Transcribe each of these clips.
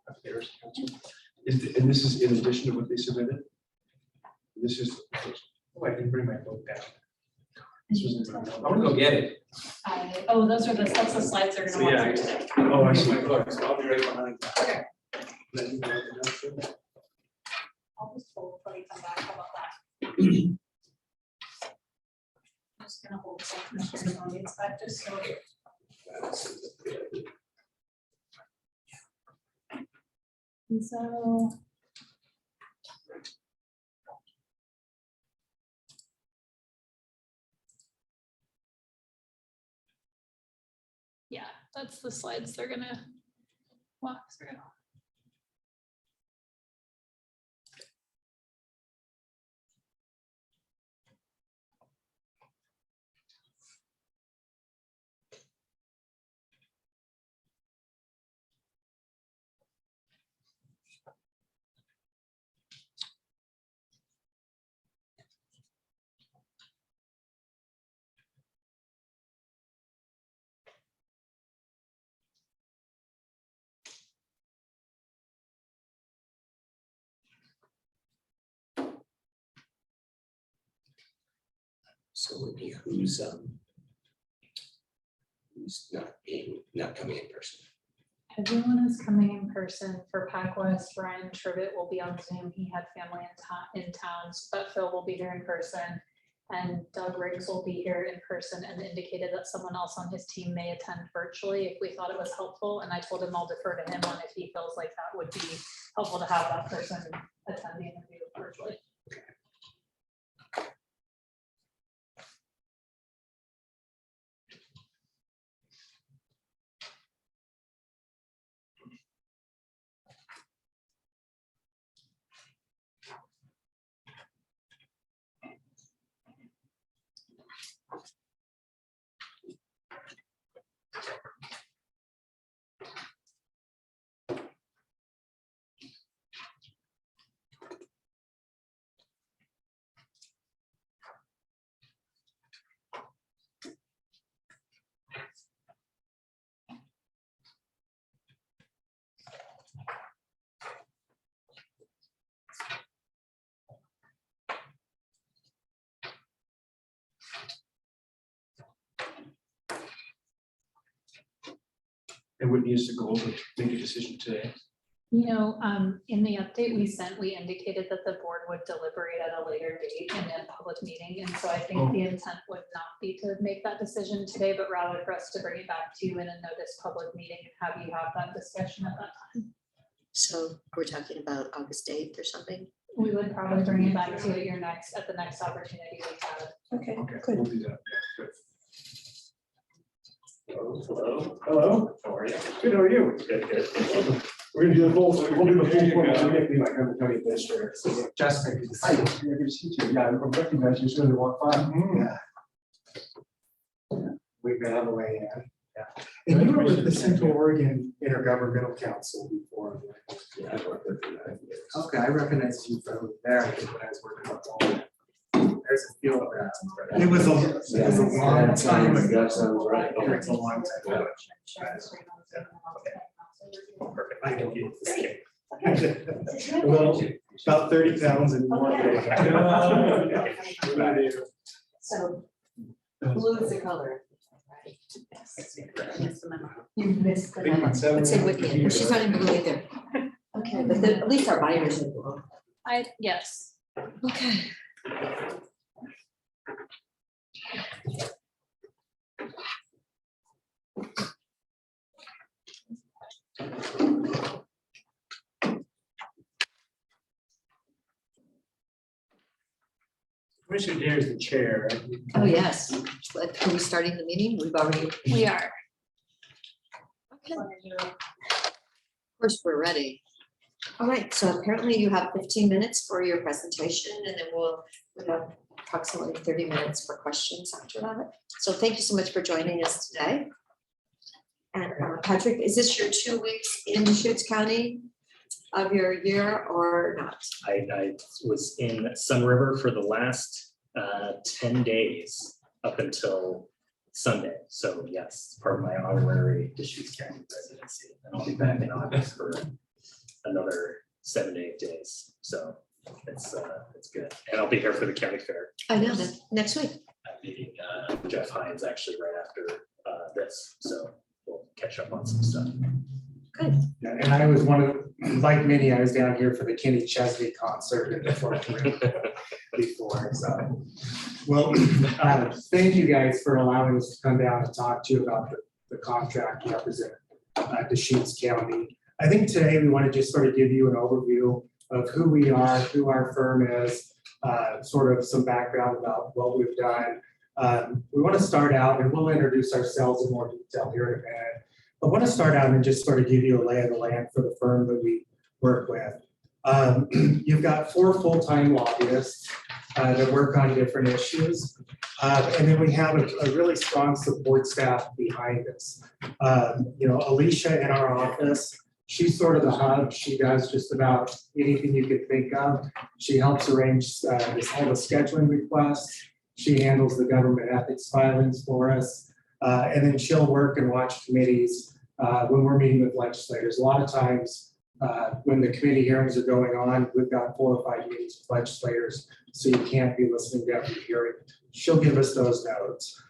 Affairs Council. And this is in addition to what they submitted? This is, Oh, I didn't bring my book down. this was in my I'm notes. gonna go get it. Oh, that's the slides they're So, gonna yeah, walk through today. Oh, I see. my book, so I'll be right behind. Let me know the notes in there. I'll just hold till you come back, how about that? I'm just gonna hold some on these back just so. And so. Yeah, that's the slides they're gonna walk through. So it would be who's not coming in person. Everyone is coming in person. For Pac West, Ryan Tribbett will be on Zoom. He had family in town, but Phil will be here in person. And Doug Riggs will be here in person and indicated that someone else on his team may attend virtually if we thought it was helpful. And I told him I'll defer to him on if he feels like that would be helpful to have that person attend the interview virtually. And Whitney is the goal to make a decision today. You know, in the update we sent, we indicated that the board would deliberate at a later date in a public meeting. And so I think the intent would not be to make that decision today, but rather for us to bring it back to you in a notice public meeting and have you have that discussion at that time. So we're talking about August 8th or something? We would probably bring it back to you at the next opportunity we have. Okay, Okay, good. we'll do that. Good. Hello, hello, how are you? Good, how are you? Good, good. We're gonna do the full, we'll do the full. There you one. go. I'm gonna be my county administrator. So, Jessica. hi, yeah, good to see you. Yeah, I recognize you, so they walk by. Mhm. Yeah. We've been on the way in. Yeah. And you were with the Central Oregon Intergovernmental Council before. Yeah, I worked with you. Okay, I recognize you from there, I think when I was working on all. There's a feel of that. It was a long time ago. Sounds right. It's a long time ago. Perfect. I can get this. Well, about 30 pounds and more. So blue is the color. You missed the memo. Let's say Whitney, well, she's not in blue either. Okay, but at least our buyers are blue. Yes. Okay. Commissioner Dare is the chair. Oh, yes. Are we starting the meeting? We've already, of We are. course, we're ready. All right, so apparently you have 15 minutes for your presentation and then we'll have approximately 30 minutes for questions after that. So thank you so much for joining us today. And Patrick, is this your 2 weeks in Deschutes County of your year or not? I was in Sun River for the last 10 days up until Sunday. So yes, part of my honorary Deschutes County residency. And I'll be back in August for another 7 to 8 days. So it's good. And I'll be here for the county fair. I know that, next week. I'm meeting Jeff Hines actually right after this. So we'll catch up on some stuff. Good. Yeah, and I was one of, like many, I was down here for the Kenny Chesney concert in the Fort Worth before, so. Well, thank you guys for allowing us to come down and talk to you about the contract you represent, Deschutes County. I think today we want to just sort of give you an overview of who we are, who our firm is, sort of some background about what we've done. We want to start out, and we'll introduce ourselves in more detail here in a minute. I want to start out and just sort of give you a lay of the land for the firm that we work with. You've got 4 full-time lobbyists that work on different issues. And then we have a really strong support staff behind us. Alicia in our office, she's sort of the hub. She does just about anything you could think of. She helps arrange all the scheduling requests. She handles the government ethics filings for us. And then she'll work and watch committees when we're meeting with legislators. A lot of times when the committee hearings are going on, we've got 4 or 5 meetings with legislators, so you can't be listening to every hearing. She'll give us those notes.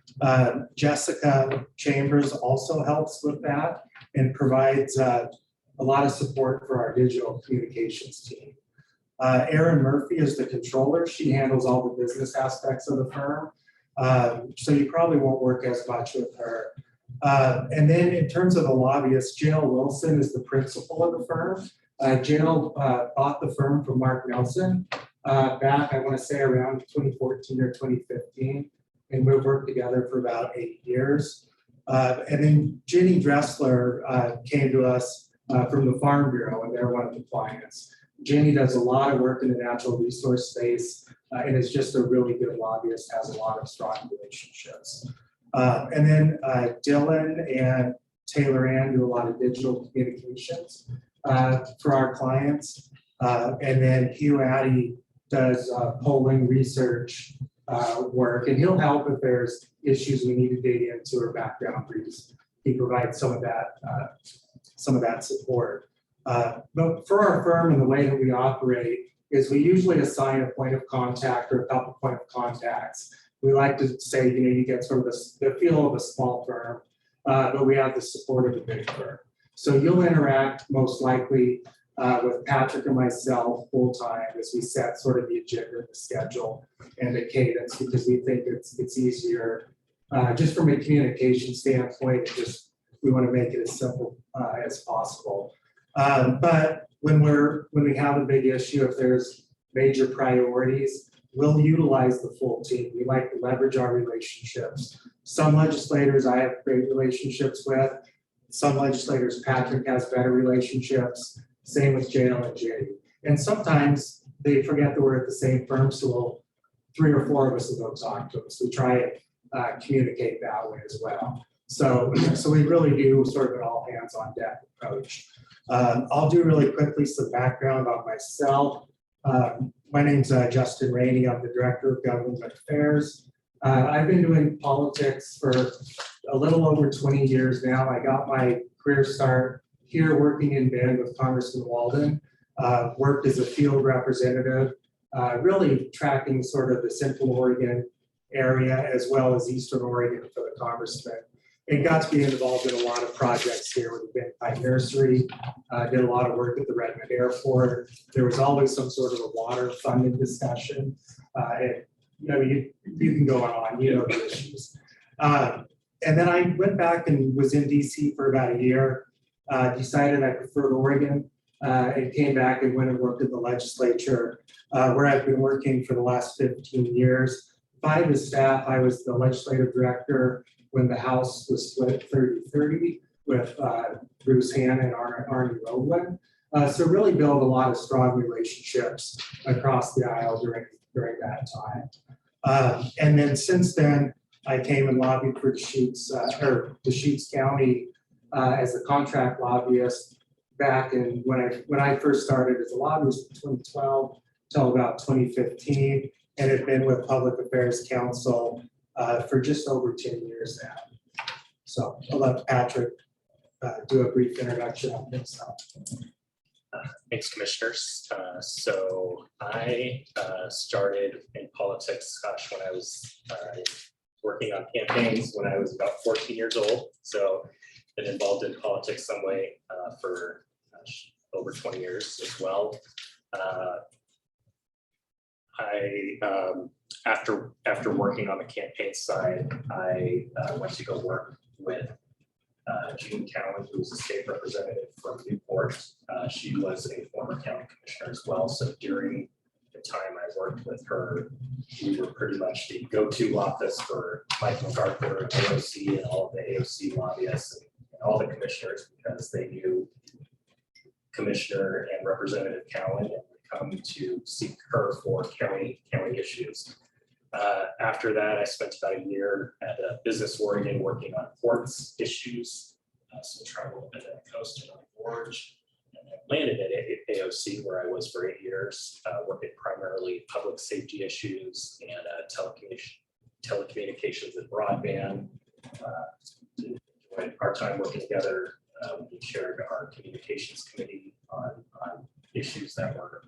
Jessica Chambers also helps with that and provides a lot of support for our digital communications team. Erin Murphy is the controller. She handles all the business aspects of the firm. So you probably won't work as much with her. And then in terms of the lobbyist, Jill Wilson is the principal of the firm. Jill bought the firm from Mark Nelson back, I want to say around 2014 or 2015. And we've worked together for about 8 years. And then Jenny Dressler came to us from the Farm Bureau, and they're one of the clients. Jenny does a lot of work in the natural resource space and is just a really good lobbyist, has a lot of strong relationships. And then Dylan and Taylor Ann do a lot of digital communications for our clients. And then Hugh Addy does polling research work, and he'll help if there's issues we need to dig into or background briefs. He provides some of that support. But for our firm and the way that we operate is we usually assign a point of contact or a couple point of contacts. We like to say, you get sort of the feel of a small firm, but we have the support of a big firm. So you'll interact most likely with Patrick and myself full-time as we set sort of the agenda, the schedule, and the cadence, because we think it's easier just from a communication standpoint. We want to make it as simple as possible. But when we have a big issue, if there's major priorities, we'll utilize the full team. We like to leverage our relationships. Some legislators I have great relationships with. Some legislators Patrick has better relationships. Same with JL and J. And sometimes they forget that we're at the same firm, so 3 or 4 of us will go talk to them. So we try and communicate that way as well. So we really do sort of an all hands on deck approach. I'll do really quickly some background on myself. My name's Justin Rainey. I'm the Director of Government Affairs. I've been doing politics for a little over 20 years now. I got my career start here working in Bend with Congressman Walden. Worked as a field representative, really tracking sort of the Central Oregon area as well as Eastern Oregon for the congressman. And got to be involved in a lot of projects here with the Bend Pike Nursery. Did a lot of work at the Redmond Airport. There was always some sort of a water funding discussion. You can go on, the issues. And then I went back and was in DC for about a year, decided I preferred Oregon, and came back and went and worked at the legislature, where I've been working for the last 15 years. By the staff, I was the legislative director when the House was split 30-30 with Bruce Hanna and Arnie Roblin. So really built a lot of strong relationships across the aisle during that time. And then since then, I came and lobbied for Deschutes County as a contract lobbyist back in when I first started as a lobbyist in 2012 till about 2015, and had been with Public Affairs Council for just over 10 years now. So I'll let Patrick do a brief introduction on himself. Thanks, commissioners. So I started in politics, gosh, when I was working on campaigns when I was about 14 years old. So been involved in politics some way for over 20 years as well. After working on the campaign side, I went to go work with Jean Cowan, who was a state representative from Newport. She was a former county commissioner as well. So during the time I worked with her, we were pretty much the go-to office for Mike MacArthur and AOC and all of the AOC lobbyists and all the commissioners, because they knew Commissioner and Representative Cowan and would come to seek her for county issues. After that, I spent about a year at Business Oregon working on ports issues. So traveled a little bit on the coast and on the gorge, and then landed at AOC, where I was for 8 years, working primarily public safety issues and telecommunications and broadband. Our time working together, we shared our communications committee on issues that were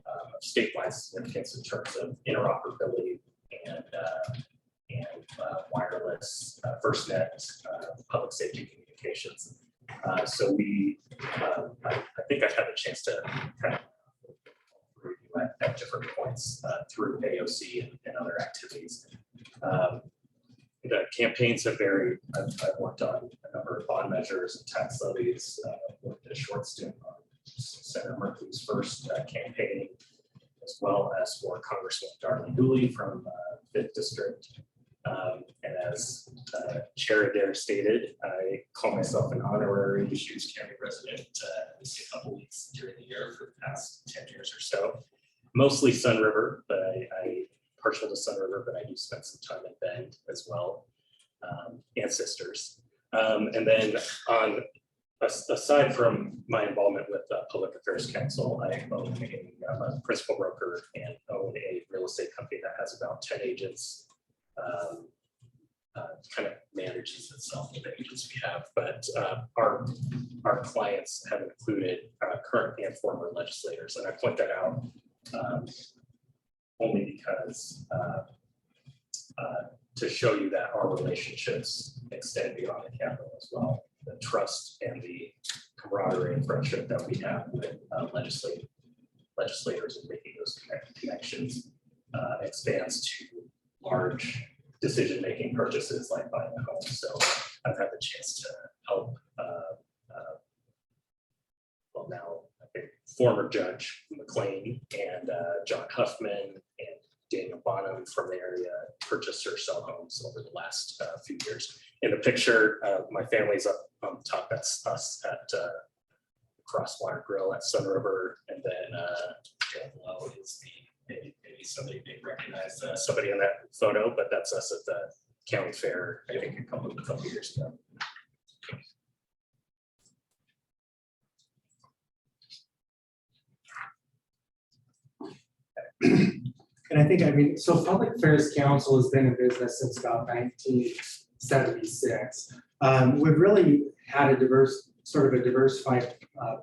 of statewide significance in terms of interoperability and wireless, FirstNet, public safety communications. So I think I've had a chance to kind of review at different points through AOC and other activities. The campaigns have varied. I've worked on a number of bond measures and tax levies, worked a short stint on Senator Murphy's first campaign, as well as for Congressman Darlene Dooley from 5th District. And as Chair Adair stated, I call myself an honorary Deschutes County resident at least a couple weeks during the year for the past 10 years or so. Mostly Sun River, but I partial to Sun River, but I do spend some time in Bend as well, and Sisters. And then aside from my involvement with Public Affairs Council, I'm a principal broker and own a real estate company that has about 10 agents. Kind of manages itself with the agents we have, but our clients have included current and former legislators, and I point that out only because to show you that our relationships extend beyond the Capitol as well. The trust and the camaraderie and friendship that we have with legislators and making those connections expands to large decision-making purchases like buying a home. So I've had the chance to help, well, now I think former Judge McLean and John Huffman and Daniel Bonham from the area purchase or sell homes over the last few years. In the picture, my family's up on top. That's us at Crosswater Grill at Sun River, and then down below is maybe somebody may recognize somebody in that photo, but that's us at the county fair, I think a couple years ago. And I think, so Public Affairs Council has been in business since about 1976. We've really had a diversified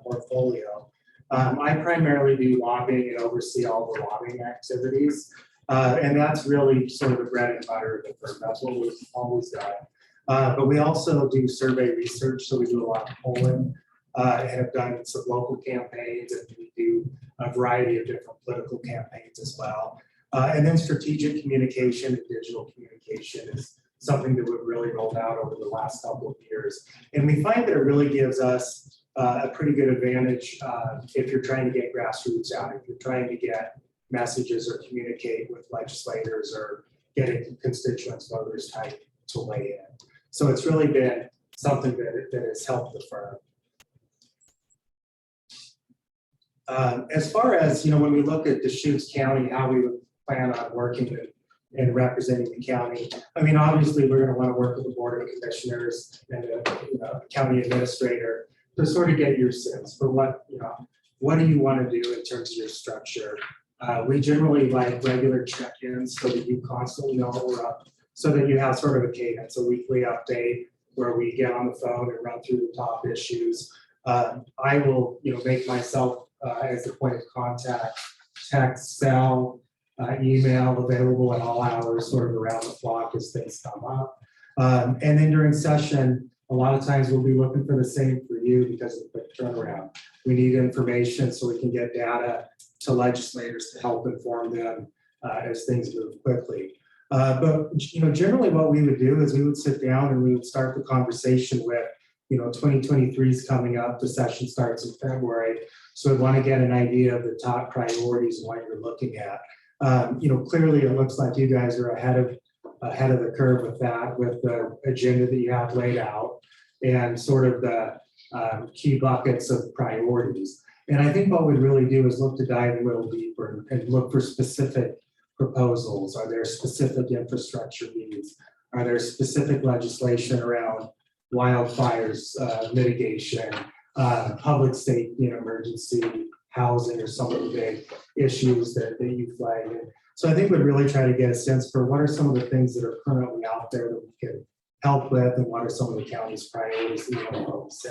portfolio. I primarily do lobbying and oversee all the lobbying activities. And that's really sort of the bread and butter of the firm. That's what we've always done. But we also do survey research, so we do a lot of polling and have done some local campaigns, and we do a variety of different political campaigns as well. And then strategic communication and digital communication is something that we've really rolled out over the last couple of years. And we find that it really gives us a pretty good advantage if you're trying to get grassroots out, if you're trying to get messages or communicate with legislators or getting constituents, voters type to weigh in. So it's really been something that has helped the firm. As far as, when we look at Deschutes County, how we would plan on working and representing the county, obviously we're going to want to work with the Board of Commissioners and the county administrator to sort of get your sense for what do you want to do in terms of your structure. We generally like regular check-ins so that you constantly know what we're up so that you have sort of a cadence, a weekly update where we get on the phone and run through the top issues. I will, make myself as the point of contact, text, cell, email available at all hours, sort of around the clock as things come up. And then during session, a lot of times we'll be looking for the same for you because of the quick turnaround. We need information so we can get data to legislators to help inform them as things move quickly. But generally what we would do is we would sit down and we would start the conversation with, 2023 is coming up, the session starts in February. So we want to get an idea of the top priorities and what you're looking at. Clearly it looks like you guys are ahead of the curve with that, with the agenda that you have laid out and sort of the key buckets of priorities. And I think what we really do is look to dive a little deeper and look for specific proposals. Are there specific infrastructure needs? Are there specific legislation around wildfires mitigation, public safety and emergency housing or some of the big issues that you flagged? And so I think we'd really try to get a sense for what are some of the things that are currently out there that we can help with, and what are some of the county's priorities that we want to focus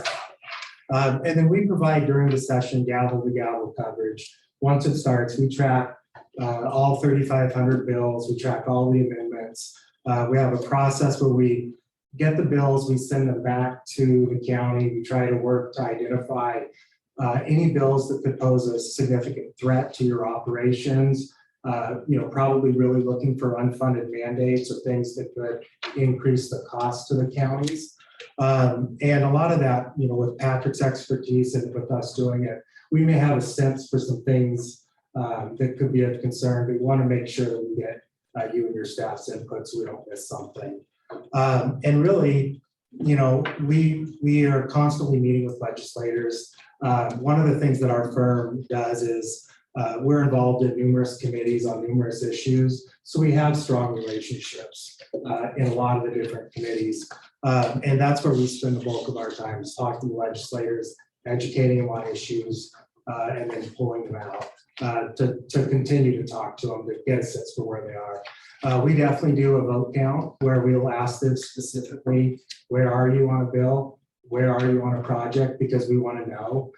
on. And then we provide during the session gavel to gavel coverage. Once it starts, we track all 3,500 bills. We track all the amendments. We have a process where we get the bills, we send them back to the county. We try to work to identify any bills that could pose a significant threat to your operations. Probably really looking for unfunded mandates or things that could increase the cost to the counties. And a lot of that, with Patrick's expertise and with us doing it, we may have a sense for some things that could be of concern. We want to make sure that we get you and your staff's input so we don't miss something. And really, we are constantly meeting with legislators. One of the things that our firm does is we're involved in numerous committees on numerous issues. So we have strong relationships in a lot of the different committees. And that's where we spend the bulk of our time, is talking to legislators, educating them on issues, and then pulling them out to continue to talk to them to get a sense for where they are. We definitely do a vote count where we'll ask them specifically, where are you on a bill? Where are you on a project? Because we want to know.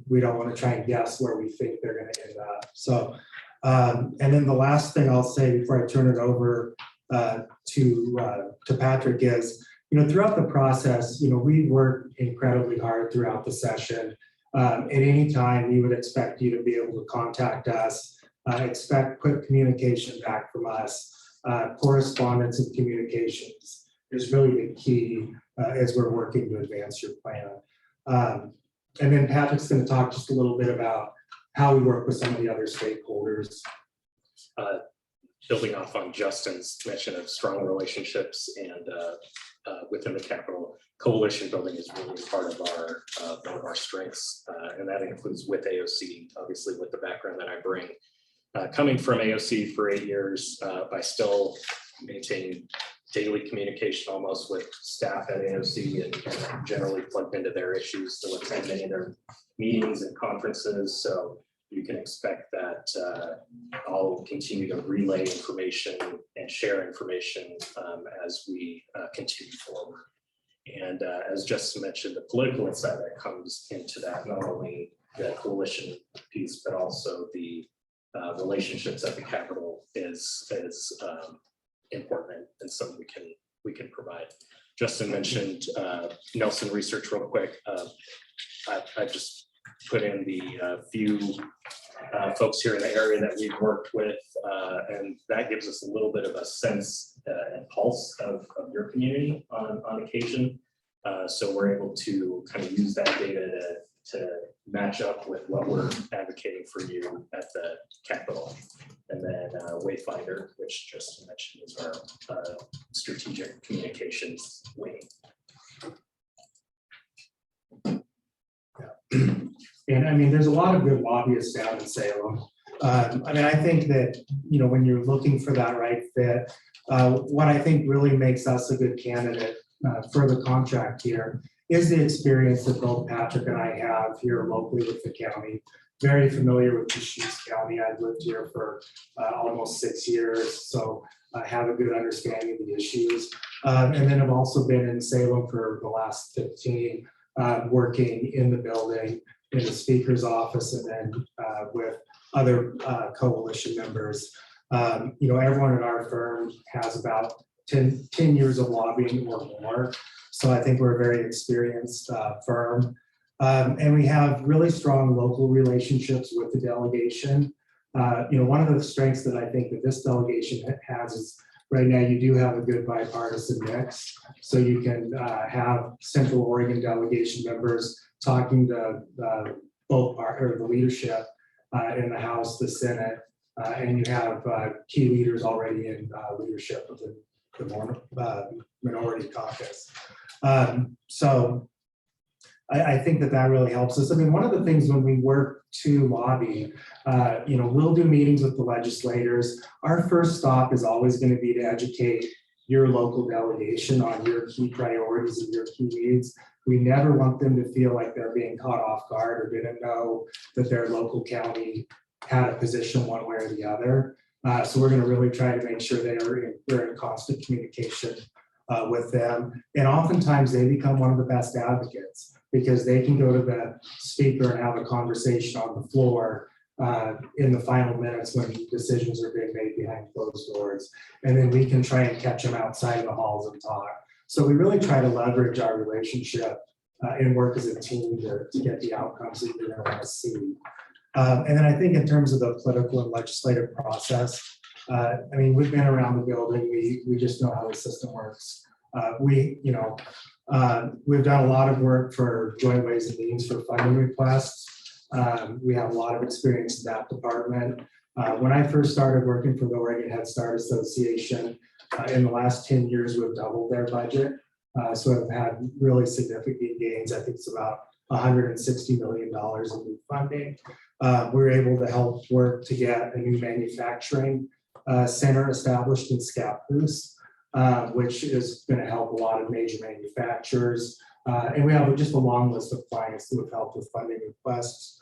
We don't want to try and guess where we think they're going to end up. So, and then the last thing I'll say before I turn it over to Patrick is, throughout the process, we work incredibly hard throughout the session. At any time, we would expect you to be able to contact us, expect quick communication back from us. Correspondence and communications is really the key as we're working to advance your plan. And then Patrick's going to talk just a little bit about how we work with some of the other stakeholders. Building off on Justin's mention of strong relationships and within the Capitol, coalition building is really part of one of our strengths, and that includes with AOC, obviously with the background that I bring. Coming from AOC for 8 years, I still maintain daily communication almost with staff at AOC and generally plugged into their issues. So let's attend many of their meetings and conferences. So you can expect that I'll continue to relay information and share information as we continue forward. And as Justin mentioned, the political insight that comes into that, not only the coalition piece, but also the relationships at the Capitol is important and something we can provide. Justin mentioned Nelson Research real quick. I just put in the few folks here in the area that we've worked with, and that gives us a little bit of a sense and pulse of your community on occasion. So we're able to kind of use that data to match up with what we're advocating for you at the Capitol. And then Wayfinder, which Justin mentioned, is our strategic communications wing. And I mean, there's a lot of good lobbyists down in Salem. I think that, when you're looking for that right fit, what I think really makes us a good candidate for the contract here is the experience that both Patrick and I have here locally with the county. Very familiar with Deschutes County. I've lived here for almost 6 years. So have a good understanding of the issues. And then I've also been in Salem for the last 15, working in the building, in the speaker's office, and then with other coalition members. Everyone at our firm has about 10 years of lobbying or more. So I think we're a very experienced firm. And we have really strong local relationships with the delegation. One of the strengths that I think that this delegation has is right now you do have a good bipartisan mix. So you can have Central Oregon delegation members talking to both the leadership in the House, the Senate, and you have key leaders already in leadership of the minority caucus. So I think that really helps us. I mean, one of the things when we work to lobby, we'll do meetings with the legislators. Our first stop is always going to be to educate your local delegation on your key priorities and your key needs. We never want them to feel like they're being caught off guard or didn't know that their local county had a position one way or the other. So we're going to really try to make sure we're in constant communication with them. And oftentimes they become one of the best advocates because they can go to the speaker and have a conversation on the floor in the final minutes when decisions are being made behind closed doors. And then we can try and catch them outside of the halls and talk. So we really try to leverage our relationship and work as a team to get the outcomes that you're going to want to see. And then I think in terms of the political and legislative process, we've been around the building. We just know how the system works. We've done a lot of work for Joint Ways and Means for funding requests. We have a lot of experience in that department. When I first started working for the Oregon Head Start Association, in the last 10 years, we've doubled their budget. So I've had really significant gains. I think it's about $160 million in new funding. We were able to help work to get a new manufacturing center established in Scappoose, which is going to help a lot of major manufacturers. And we have just a long list of clients who have helped with funding requests.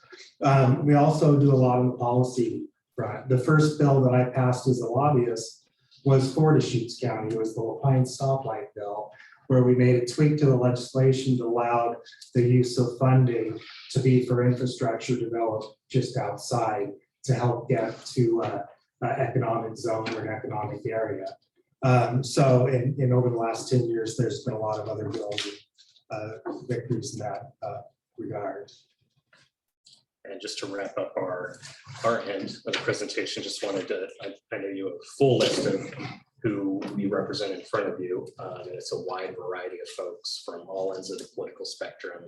We also do a lot on the policy front. The first bill that I passed as a lobbyist was for Deschutes County. It was the La Pine stoplight bill, where we made a tweak to the legislation that allowed the use of funding to be for infrastructure developed just outside to help get to an economic zone or an economic area. So over the last 10 years, there's been a lot of other bills and victories in that regard. And just to wrap up our end of the presentation, just wanted to, I know you have a full list of who we represent in front of you. And it's a wide variety of folks from all ends of the political spectrum,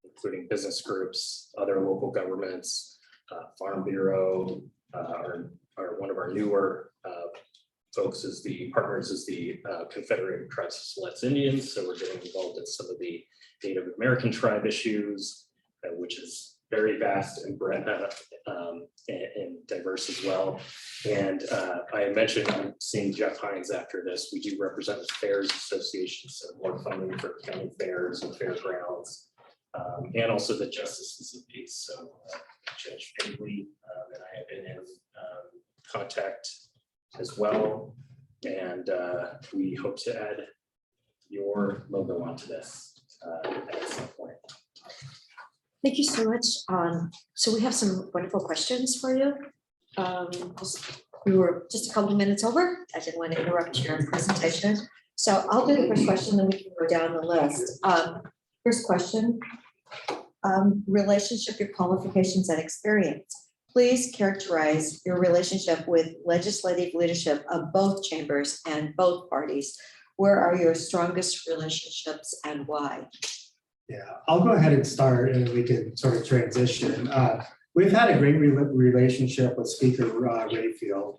including business groups, other local governments, Farm Bureau, one of our newer folks is the Confederated Tribes of Siletz Indians. So we're getting involved in some of the Native American tribe issues, which is very vast and diverse as well. And I mentioned I'm seeing Jeff Hines after this. We do represent the Fairs Association, so more funding for county fairs and fairgrounds, and also the Justices of Peace. So Judge Finley and I have been in contact as well. And we hope to add your logo onto this at some point. Thank you so much. So we have some wonderful questions for you. We were just a couple of minutes over. I didn't want to interrupt your presentation. So I'll do the first question, then we can go down the list. First question, relationship, your qualifications and experience. Please characterize your relationship with legislative leadership of both chambers and both parties. Where are your strongest relationships and why? Yeah, I'll go ahead and start and we can sort of transition. We've had a great relationship with Speaker Rayfield.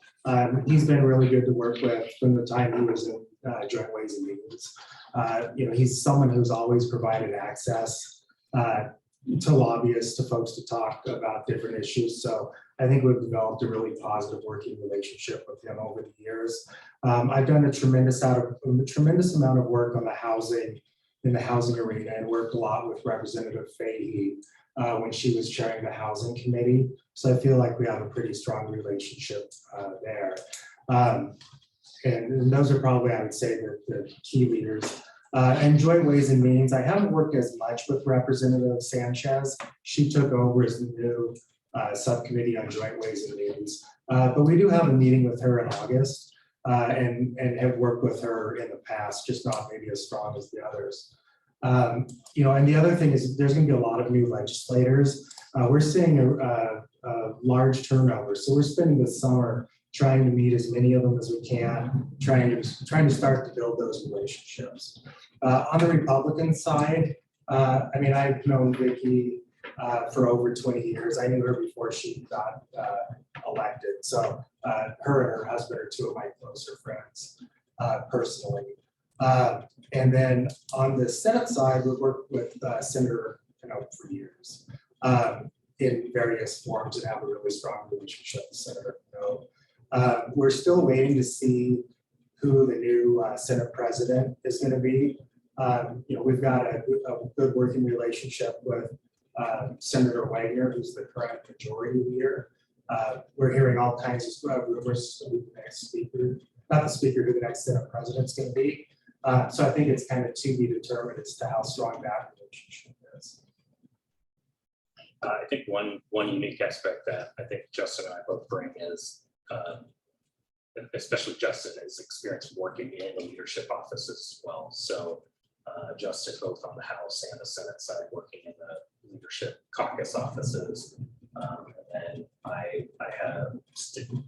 He's been really good to work with from the time he was in Joint Ways and Means. He's someone who's always provided access to lobbyists, to folks to talk about different issues. So I think we've developed a really positive working relationship with him over the years. I've done a tremendous amount of work on in the housing arena and worked a lot with Representative Fahey when she was chairing the housing committee. So I feel like we have a pretty strong relationship there. And those are probably, I would say, the key leaders. And Joint Ways and Means, I haven't worked as much with Representative Sanchez. She took over as the new subcommittee on Joint Ways and Means. But we do have a meeting with her in August and have worked with her in the past, just not maybe as strong as the others. You know, and the other thing is there's going to be a lot of new legislators. We're seeing a large turnover. So we're spending the summer trying to meet as many of them as we can, trying to start to build those relationships. On the Republican side, I mean, I've known Vicki for over 20 years. I knew her before she got elected. So her and her husband are two of my closer friends personally. And then on the Senate side, we've worked with Senator for years in various forms and have a really strong relationship with Senator Cano. We're still waiting to see who the new Senate president is going to be. You know, we've got a good working relationship with Senator Wagner, who's the current majority leader. We're hearing all kinds of rumors of who the next speaker, not the speaker, who the next Senate president's going to be. So I think it's kind of to be determined as to how strong that relationship is. I think one unique aspect that I think Justin and I both bring is, especially Justin, is experience working in the leadership offices as well. So Justin, both on the House and the Senate side, working in the leadership caucus offices. And then I had a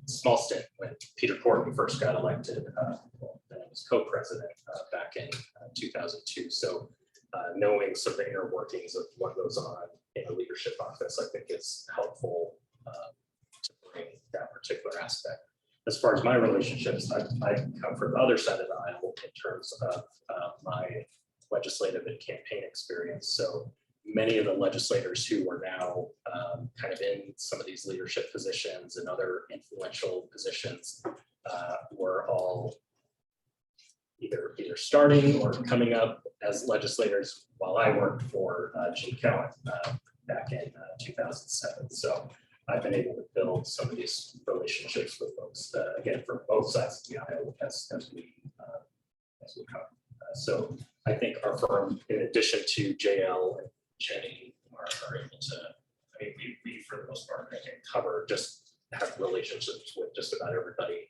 small stint when Peter Corbin first got elected. Then I was co-president back in 2002. So knowing some of the inner workings of what goes on in a leadership office, I think is helpful to bring that particular aspect. As far as my relationships, I come from the other side of the aisle in terms of my legislative and campaign experience. So many of the legislators who are now kind of in some of these leadership positions and other influential positions were all either starting or coming up as legislators while I worked for Gene Cowan back in 2007. So I've been able to build some of these relationships with folks, again, from both sides of the aisle as we come. So I think our firm, in addition to JL and Jenny, are able to, I mean, we for the most part, I think, have relationships with just about everybody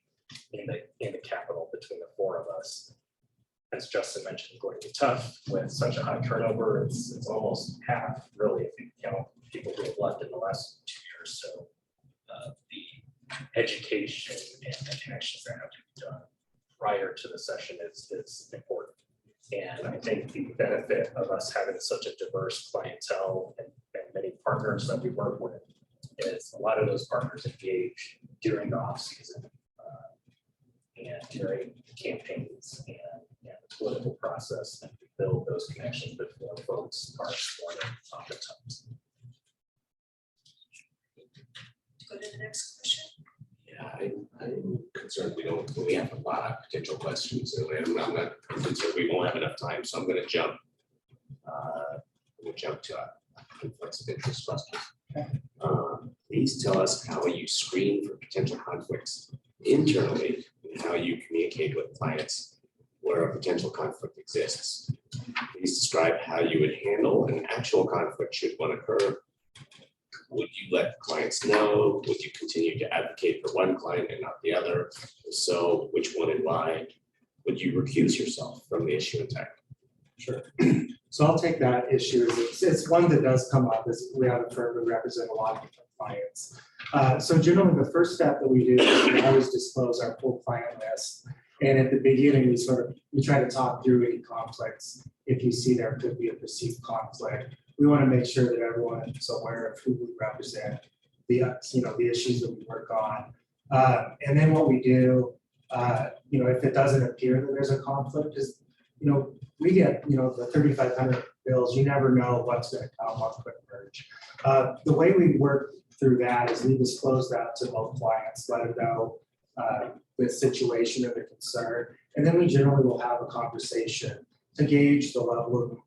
in the Capitol between the four of us. As Justin mentioned, going to be tough with such a high turnover. It's almost half, really, if you count people who have left in the last 2 years. So the education and the connections that have to be done prior to the session is important. And I think the benefit of us having such a diverse clientele and many partners that we work with is a lot of those partners engage during the off season and during campaigns and the political process, and we build those connections before folks are sworn in oftentimes. Go to the next question. Yeah, I'm concerned we have a lot of potential questions, and I'm not concerned we won't have enough time, so I'm gonna jump. To a conflicts of interest question. Please tell us how you screen for potential conflicts internally and how you communicate with clients where a potential conflict exists. Please describe how you would handle an actual conflict should one occur. Would you let clients know? Would you continue to advocate for one client and not the other? If so, which one and why? Would you recuse yourself from the issue entirely? Sure. So I'll take that issue. It's one that does come up, as we have a firm that represent a lot of different clients. So generally, the first step that we do is we always disclose our full client list. And at the beginning, we try to talk through any conflicts. If you see there could be a perceived conflict, we want to make sure that everyone is aware of who we represent, the issues that we work on. And then what we do, if it doesn't appear that there's a conflict, is, we get, the 3,500 bills, you never know what's going to come, what could emerge. The way we work through that is we disclose that to both clients, let them know the situation of the concern. And then we generally will have a conversation to gauge the level of,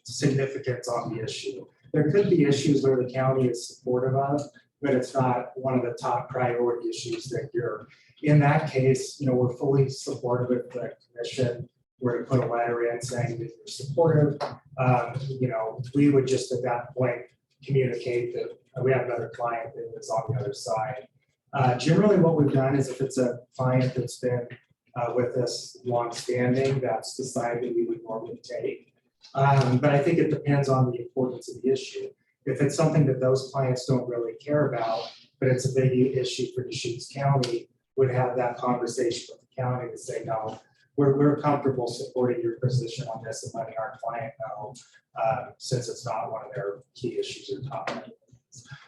significance on the issue. There could be issues where the county is supportive of, but it's not one of the top priority issues that you're, in that case, we're fully supportive of the commission. We're to put a letter in saying that you're supportive. We would just at that point communicate that we have another client that is on the other side. Generally, what we've done is if it's a client that's been with us longstanding, that's the side that we would normally take. But I think it depends on the importance of the issue. If it's something that those clients don't really care about, but it's a big issue for Deschutes County, would have that conversation with the county to say, no, we're comfortable supporting your position on this and letting our client know, since it's not one of their key issues or top priorities.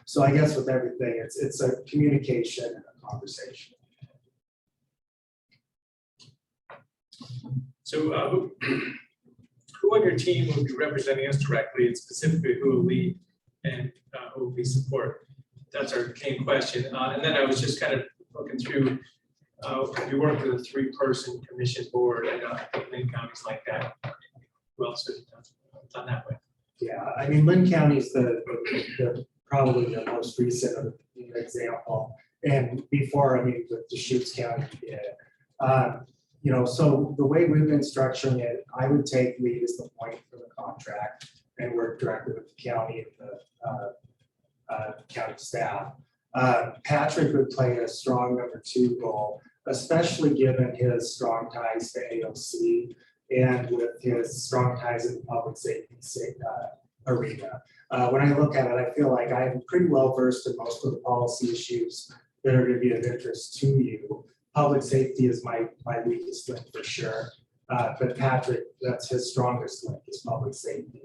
So I guess with everything, it's a communication and a conversation. So who on your team will be representing us directly, and specifically who will lead and who will we support? That's our main question. And then I was just kind of looking through, you work with a 3-person commission board. I know I think many counties like that. Who else has done that way? Yeah, I mean, Lynn County is the probably the most recent example. And before, I mean, with Deschutes County, so the way we've been structuring it, I would take lead as the point for the contract and work directly with the county and the county staff. Patrick would play a strong number 2 role, especially given his strong ties to AOC and with his strong ties in the public safety arena. When I look at it, I feel like I'm pretty well versed in most of the policy issues that are going to be of interest to you. Public safety is my weakest link for sure, but Patrick, that's his strongest link is public safety.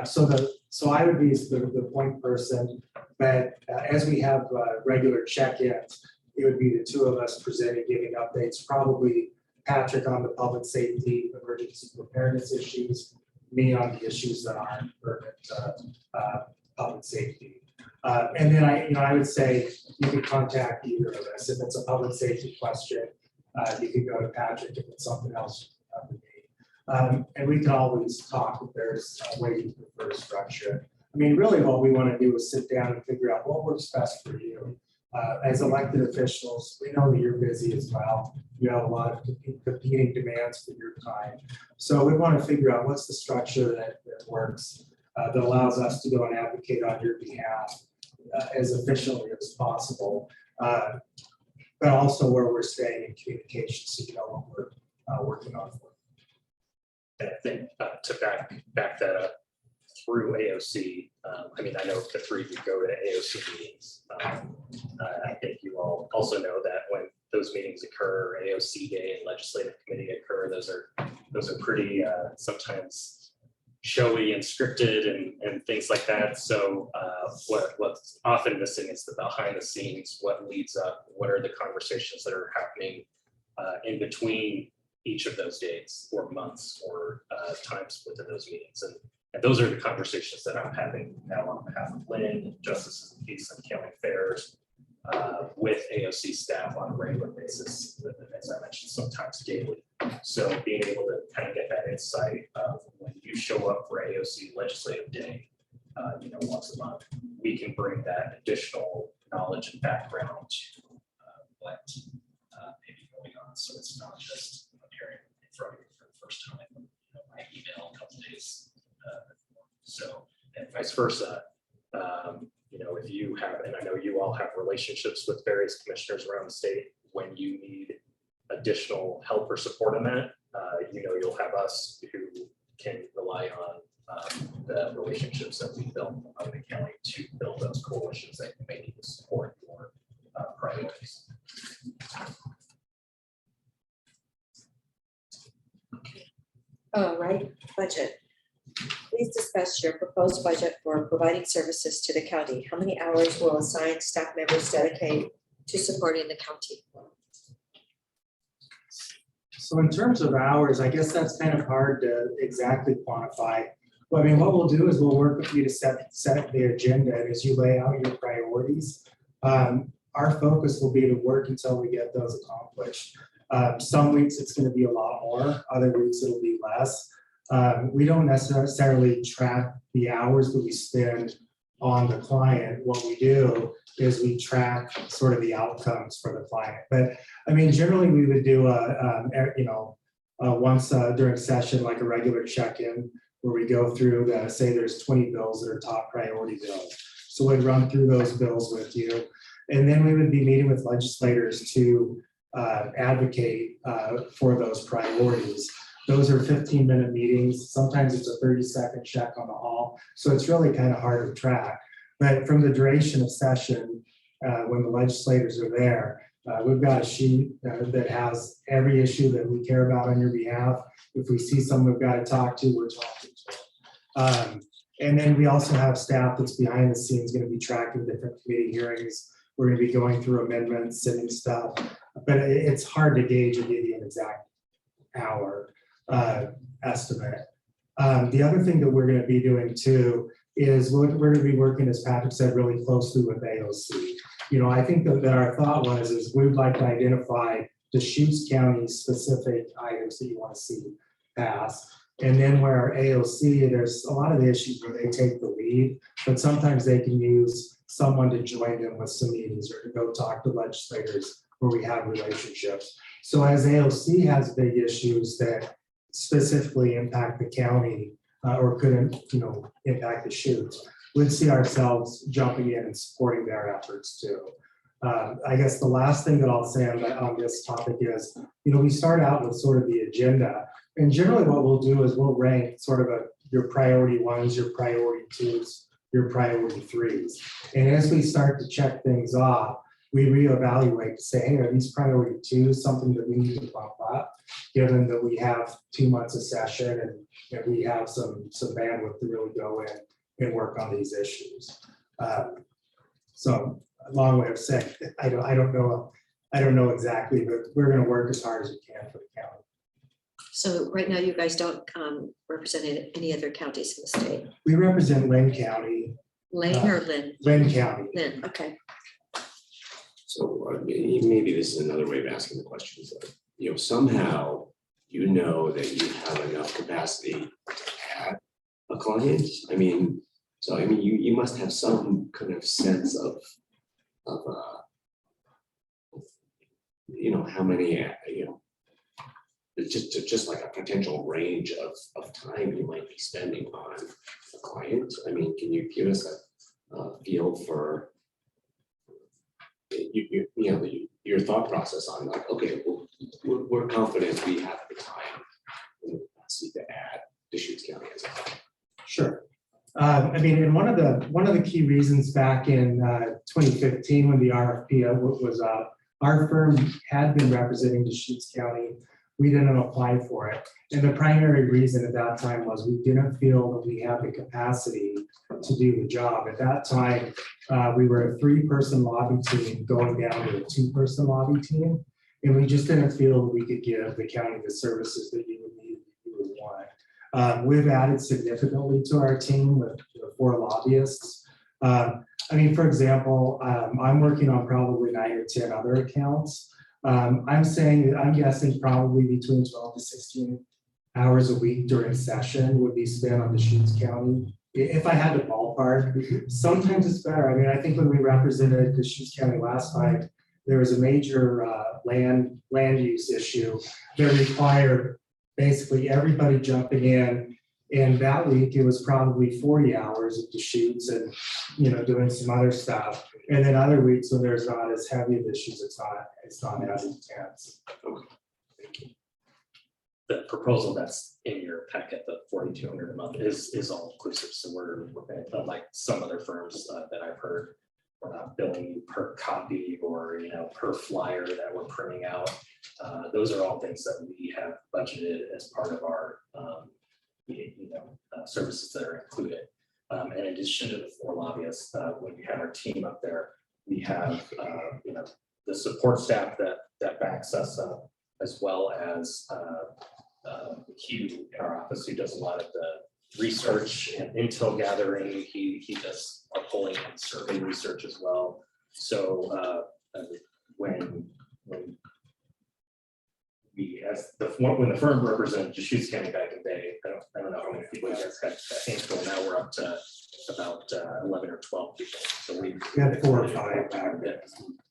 So I would be the point person, but as we have regular check-ins, it would be the 2 of us presenting, giving updates, probably Patrick on the public safety, emergency preparedness issues, me on the issues that aren't urgent public safety. And then I would say you could contact either of us. If it's a public safety question, you could go to Patrick. If it's something else, to me. And we can always talk if there's a way you prefer to structure it. I mean, really what we want to do is sit down and figure out what works best for you. As elected officials, we know that you're busy as well. You have a lot of competing demands for your time. So we want to figure out what's the structure that works, that allows us to go and advocate on your behalf as efficiently as possible, but also where we're staying in communication so you know what we're working on for. And I think to back that up through AOC, I mean, I know the 3 of you go to AOC meetings. I think you all also know that when those meetings occur, AOC Day and Legislative Committee occur, those are pretty sometimes showy and scripted and things like that. So what's often missing is the behind the scenes, what leads up, what are the conversations that are happening in between each of those days or months or times within those meetings. And those are the conversations that I'm having now on behalf of Lynn, Justice of the Peace and County Affairs, with AOC staff on a regular basis, as I mentioned, sometimes daily. So being able to kind of get that insight of when you show up for AOC Legislative Day, once a month, we can bring that additional knowledge and background to what may be going on. So it's not just appearing in front of you for the first time, by email a couple days before. So, and vice versa. If you have, and I know you all have relationships with various commissioners around the state, when you need additional help or support on that, you'll have us who can rely on the relationships that we built on the county to build those coalitions that you may need to support your priorities. All right, budget. Please discuss your proposed budget for providing services to the county. How many hours will assigned staff members dedicate to supporting the county? So in terms of hours, I guess that's kind of hard to exactly quantify. Well, I mean, what we'll do is we'll work with you to set the agenda, and as you lay out your priorities, our focus will be to work until we get those accomplished. Some weeks it's going to be a lot more, other weeks it'll be less. We don't necessarily track the hours that we spend on the client, what we do is we track sort of the outcomes for the client. But I mean, generally, we would do once during session, like a regular check-in, where we go through say there's 20 bills that are top priority bills. So we'd run through those bills with you. And then we would be meeting with legislators to advocate for those priorities. Those are 15-minute meetings. Sometimes it's a 30-second check on the hall. So it's really kind of hard to track. But from the duration of session, when the legislators are there, we've got a sheet that has every issue that we care about on your behalf. If we see someone we've got to talk to, we're talking to. And then we also have staff that's behind the scenes going to be tracking different committee hearings. We're going to be going through amendments, sending stuff, but it's hard to gauge and give you an exact hour estimate. The other thing that we're going to be doing too is we're going to be working, as Patrick said, really closely with AOC. You know, I think that our thought is we would like to identify Deschutes County specific items that you want to see pass. And then where our AOC, there's a lot of the issues where they take the lead, but sometimes they can use someone to join them with some meetings or to go talk to legislators where we have relationships. So as AOC has big issues that specifically impact the county or could, impact the Deschutes, we'd see ourselves jumping in and supporting their efforts too. I guess the last thing that I'll say on this topic is, we start out with sort of the agenda. And generally what we'll do is we'll rank sort of your priority ones, your priority twos, your priority threes. And as we start to check things off, we reevaluate to say, hey, are these priority twos something that we need to bump up, given that we have 2 months of session and we have some bandwidth to really go in and work on these issues. So a long way of saying, I don't know exactly, but we're going to work as hard as we can for the county. So right now, you guys don't represent any other counties in the state? We represent Lynn County. Lane or Lynn? Lynn County. Lynn, okay. So maybe this is another way of asking the question. But, somehow that you have enough capacity to add a client. You must have some kind of sense of how many just like a potential range of time you might be spending on a client. Can you give us a feel for your thought process on like, okay, well, we're confident we have the time and the capacity to add Deschutes County as a whole? Sure. And one of the key reasons back in 2015 when the RFP was up, our firm had been representing Deschutes County. We didn't apply for it. And the primary reason at that time was we didn't feel that we had the capacity to do the job. At that time, we were a 3-person lobby team going down to a 2-person lobby team. And we just didn't feel that we could give the county the services that you would need, you would want. We've added significantly to our team with 4 lobbyists. For example, I'm working on probably 9 or 10 other accounts. I'm guessing probably between 12 to 16 hours a week during session would be spent on Deschutes County. If I had to ballpark, sometimes it's better. I think when we represented Deschutes County last time, there was a major land use issue that required basically everybody jumping in. And that week it was probably 40 hours of Deschutes and doing some other stuff. And then other weeks when there's not as heavy of issues, it's not as intense. Okay, thank you. The proposal that's in your packet, the $4,200 a month is all inclusive. So we're unlike some other firms that I've heard, we're not billing you per copy or per flyer that we're printing out. Those are all things that we have budgeted as part of our services that are included. In addition to the 4 lobbyists, when we have our team up there, we have the support staff that backs us up, as well as Hugh in our office, who does a lot of the research and intel gathering. He does our polling and survey research as well. So when the firm represented Deschutes County back in the day, I don't know how many people you guys had. Now we're up to about 11 or 12 people. So we had 4 or 5 back then.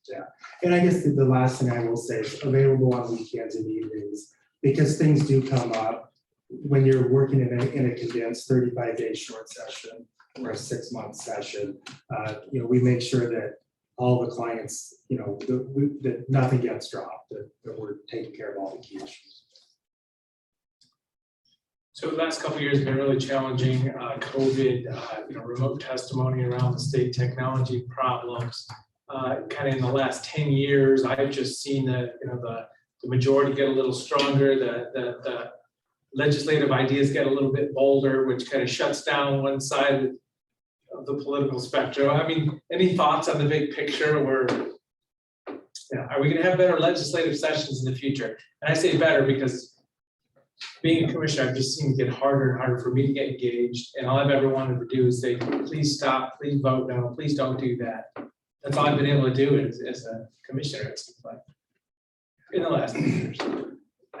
Yeah, and I guess the last thing I will say is available on weekends and evenings, because things do come up when you're working in a condensed 35-day short session or a 6-month session. You know, we make sure that all the clients, you know, that nothing gets dropped, that we're taking care of all the key issues. So the last couple of years have been really challenging, COVID, you know, remote testimony around the state technology problems. Kind of in the last 10 years, I've just seen that, you know, the majority get a little stronger, the legislative ideas get a little bit bolder, which kind of shuts down one side of the political spectrum. I mean, any thoughts on the big picture, or are we gonna have better legislative sessions in the future? And I say better because being a commissioner, I've just seen it get harder and harder for me to get engaged, and all I've ever wanted to do is say, please stop, please vote no, please don't do that. That's all I've been able to do as a commissioner, it seems like, in the last 10 years.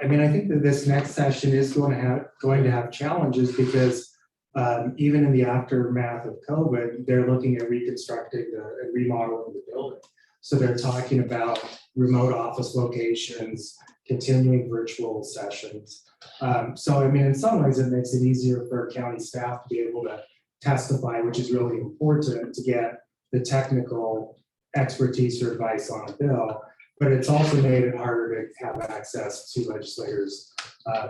I mean, I think that this next session is going to have challenges because even in the aftermath of COVID, they're looking at reconstructing and remodeling the building. So they're talking about remote office locations, continuing virtual sessions. So I mean, in some ways, it makes it easier for county staff to be able to testify, which is really important to get the technical expertise or advice on a bill. But it's also made it harder to have access to legislators.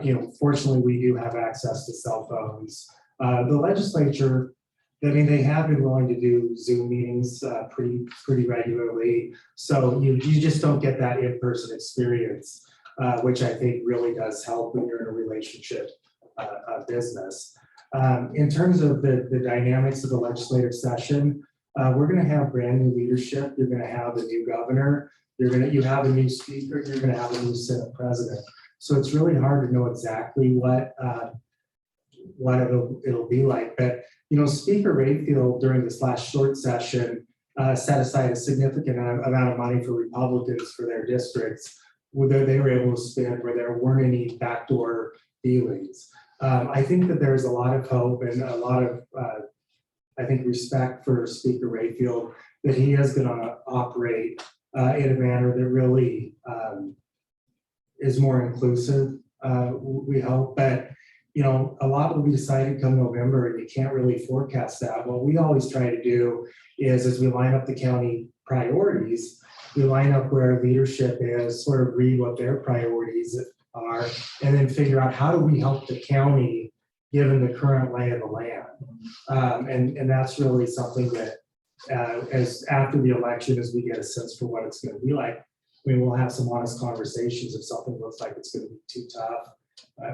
You know, fortunately, we do have access to cell phones. The legislature, I mean, they have been willing to do Zoom meetings pretty regularly. So you just don't get that in-person experience, which I think really does help when you're in a relationship business. In terms of the dynamics of the legislative session, we're going to have brand new leadership. You're going to have a new governor. You have a new speaker. You're going to have a new Senate president. So it's really hard to know exactly what it'll be like. But you know, Speaker Rayfield during this last short session set aside a significant amount of money for Republicans for their districts, where they were able to spend where there weren't any backdoor dealings. I think that there's a lot of hope and a lot of I think respect for Speaker Rayfield, that he is going to operate in a manner that really is more inclusive, we hope. But, you know, a lot will be decided come November, and you can't really forecast that. What we always try to do is, as we line up the county priorities, we line up where leadership is, sort of read what their priorities are, and then figure out how do we help the county given the current lay of the land. And that's really something that as after the election, as we get a sense for what it's going to be like, I mean, we'll have some honest conversations. If something looks like it's going to be too tough,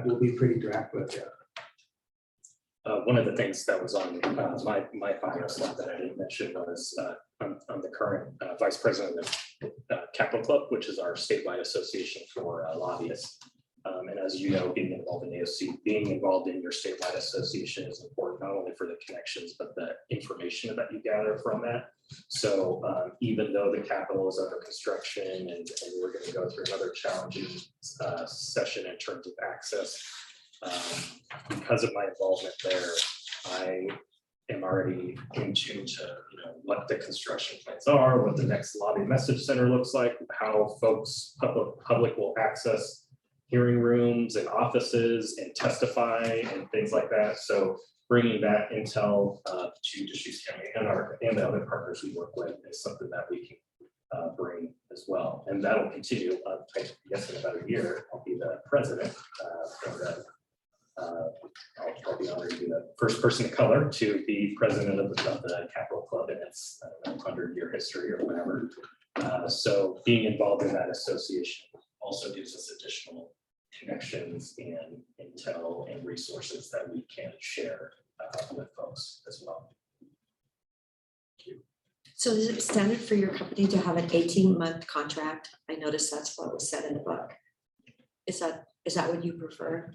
we'll be pretty direct with it. One of the things that was on my final slide that I didn't mention was I'm the current vice president of Capital Club, which is our statewide association for lobbyists. And as you know, being involved in AOC, being involved in your statewide association is important, not only for the connections, but the information that you gather from that. So even though the Capitol is under construction and we're going to go through another challenging session in terms of access, because of my involvement there, I am already in tune to what the construction plans are, what the next lobby message center looks like, how public will access hearing rooms and offices and testify and things like that. So bringing that intel to Deschutes County and the other partners we work with is something that we can bring as well. And that'll continue. I guess in about a year, I'll be the president. I'll be honored to be the first person of color to be president of the Capital Club in its 100-year history or whatever. So being involved in that association also gives us additional connections and intel and resources that we can share with folks as well. So is it standard for your company to have an 18-month contract? I noticed that's what was said in the book. Is that what you prefer?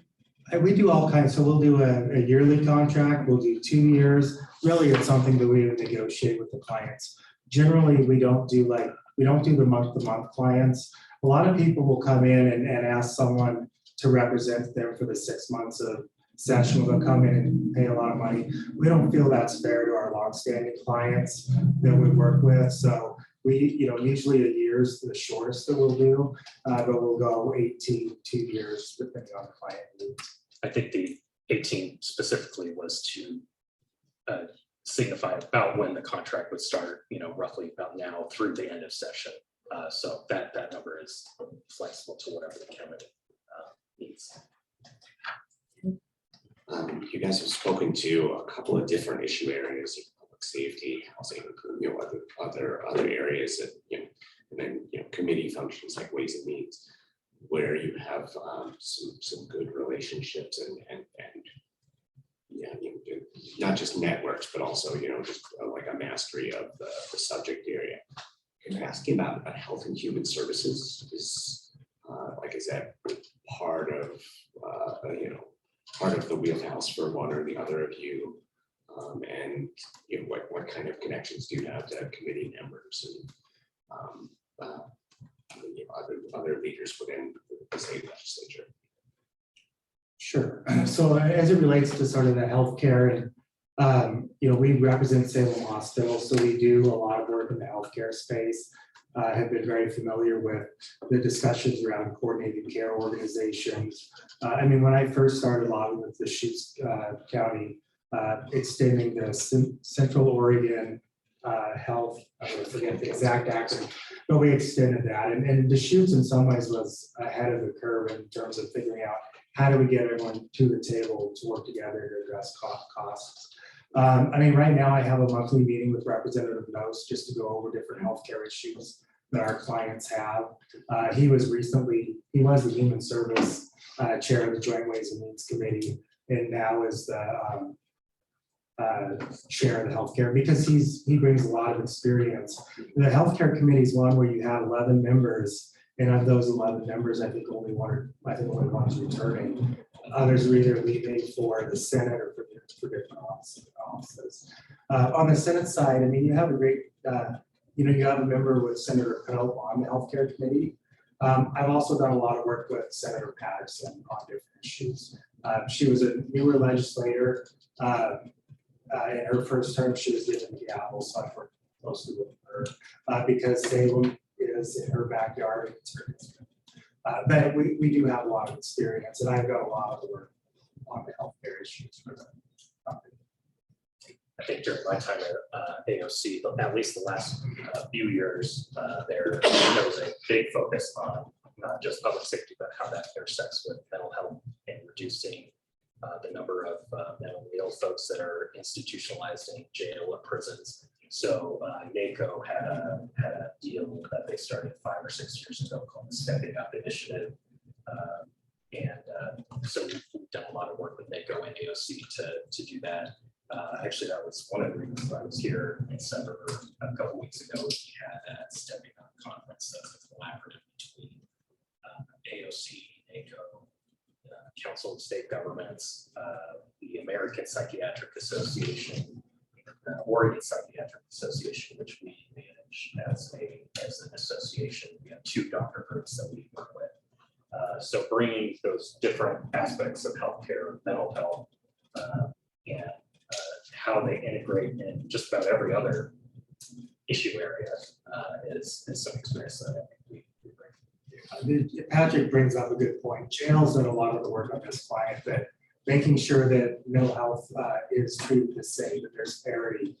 We do all kinds. So we'll do a yearly contract. We'll do 2 years. Really, it's something that we would negotiate with the clients. Generally, we don't do the month-to-month clients. A lot of people will come in and ask someone to represent them for the 6 months of session. They'll come in and pay a lot of money. We don't feel that's fair to our longstanding clients that we work with. So we, usually a year is the shortest that we'll do, but we'll go 18, 2 years depending on the client needs. I think the 18 specifically was to signify about when the contract would start, roughly about now through the end of session. So that number is flexible to whatever the county needs. You guys have spoken to a couple of different issue areas of public safety, housing, other areas that, and then, committee functions like Ways and Means, where you have some good relationships and not just networks, but also, just like a mastery of the subject area. Can I ask you about health and human services? Is that part of, part of the wheelhouse for one or the other of you? And what kind of connections do you have to committee members and other leaders within the state legislature? Sure. So as it relates to sort of the healthcare and, we represent Salem Hospital, so we do a lot of work in the healthcare space. Have been very familiar with the discussions around coordinated care organizations. When I first started lobbying with the Deschutes County, extending the Central Oregon Health, I forget the exact acronym, but we extended that. And Deschutes in some ways was ahead of the curve in terms of figuring out how do we get everyone to the table to work together to address costs. Right now I have a monthly meeting with Representative Nose just to go over different healthcare issues that our clients have. He was the Human Service Chair of the Joint Ways and Means Committee, and now is the Chair of the Healthcare because he brings a lot of experience. The Healthcare Committee is one where you have 11 members, and of those 11 members, I think only one is returning. Others are either leaving for the Senate or for different offices. On the Senate side, you have a great, you have a member with Senator Coe on the Healthcare Committee. I've also done a lot of work with Senator Patterson on different issues. She was a newer legislator. In her first term, she was given the gavel, so I've worked closely with her because Salem is in her backyard. But we do have a lot of experience, and I've done a lot of the work on the healthcare issues for the company. I think during my time at AOC, but at least the last few years, there was a big focus on not just public safety, but how that intersects with mental health and reducing the number of mentally ill folks that are institutionalized in jail or prisons. So NACO had a deal that they started 5 or 6 years ago called the Stepping Up Initiative. So we've done a lot of work with NACO and AOC to do that. Actually, that was one of the reasons I was here in December a couple weeks ago. We had that Stepping Up conference that's a collaborative between AOC, NACO, Council of State Governments, the American Psychiatric Association, Oregon Psychiatric Association, which we manage as an association. We have 2 doctor groups that we work with. So bringing those different aspects of healthcare, mental health, and how they integrate in just about every other issue area is some experience that I think we bring. Patrick brings up a good point. Jail's done a lot of the work on this client, that making sure that mental health is treated the same, that there's parity.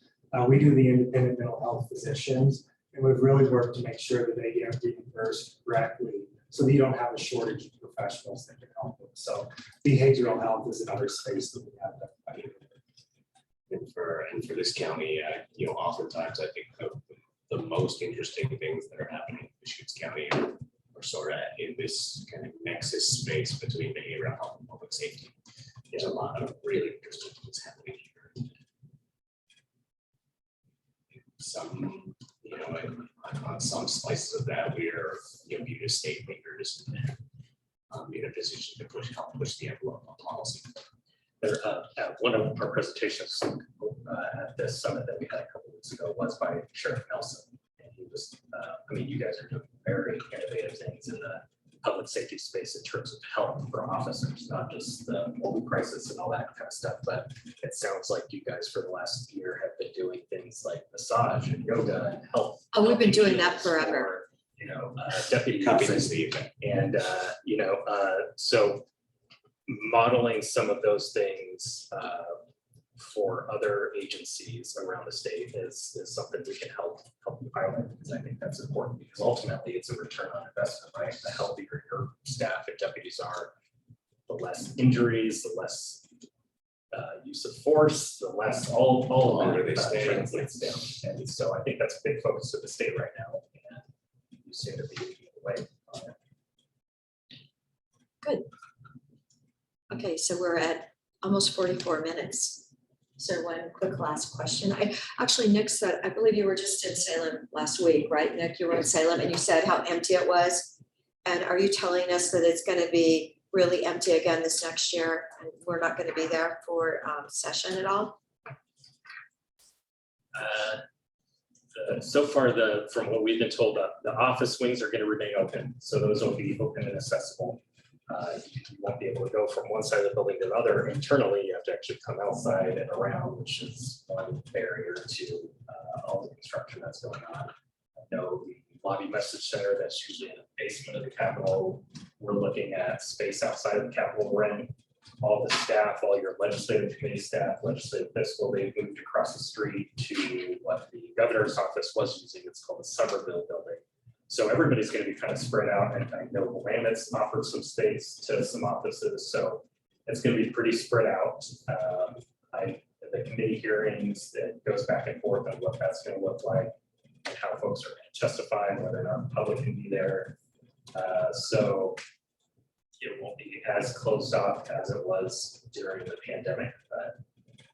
We do the independent mental health physicians, and we've really worked to make sure that they get reimbursed correctly, so that you don't have a shortage of professionals that can help them. So behavioral health is another space that we have to fight. And for this county, oftentimes I think the most interesting things that are happening in Deschutes County are sort of in this kind of nexus space between behavioral health and public safety. There's a lot of really interesting things happening here. Some, on some slices of that, we are viewed as state leaders and in a position to help push the envelope on policy. There, one of our presentations at this summit that we had a couple weeks ago was by Sheriff Nelson. And he was, you guys are doing very innovative things in the public safety space in terms of help for officers, not just the mobile crisis and all that kind of stuff. But it sounds like you guys for the last year have been doing things like massage and yoga and health. Oh, we've been doing meetings that forever. for, deputies. Copy and- this, Steve. and, so modeling some of those things for other agencies around the state is something we can help you highlight, because I think that's important, because ultimately it's a return on investment, right? The healthier your staff and deputies are, the less injuries, the less use of force, the less all of Longer that they stay. translates down. And so I think that's a big focus of the state right now, and you seem to be leading the way on it. Okay, so we're at almost 44 minutes. So one quick last question. Nick said, I believe you were just in Salem last week, right? Nick, you were in Salem and you said how empty it was. And are you telling us that it's going to be really empty again this next year? And we're not going to be there for session at all? So far, from what we've been told, the office wings are going to remain open, so those will be open and accessible. You won't be able to go from one side of the building to the other. Internally, you have to actually come outside and around, which is one barrier to all the construction that's going on. I know the lobby message center that's usually in the basement of the Capitol. We're looking at space outside of the Capitol ring. All the staff, all your legislative committee staff, legislative fiscal, they've moved across the street to what the governor's office was using. It's called the Somerville building. So everybody's going to be kind of spread out, and I know Willamette's offered some space to some offices, so it's going to be pretty spread out. The committee hearings, it goes back and forth on what that's going to look like, and how folks are going to testify, and whether or not the public can be there. So it won't be as closed off as it was during the pandemic, but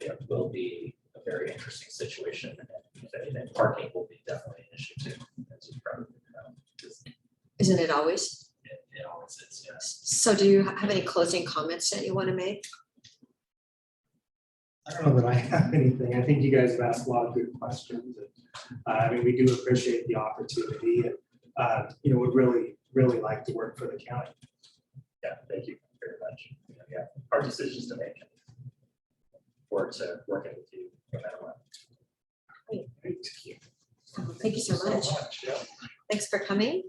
it will be a very interesting situation. And if anything, parking will be definitely an issue too, as you probably know. 'Cause Isn't it always? it always is, yes. So do you have any closing comments that you want to make? I don't know that I have anything. I think you guys have asked a lot of good questions. We do appreciate the opportunity and, would really like to work for the county. Yeah, thank you very much. Yeah, hard decisions to make. Forward to working with you no matter what. Thank you so much. Thanks for coming.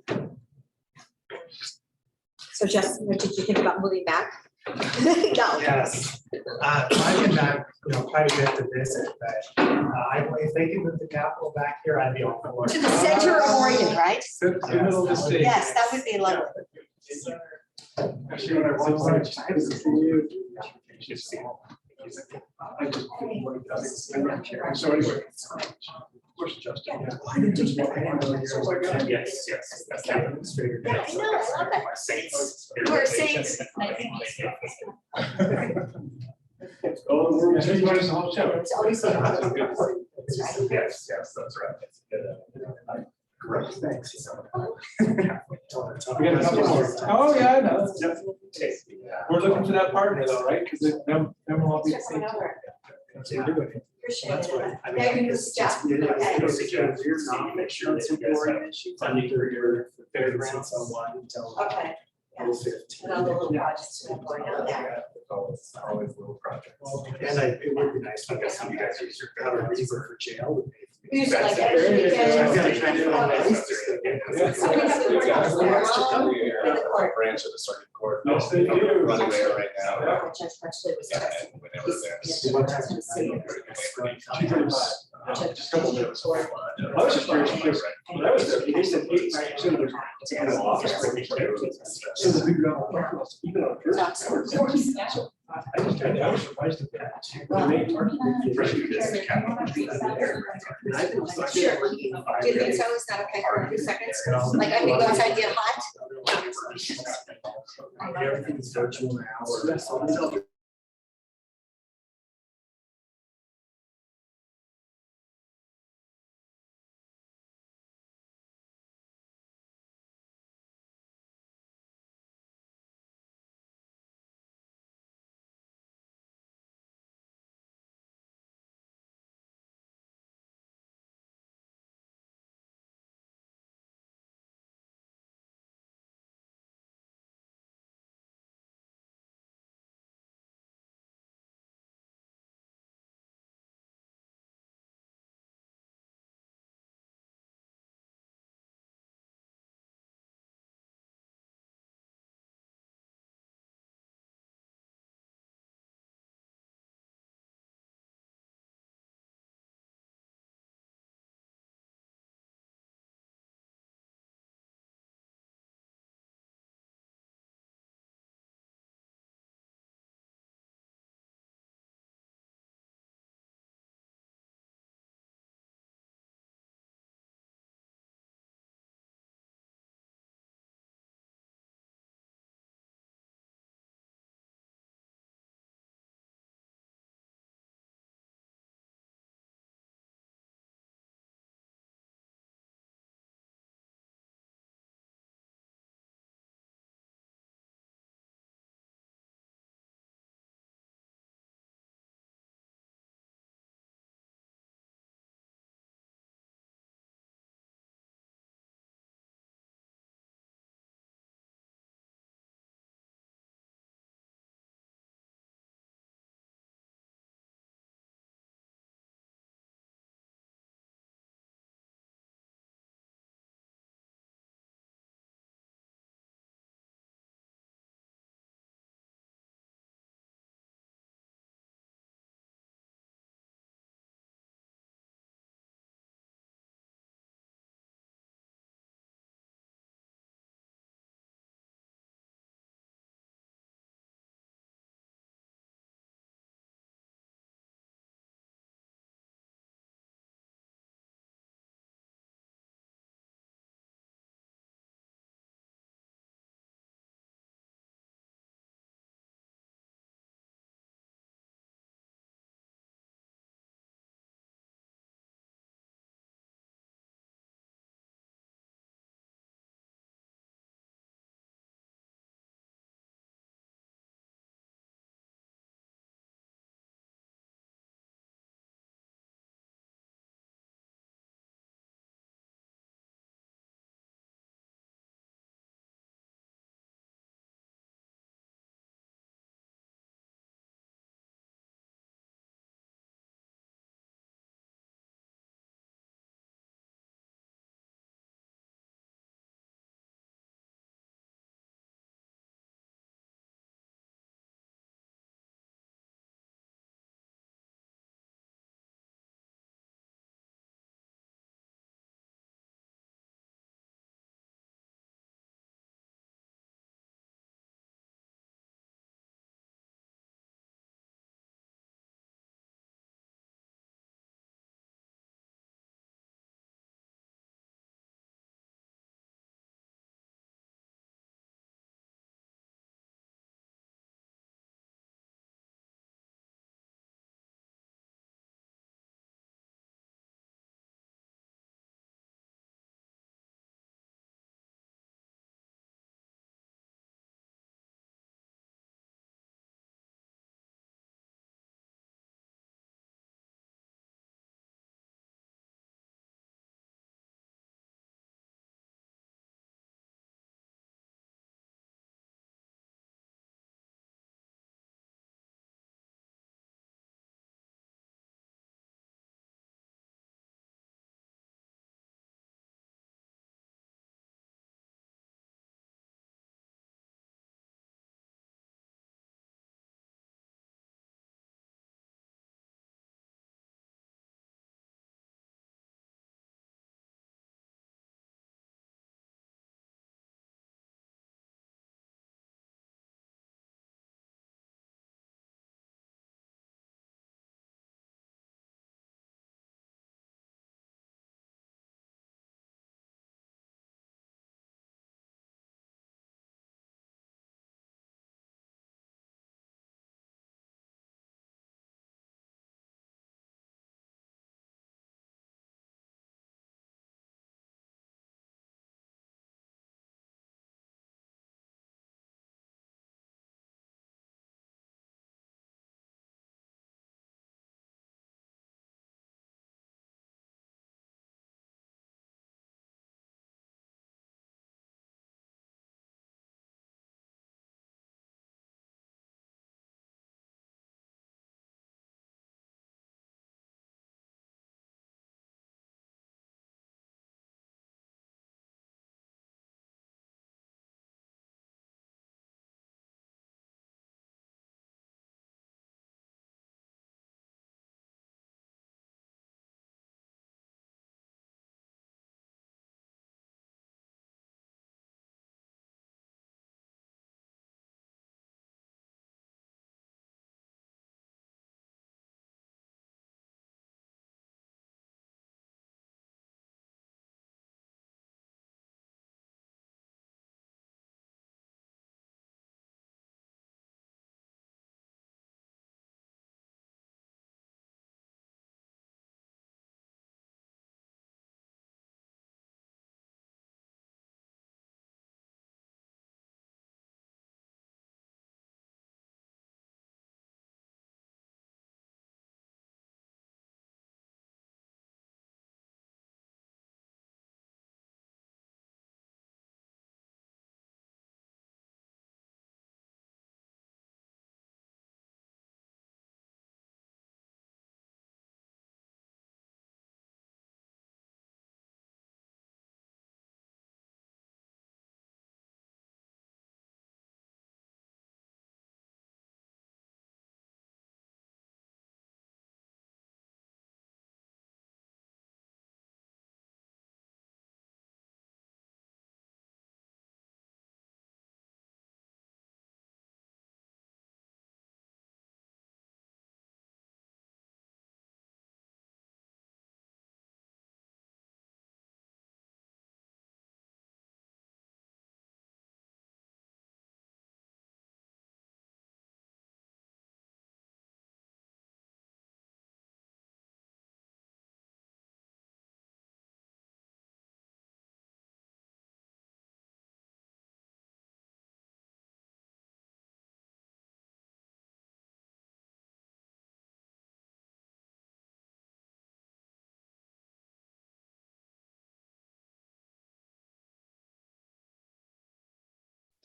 So Justin, what did you think about moving back? No. Yes. I've been back, quite a bit to visit, but if they can move the Capitol back here, I'd be all for it. To the center of Oregon, right? Middle of the state. Yes, that would be lovely. Actually, when I was so anyway. Push Justin. Yes, yes. That's the administrator. Yeah, I know, I love that. Saints. We're saints. Oh, we're changing the whole show. It's always. Yes, yes, that's right. It's good. Correct, thanks. We got a couple more. Oh, yeah, I know. We're looking for that partner though, right? Because them will all be the same. Appreciate That's it. right. They're gonna stop. Okay. Make sure that you guys have funding for your Fair grants on one until Okay. Yeah. 15. And all the little projects that are going on there. always little projects. And it would be nice, I guess, you guys use your cover reason for jail. would be- We usually like That's- every weekend. I've got to try to do Yeah. So we have the courthouse tomorrow in the court. Branch of the circuit court. Yes, they do. Running there right now. Judge Crutchley was Yeah, texting. and whenever there's. What time He's- is it? Judge Couple Crutchley minutes. or- I was just curious, because when I was there, they said eight nights in the office. So the big round of applause, even on Thursday. That's of course. I was surprised at that. Well, They targeted the Sure. official. Do you think so? Is that okay for a few seconds? Like I can go outside and get hot? Everything's virtual now.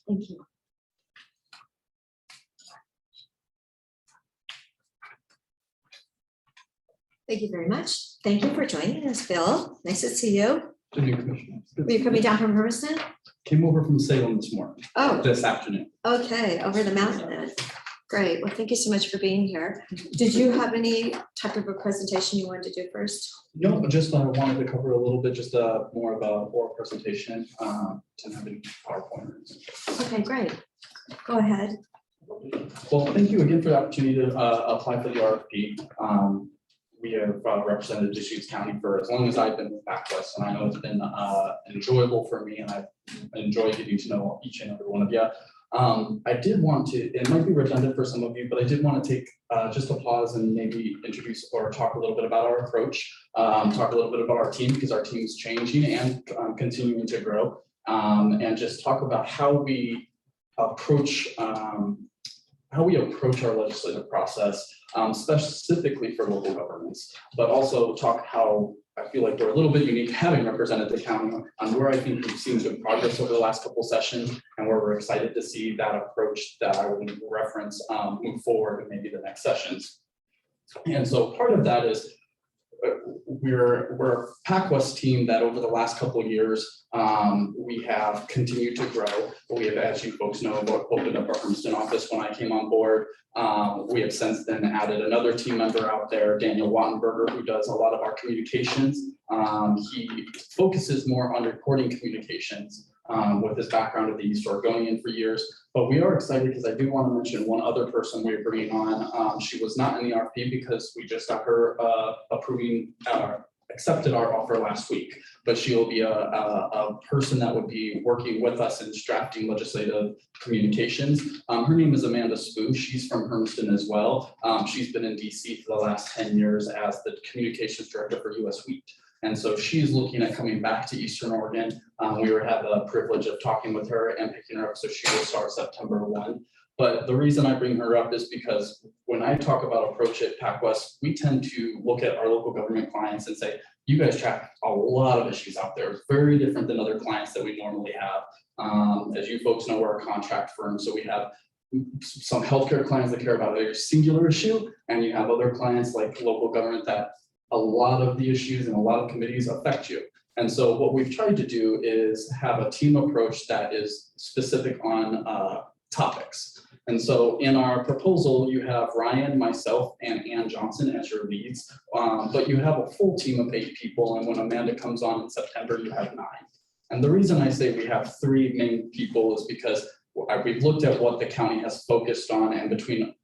Thank you. Thank you very much. Thank you for joining us, Bill. Nice to see you. The new commissioner. Were you coming down from Hermiston? Came over from Salem this morning, Oh, this afternoon. okay, over the mountain then. Great. Well, thank you so much for being here. Did you have any type of a presentation you wanted to do first? No, just wanted to cover a little bit, just more of a oral presentation, to have any PowerPoint. Okay, great. Go ahead. Well, thank you again for the opportunity to apply for the RFP. We have represented Deschutes County for as long as I've been with PacWest, and I know it's been enjoyable for me, and I enjoy getting to know each and every one of you. I did want to, it might be redundant for some of you, but I did want to take just a pause and maybe introduce or talk a little bit about our approach, talk a little bit about our team, because our team is changing and continuing to grow, and just talk about how we approach our legislative process, specifically for local governments, but also talk how I feel like we're a little bit unique having represented the county on where I think we've seen good progress over the last couple sessions, and where we're excited to see that approach that I would reference move forward in maybe the next sessions. And so part of that is we're a PacWest team that over the last couple of years, we have continued to grow. We have, as you folks know, opened up our Hermiston office when I came on board. We have since then added another team member out there, Daniel Wattenberger, who does a lot of our communications. He focuses more on reporting communications with his background at the East Oregonian for years. But we are excited because I do want to mention one other person we're bringing on. She was not in the RFP because we just got her accepted our offer last week, but she will be a person that would be working with us in drafting legislative communications. Her name is Amanda Spoo. She's from Hermiston as well. She's been in DC for the last 10 years as the communications director for US Wheat. And so she's looking at coming back to Eastern Oregon. We had the privilege of talking with her and picking her up, so she will start September 1. But the reason I bring her up is because when I talk about approach at PacWest, we tend to look at our local government clients and say, you guys track a lot of issues out there. It's very different than other clients that we normally have. As you folks know, we're a contract firm, so we have some healthcare clients that care about a singular issue, and you have other clients like local government that a lot of the issues and a lot of committees affect you. And so what we've tried to do is have a team approach that is specific on topics. And so in our proposal, you have Ryan, myself, and Ann Johnson as your leads, but you have a full team of 8 people. And when Amanda comes on in September, you have 9. And the reason I say we have 3 main people is because we've looked at what the county has focused on, and between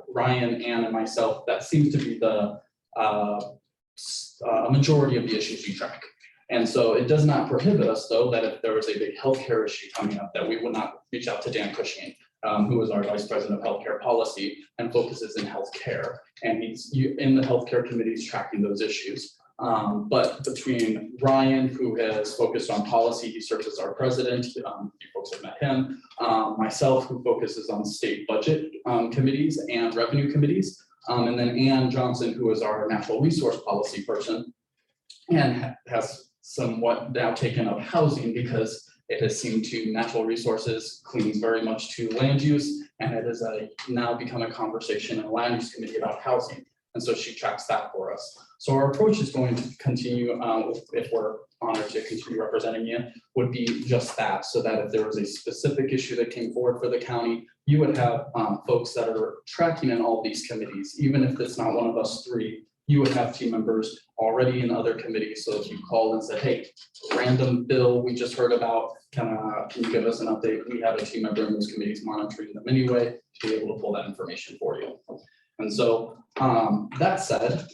Ryan, Ann, and myself, that seems to be the a majority of the issues you track. And so it does not prohibit us, though, that if there was a big healthcare issue coming up, that we would not reach out to Dan Cushing, who is our Vice President of Healthcare Policy and focuses in healthcare. And he's in the healthcare committees tracking those issues. But between Ryan, who has focused on policy, he serves as our president, you folks have met him, myself, who focuses on state budget committees and revenue committees, and then Ann Johnson, who is our natural resource policy person, and has somewhat now taken up housing because it has seemed to natural resources clings very much to land use, and it has now become a conversation in a land use committee about housing. And so she tracks that for us. So our approach is going to continue, if we're honored to continue representing you, would be just that, so that if there was a specific issue that came forward for the county, you would have folks that are tracking in all these committees. Even if it's not one of us 3, you would have team members already in other committees. So if you called and said, hey, random bill we just heard about, can you give us an update? We have a team member in those committees monitoring them anyway to be able to pull that information for you. And so that said,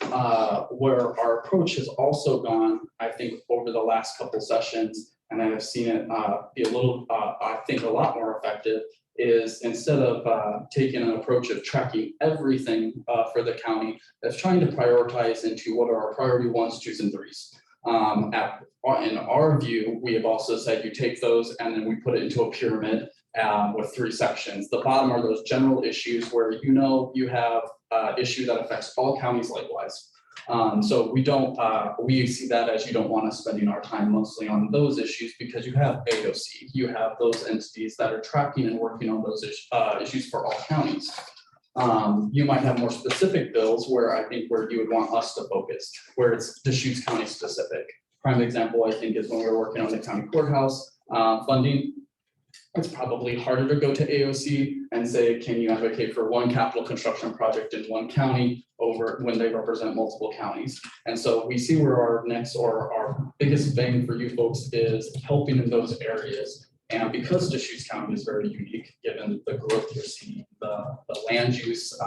where our approach has also gone, I think, over the last couple sessions, and I have seen it be a little, I think, a lot more effective, is instead of taking an approach of tracking everything for the county, that's trying to prioritize into what are our priority 1s, 2s, and 3s. In our view, we have also said you take those and then we put it into a pyramid with 3 sections. The bottom are those general issues where you know you have issue that affects all counties likewise. So we see that as you don't want us spending our time mostly on those issues because you have AOC, you have those entities that are tracking and working on those issues for all counties. You might have more specific bills where you would want us to focus, where it's Deschutes County specific. Prime example, I think, is when we were working on the county courthouse funding. It's probably harder to go to AOC and say, can you advocate for one capital construction project in one county over when they represent multiple counties? And so we see where our next or our biggest bang for you folks is helping in those areas. And because Deschutes County is very unique, given the growth you're seeing, the land use,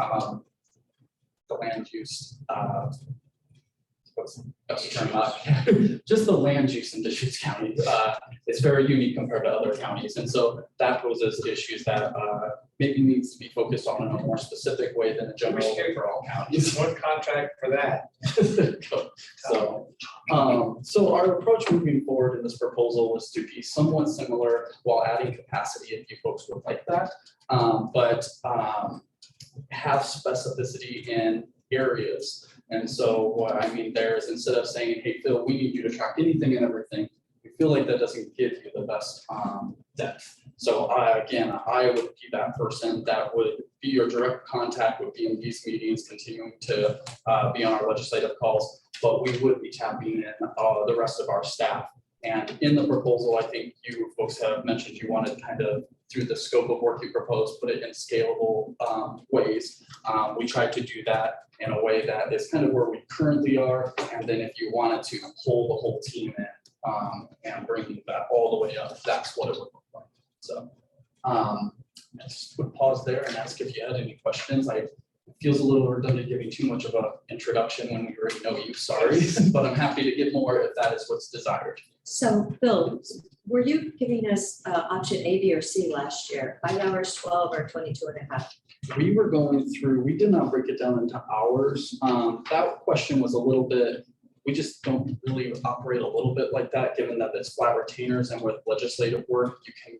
just the land use in Deschutes County is very unique compared to other counties. And so that poses issues that maybe needs to be focused on in a more specific way than a general way for all counties. Just one contract for that. So our approach moving forward in this proposal was to be somewhat similar while adding capacity if you folks would like that, but have specificity in areas. And so what I mean there is instead of saying, hey, Phil, we need you to track anything and everything, we feel like that doesn't give you the best depth. So again, I would be that person that would be your direct contact, would be in these meetings, continuing to be on our legislative calls, but we would be tapping in the rest of our staff. And in the proposal, I think you folks have mentioned you wanted kind of through the scope of work you proposed, put it in scalable ways. We tried to do that in a way that is kind of where we currently are. And then if you wanted to pull the whole team in and bring that all the way up, that's what it would look like. So I just would pause there and ask if you had any questions. It feels a little redundant giving too much of an introduction when we already know you, sorry, but I'm happy to get more if that is what's desired. So Bill, were you giving us option A, B, or C last year? 5 hours, 12, or 22.5? We were going through, we did not break it down into hours. That question was a little bit, we just don't really operate a little bit like that, given that it's flat retainers and with legislative work, you can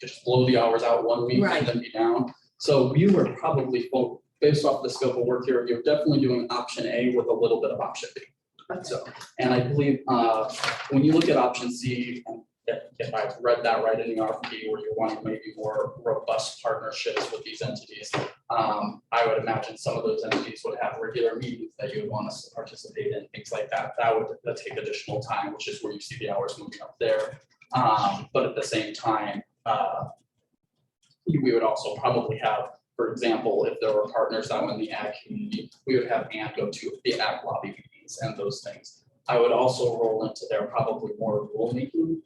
just blow the hours out 1 week Right. and then be down. So we were probably, based off the scope of work here, you're definitely doing option A with a little bit of option B. So, and I believe when you look at option C, and if I've read that right in the RFP, where you're wanting maybe more robust partnerships with these entities, I would imagine some of those entities would have regular meetings that you would want us to participate in, things like that. That would take additional time, which is where you see the hours moving up there. But at the same time, we would also probably have, for example, if there were partners out in the ag community, we would have Ann go to the ag lobby meetings and those things. I would also roll into there probably more rulemaking,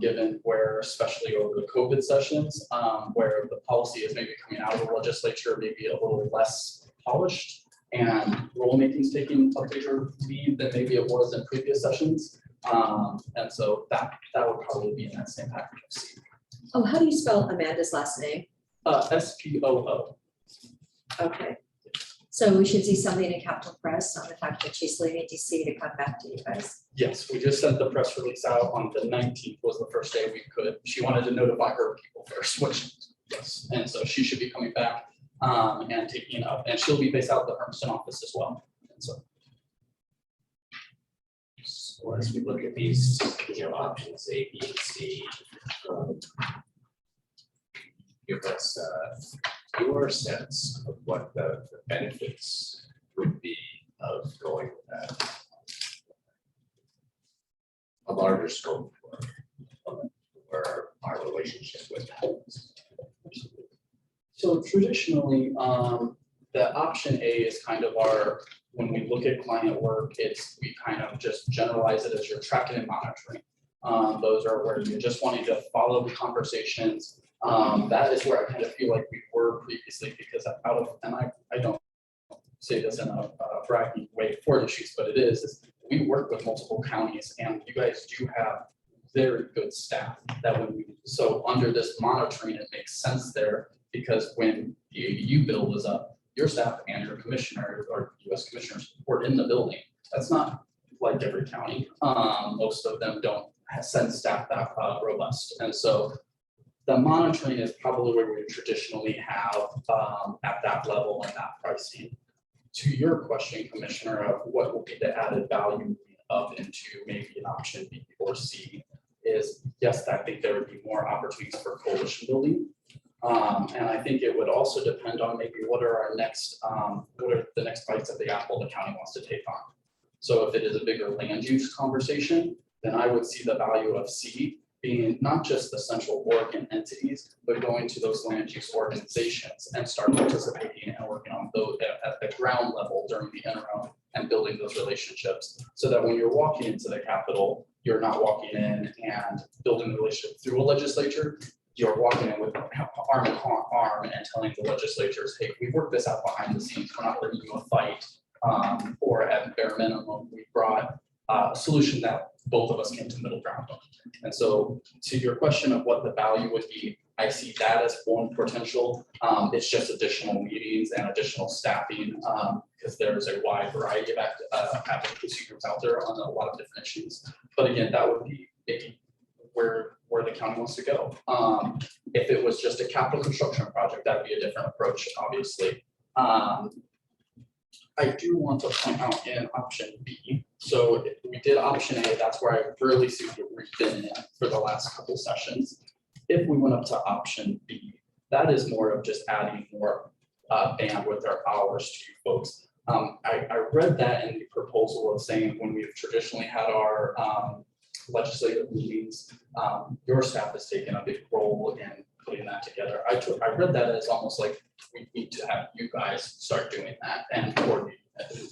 given where, especially over the COVID sessions, where the policy is maybe coming out of the legislature, maybe a little less polished, and rulemaking is taking a bigger lead than maybe it was in previous sessions. And so that would probably be in that same package of C. Oh, how do you spell Amanda's last name? SPOO. Okay. So we should see something in Capital Press on the fact that she's leaving DC to come back to you guys. Yes, we just sent the press release out on the 19th was the first day we could. She wanted to notify her people first, which, yes. And so she should be coming back and taking up, and she'll be based out of the Hermiston office as well. And so. So as we look at these, options A, B, and C, give us your sense of what the benefits would be of going with that. A larger scope for our relationship with homes. So traditionally, the option A is kind of our, when we look at client work, we kind of just generalize it as your tracking and monitoring. Those are where you're just wanting to follow the conversations. That is where I kind of feel like we were previously, because and I don't say this in a bragging way for Deschutes, but it is we work with multiple counties, and you guys do have very good staff that so under this monitoring, it makes sense there, because when the ADU bill was up, your staff and your commissioner or US commissioners were in the building. That's not like every county. Most of them don't send staff that robust. And so the monitoring is probably where we traditionally have at that level and that pricing. to your question, Commissioner, of what will be the added value of into maybe an option B or C is, yes, I think there would be more opportunities for coalition building. And I think it would also depend on maybe what are the next bites of the apple the county wants to take on. So if it is a bigger land use conversation, then I would see the value of C being not just the central Oregon entities, but going to those land use organizations and start participating and working on those at the ground level during the interim and building those relationships. So that when you're walking into the Capitol, you're not walking in and building the relationship through a legislature. You're walking in with arm in arm and telling the legislatures, hey, we've worked this out behind the scenes. We're not bringing you a fight. Or at bare minimum, we brought a solution that both of us came to middle ground on. And so to your question of what the value would be, I see that as one potential. It's just additional meetings and additional staffing because there's a wide variety of advocacy groups out there on a lot of different issues. But again, that would be maybe where the county wants to go. If it was just a capital construction project, that'd be a different approach, obviously. I do want to point out in option B. So if we did option A, that's where I really see what we've been in for the last couple sessions. If we went up to option B, that is more of just adding more bandwidth or hours to you folks. I read that in the proposal of saying when we've traditionally had our legislative meetings, your staff has taken a big role in putting that together. I read that as almost like we need to have you guys start doing that and coordinate.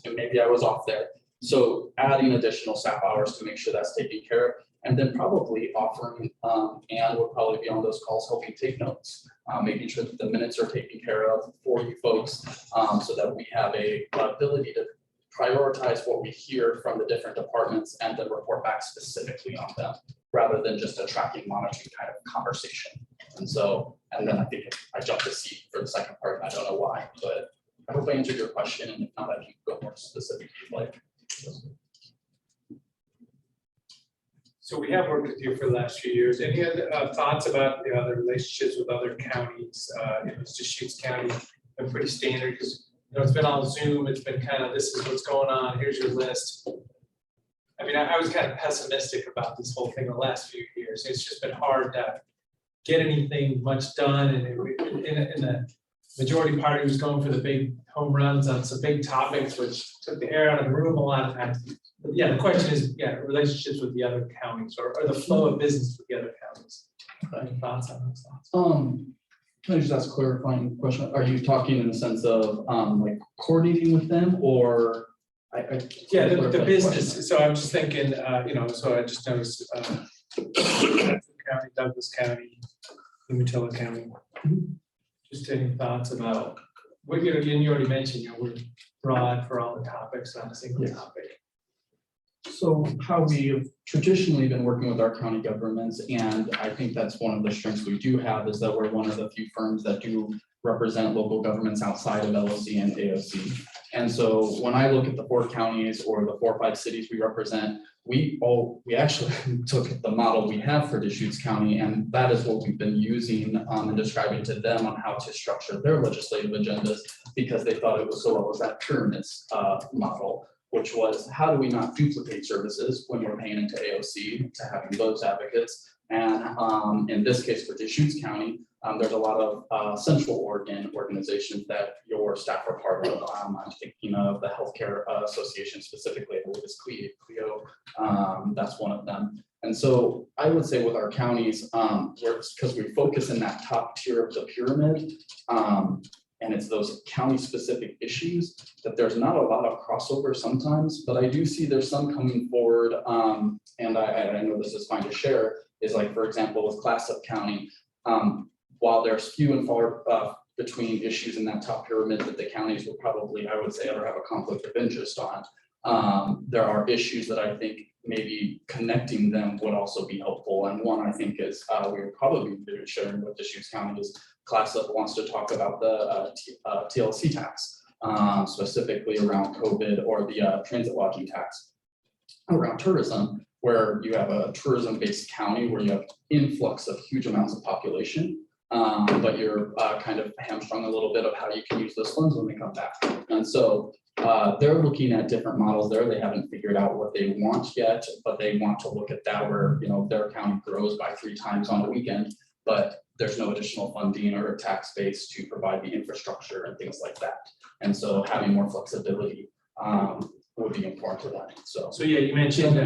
And maybe I was off there. So adding additional staff hours to make sure that's taken care of. And then probably offering, and would probably be on those calls helping take notes, making sure that the minutes are taken care of for you folks, so that we have a ability to prioritize what we hear from the different departments and then report back specifically on them, rather than just a tracking, monitoring kind of conversation. And so, and then I think I jumped to C for the second part, and I don't know why, but I hope I answered your question, and if not, I can go more specific if you'd like. So we have worked with you for the last few years. Any other thoughts about the other relationships with other counties? It's just Deschutes County, been pretty standard because it's been on Zoom. It's been kind of, this is what's going on. Here's your list. I mean, I was kind of pessimistic about this whole thing the last few years. It's just been hard to get anything much done. And in the majority party was going for the big home runs on some big topics, which took the air out of the room a lot of times. But yeah, the question is, relationships with the other counties or the flow of business with the other counties. Any thoughts on those thoughts? Can I just ask a clarifying question? Are you talking in the sense of like coordinating with them, or? Yeah, the business. So I'm just thinking, so I just noticed County, Douglas County, Umatilla County. Just any thoughts about what you already mentioned, we're broad for all the topics on a single topic. So how we have traditionally been working with our county governments, and I think that's one of the strengths we do have, is that we're one of the few firms that do represent local governments outside of LOC and AOC. And so when I look at the 4 counties or the 4 or 5 cities we represent, we actually took the model we have for Deschutes County, and that is what we've been using and describing to them on how to structure their legislative agendas, because they thought it was so well as that pyramid model, which was how do we not duplicate services when we're paying into AOC to having those advocates. And in this case for Deschutes County, there's a lot of Central Oregon organizations that your staff are part of. I'm thinking of the Healthcare Association specifically, I believe it's CLEO, that's one of them. And so I would say with our counties, because we focus in that top tier of the pyramid, and it's those county specific issues, that there's not a lot of crossover sometimes, but I do see there's some coming forward, and I know this is fine to share, is like, for example, with Clatsop County, while there's few and far between issues in that top pyramid that the counties will probably, I would say, ever have a conflict of interest on, there are issues that I think maybe connecting them would also be helpful. And one I think is we would probably be sharing with Deschutes County is Clatsop wants to talk about the TLC tax, specifically around COVID, or the transit lodging tax around tourism, where you have a tourism-based county where you have influx of huge amounts of population, but you're kind of hamstrung a little bit of how you can use those funds when they come back. And so They're looking at different models there. They haven't figured out what they want yet, but they want to look at that where, you know, their county grows by 3 times on a weekend, but there's no additional funding or tax base to provide the infrastructure and things like that. And so having more flexibility would be important to that, so. So yeah, you mentioned,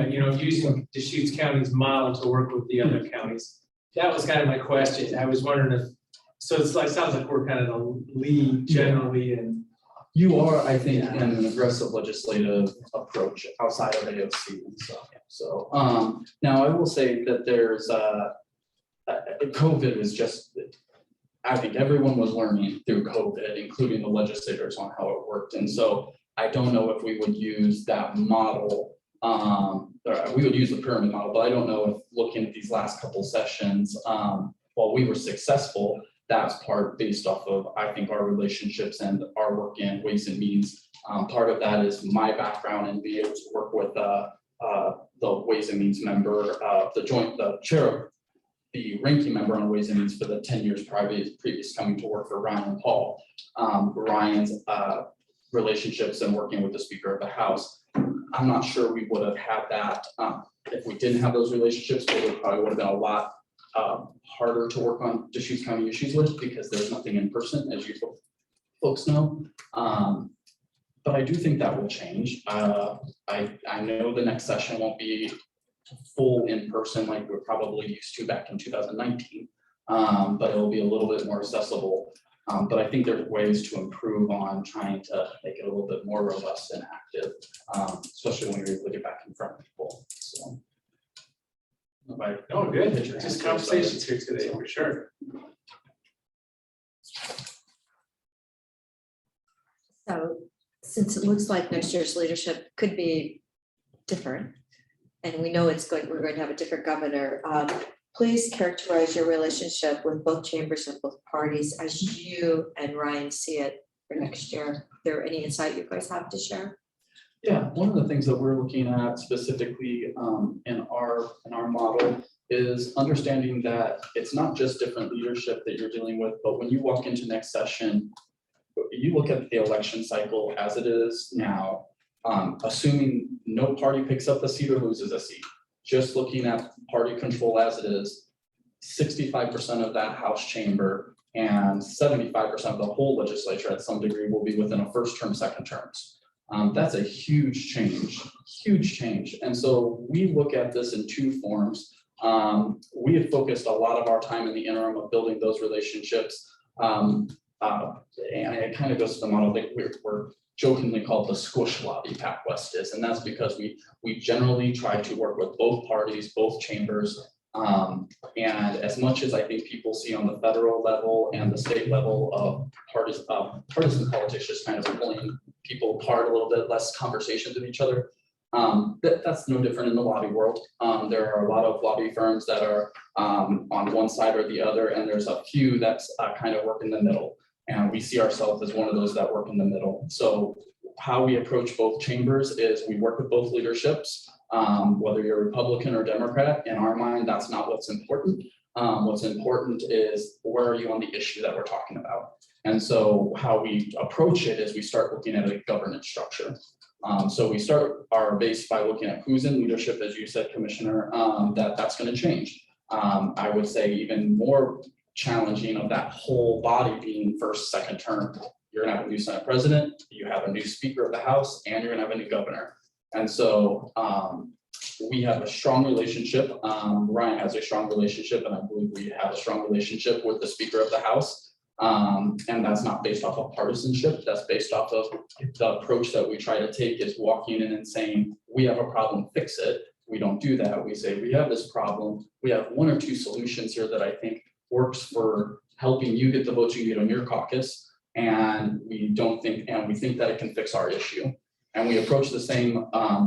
using Deschutes County's model to work with the other counties. That was kind of my question. I was wondering if, so it's like, sounds like we're kind of the lead generally and. You are, I think, in an aggressive legislative approach outside of AOC and stuff, so, now I will say that there's, COVID was just, I think everyone was learning through COVID, including the legislators on how it worked, and so I don't know if we would use that model, or we would use the pyramid model, but I don't know if looking at these last couple sessions, while we were successful, that's part based off of, I think, our relationships and our work in Ways and Means. Part of that is my background and being able to work with the Ways and Means member, the chair, the ranking member on Ways and Means for the 10 years previous coming to work for Ryan Paul. Ryan's relationships and working with the Speaker of the House. I'm not sure we would have had that if we didn't have those relationships, but it probably would have been a lot harder to work on Deschutes County issues with because there's nothing in person, as you folks know. But I do think that will change. I know the next session won't be full in person like we're probably used to back in 2019, but it will be a little bit more accessible. But I think there's ways to improve on trying to make it a little bit more robust and active, especially when you're able to get back in front of people, so. Oh, good. Just conversations here today, for sure. So since it looks like next year's leadership could be different, and we know we're going to have a different governor, please characterize your relationship with both chambers and both parties as you and Ryan see it for next year. Is there any insight you guys have to share? Yeah, one of the things that we're looking at specifically in our model is understanding that it's not just different leadership that you're dealing with, but when you walk into next session, you look at the election cycle as it is now, assuming no party picks up a seat or loses a seat, just looking at party control as it is, 65% of that House chamber and 75% of the whole legislature at some degree will be within a first term, second terms. That's a huge change. And so we look at this in 2 forms. We have focused a lot of our time in the interim of building those relationships. And it kind of goes to the model that we're jokingly called the squish lobby PacWest is, and that's because we generally try to work with both parties, both chambers. And as much as I think people see on the federal level and the state level of partisan politics just kind of pulling people apart a little bit, less conversations with each other, that's no different in the lobby world. There are a lot of lobby firms that are on one side or the other, and there's a few that's kind of work in the middle. And we see ourselves as one of those that work in the middle. So how we approach both chambers is we work with both leaderships. Whether you're Republican or Democrat, in our mind, that's not what's important. What's important is where are you on the issue that we're talking about? And so how we approach it is we start looking at a governance structure. So we start our base by looking at who's in leadership, as you said, Commissioner, that's going to change. I would say even more challenging of that whole body being first, second term. You're going to have a new Senate president, you have a new Speaker of the House, and you're going to have a new governor. And so we have a strong relationship. Ryan has a strong relationship, and I believe we have a strong relationship with the Speaker of the House. And that's not based off of partisanship. That's based off of the approach that we try to take is walking in and saying, we have a problem, fix it. We don't do that. We say, we have this problem. We have 1 or 2 solutions here that I think works for helping you get the votes you get on your caucus. And we think that it can fix our issue. And we approach the same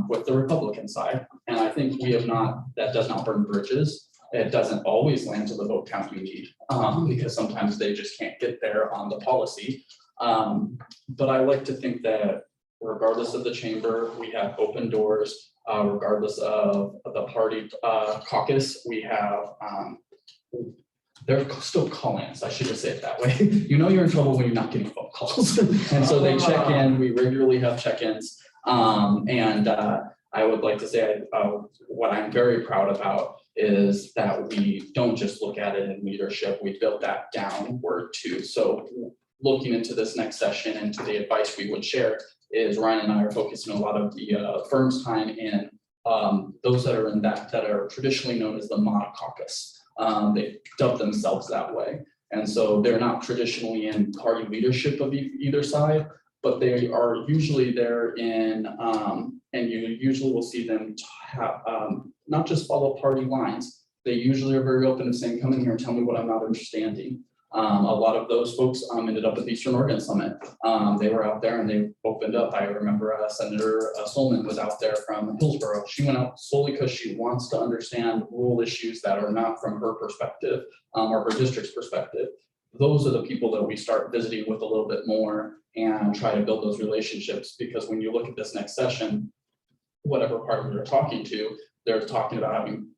with the Republican side. And I think that does not burn bridges. It doesn't always land to the vote count you need because sometimes they just can't get there on the policy. But I like to think that regardless of the chamber, we have open doors, regardless of the party caucus, we have they're still calling-ins, I should just say it that way. You know you're in trouble when you're not getting phone calls. And so they check in, we regularly have check-ins. I would like to say, what I'm very proud about is that we don't just look at it in leadership, we built that downward too. So looking into this next session and to the advice we would share is Ryan and I are focusing a lot of the firm's time in those that are in that are traditionally known as the Mod Caucus. They dub themselves that way. And so they're not traditionally in party leadership of either side, but they are usually there in, and you usually will see them have, not just follow party lines. They usually are very open to saying, come in here and tell me what I'm not understanding. A lot of those folks ended up at the Eastern Oregon Summit. They were out there and they opened up. I remember Senator Solman was out there from Hillsborough. She went out solely because she wants to understand rural issues that are not from her perspective or her district's perspective. Those are the people that we start visiting with a little bit more and try to build those relationships, because when you look at this next session, whatever party we're talking to, they're talking about having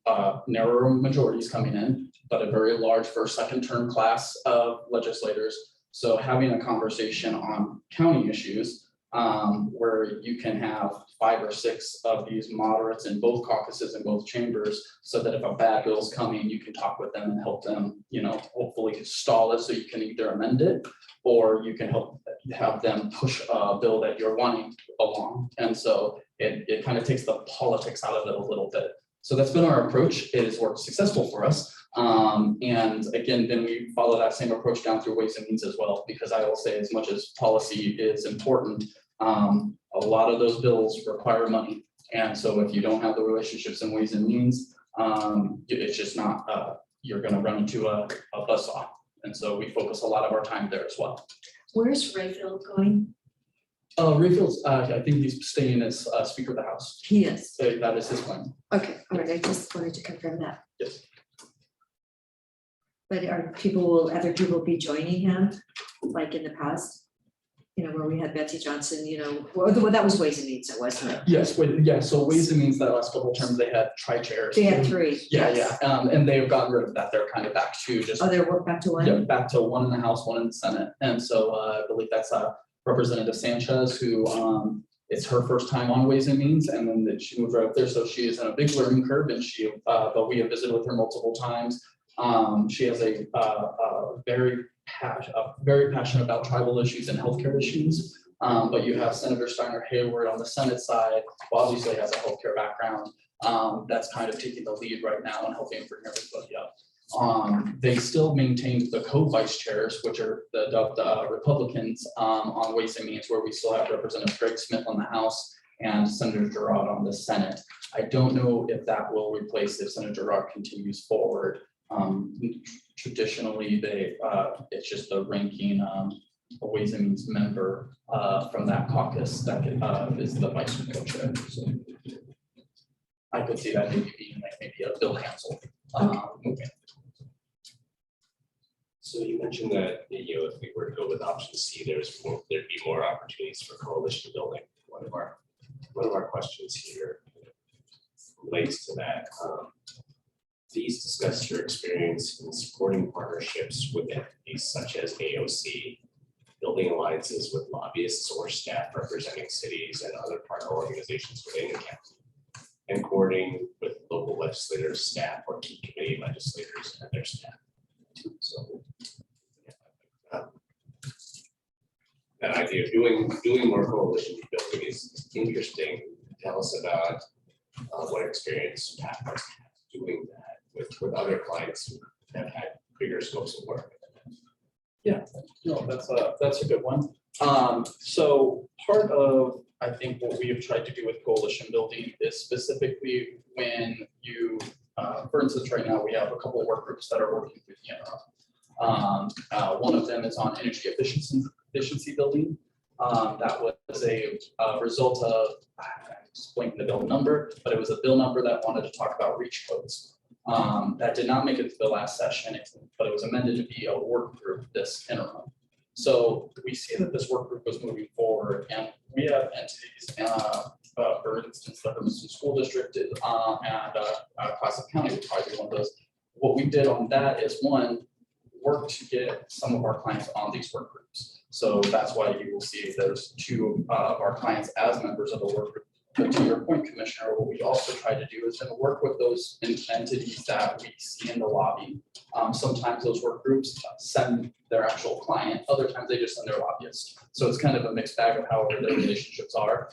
narrower majorities coming in, but a very large first, second term class of legislators. So having a conversation on county issues where you can have 5 or 6 of these moderates in both caucuses and both chambers, so that if a bad bill is coming, you can talk with them and help them, you know, hopefully stall it so you can either amend it, or you can help have them push a bill that you're wanting along. And so it kind of takes the politics out of it a little bit. So that's been our approach. It has worked successful for us. And again, then we follow that same approach down through Ways and Means as well, because I will say, as much as policy is important, a lot of those bills require money. And so if you don't have the relationships in Ways and Means, it's just not, you're gonna run into a buzzsaw. And so we focus a lot of our time there as well. Where's Rayfield going? Rayfield's, I think he's staying as Speaker of the House. He is. So that is his plan. Okay, all right, I just wanted to confirm that. Yes. But other people be joining him, like in the past? You know, where we had Betsy Johnson, you know, well, that was Ways and Means, it wasn't it? Yes, so Ways and Means that last couple of terms, they had tri-chairs. They had 3. Yeah, yes. yeah, and they've gotten rid of that. They're kind of back to just, Oh, they're back to 1? yeah, back to 1 in the House, 1 in the Senate. And so I believe that's Representative Sanchez, who it's her first time on Ways and Means, and then that she moved right up there. So she is in a big learning curve, and but we have visited with her multiple times. She has a very passionate about tribal issues and healthcare issues. But you have Senator Steiner Hayward on the Senate side, who obviously has a healthcare background. That's kind of taking the lead right now and helping bring everybody up. They still maintained the co-vice chairs, which are the Republicans on Ways and Means, where we still have Representative Greg Smith on the House and Senator Gerard on the Senate. I don't know if that will replace if Senator Gerard continues forward. Traditionally, it's just the ranking Ways and Means member from that caucus that is the vice co-chair. So I could see that maybe being like maybe a Bill Hansel movement. So you mentioned that, you know, if we were to go with option C, there'd be more opportunities for coalition building. One of our questions here relates to that. Please discuss your experience in supporting partnerships with entities such as AOC, building alliances with lobbyists or staff representing cities and other partner organizations within the county, and coordinating with local legislators, staff, or key committee legislators and their staff. So that idea of doing more coalition building is interesting. Tell us about what experience Pat has doing that with other clients who have had bigger scopes of work. Yeah, no, that's a good one. So part of, I think, what we have tried to do with coalition building is specifically when you, for instance, right now we have a couple of work groups that are working through the interim. One of them is on energy efficiency building. That was a result of, I explained the bill number, but it was a bill number that wanted to talk about reach codes. That did not make it to the last session, but it was amended to be a work group this interim. So we see that this work group was moving forward, and we have entities, for instance, the Hermiston School District and Classic County would probably be one of those. What we did on that is, one, work to get some of our clients on these work groups. So that's why you will see there's two of our clients as members of the work group. But to your point, Commissioner, what we also try to do is then work with those entities that we see in the lobby. Sometimes those work groups send their actual client, other times they just send their lobbyist. So it's kind of a mixed bag of however their relationships are.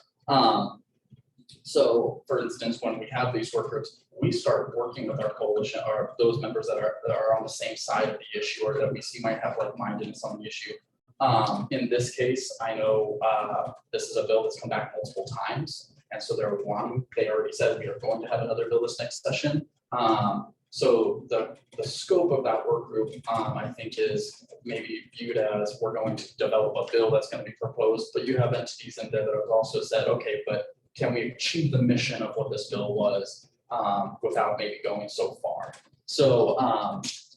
So for instance, when we have these work groups, we start working with our coalition or those members that are on the same side of the issue or that we see might have like-mindedness on the issue. In this case, I know this is a bill that's come back multiple times. And so they already said we are going to have another bill this next session. So the scope of that work group, I think is maybe viewed as we're going to develop a bill that's going to be proposed, but you have entities in there that have also said, okay, but can we achieve the mission of what this bill was without maybe going so far? So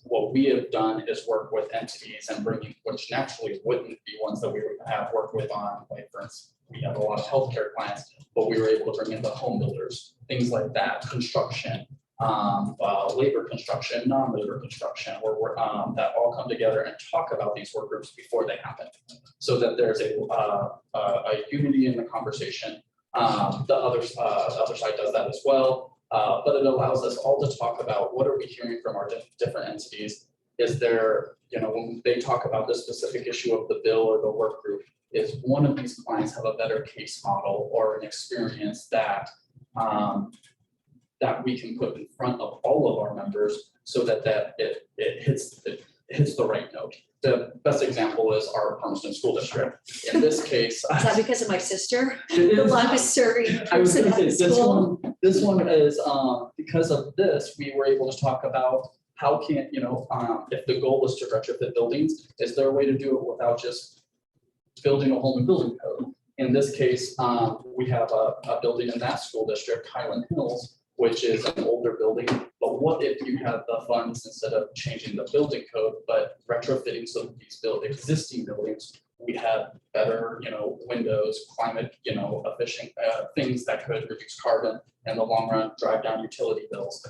what we have done is work with entities and bringing, which naturally wouldn't be ones that we would have worked with on, like for instance, we have a lot of healthcare clients, but we were able to bring in the home builders, things like that, construction, labor construction, non-labor construction, where that all come together and talk about these work groups before they happen, so that there's a unity in the conversation. The other side does that as well, but it allows us all to talk about what are we hearing from our different entities. Is there, when they talk about the specific issue of the bill or the work group, is one of these clients have a better case model or an experience that that we can put in front of all of our members so that it hits the right note. The best example is our Palmerston School District. In this case, Is that because of my sister, it the is- longest serving I was person gonna at say, the school? this one is, because of this, we were able to talk about how can, if the goal is to retrofit buildings, is there a way to do it without just building a whole new building code? In this case, we have a building in that school district, Highland Hills, which is an older building. But what if you had the funds, instead of changing the building code, but retrofitting some of these existing buildings, we have better, windows, climate, efficient things that could reduce carbon in the long run, drive down utility bills.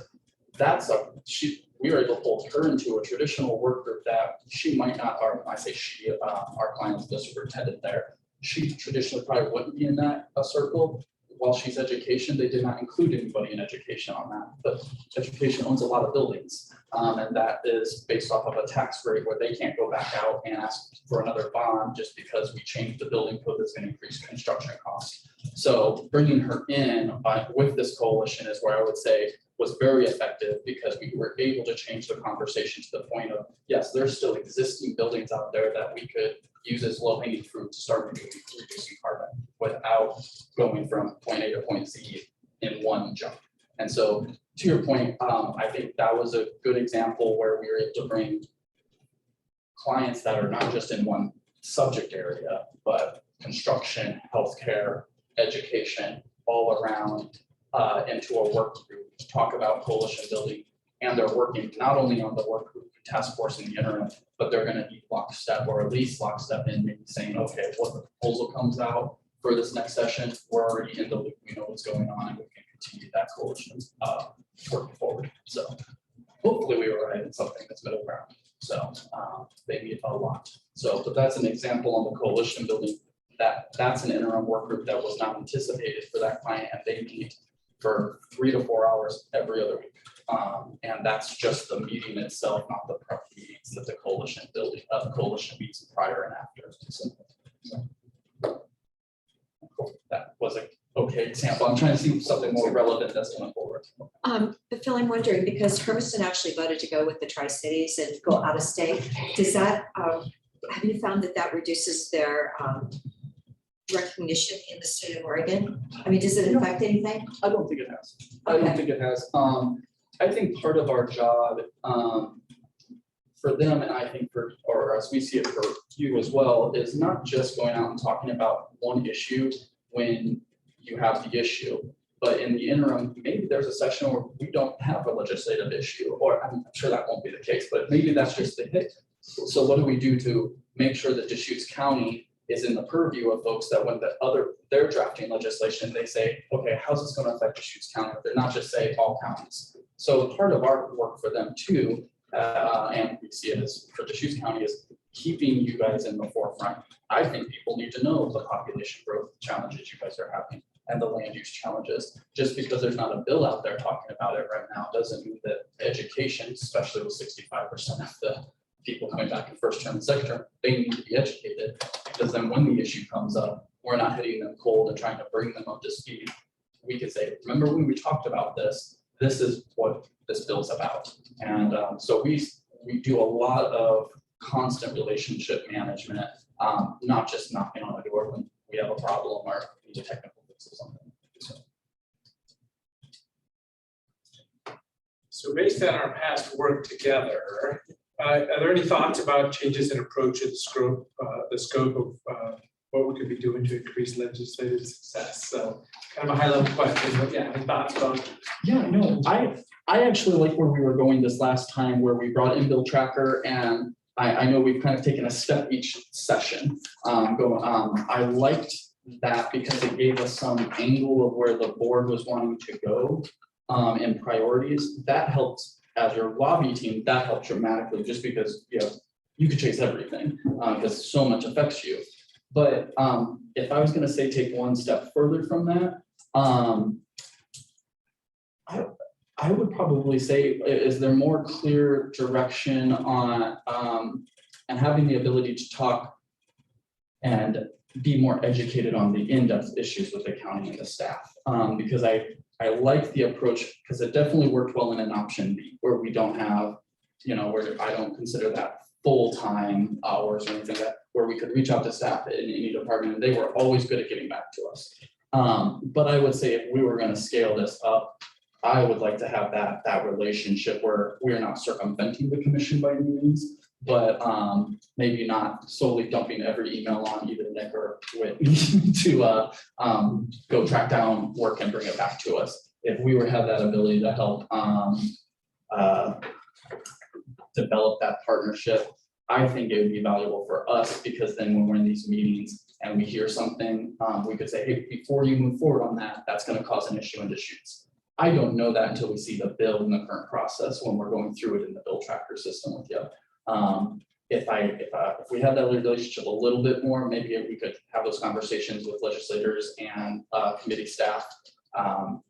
We were able to pull her into a traditional work group that she might not, or I say she, our client's the superintendent there. She traditionally probably wouldn't be in that circle. While she's education, they did not include anybody in education on that, but education owns a lot of buildings. And that is based off of a tax rate where they can't go back out and ask for another bond just because we changed the building code that's going to increase construction costs. So bringing her in with this coalition is where I would say was very effective, because we were able to change the conversation to the point of, yes, there's still existing buildings out there that we could use as low-hanging fruit to start reducing carbon without going from point A to point Z in one jump. And so to your point, I think that was a good example where we were able to bring clients that are not just in one subject area, but construction, healthcare, education, all around into a work group to talk about coalition building. And they're working not only on the work group task force in the interim, but they're going to be lockstep, or at least lockstep in maybe saying, okay, what the proposal comes out for this next session, we're already in the loop, we know what's going on, and we can continue that coalition working forward. So hopefully we were right in something that's middle ground. So they meet a lot. So, but that's an example on the coalition building. That's an interim work group that was not anticipated for that client, and they meet for 3 to 4 hours every other week. And that's just the meeting itself, not the prep meetings that the coalition building, the coalition meets prior and after. So, that was a okay example. I'm trying to see something more relevant that's going forward. But Phil, I'm wondering, because Hermiston actually voted to go with the Tri-Cities and go out of state, does that, have you found that reduces their recognition in the state of Oregon? I mean, does it affect anything? I don't think it has. I don't think it has. I think part of our job for them, and I think or as we see it for you as well, is not just going out and talking about one issue when you have the issue, but in the interim, maybe there's a session where we don't have a legislative issue, or I'm sure that won't be the case, but maybe that's just the hit. So what do we do to make sure that Deschutes County is in the purview of folks that when they're drafting legislation, they say, okay, how's this going to affect Deschutes County? They're not just say all counties. So part of our work for them too and we see it as for Deschutes County is keeping you guys in the forefront. I think people need to know the population growth challenges you guys are having and the land use challenges. Just because there's not a bill out there talking about it right now doesn't mean that education, especially with 65% of the people coming back in first term and second term, they need to be educated. Because then when the issue comes up, we're not hitting them cold and trying to bring them up to speed. We could say, remember when we talked about this? This is what this bill's about. And so we do a lot of constant relationship management, not just knocking on the door when we have a problem or need a technical fix or something. So based on our past work together, are there any thoughts about changes in approach and scope, the scope of what we could be doing to increase legislative success? So kind of a high level question, but yeah, any thoughts about? Yeah, no, I actually like where we were going this last time where we brought in Bill Tracker, and I know we've kind of taken a step each session. I liked that because it gave us some angle of where the board was wanting to go and priorities. That helped as your lobby team, that helped dramatically just because you could chase everything because so much affects you. But if I was gonna say take one step further from that, I would probably say, is there more clear direction on and having the ability to talk and be more educated on the in-depth issues with the county and the staff? Because I like the approach because it definitely worked well in an option B where we don't have, where I don't consider that full-time hours or anything like that, where we could reach out to staff in any department and they were always good at getting back to us. But I would say if we were going to scale this up, I would like to have that relationship where we're not circumventing the commission by any means, but maybe not solely dumping every email on either Nick or Whitney to go track down work and bring it back to us. If we were to have that ability to help develop that partnership, I think it would be valuable for us because then when we're in these meetings and we hear something, we could say, hey, before you move forward on that, that's going to cause an issue in Deschutes. I don't know that until we see the bill in the current process when we're going through it in the bill tracker system with you. If we have that relationship a little bit more, maybe we could have those conversations with legislators and committee staff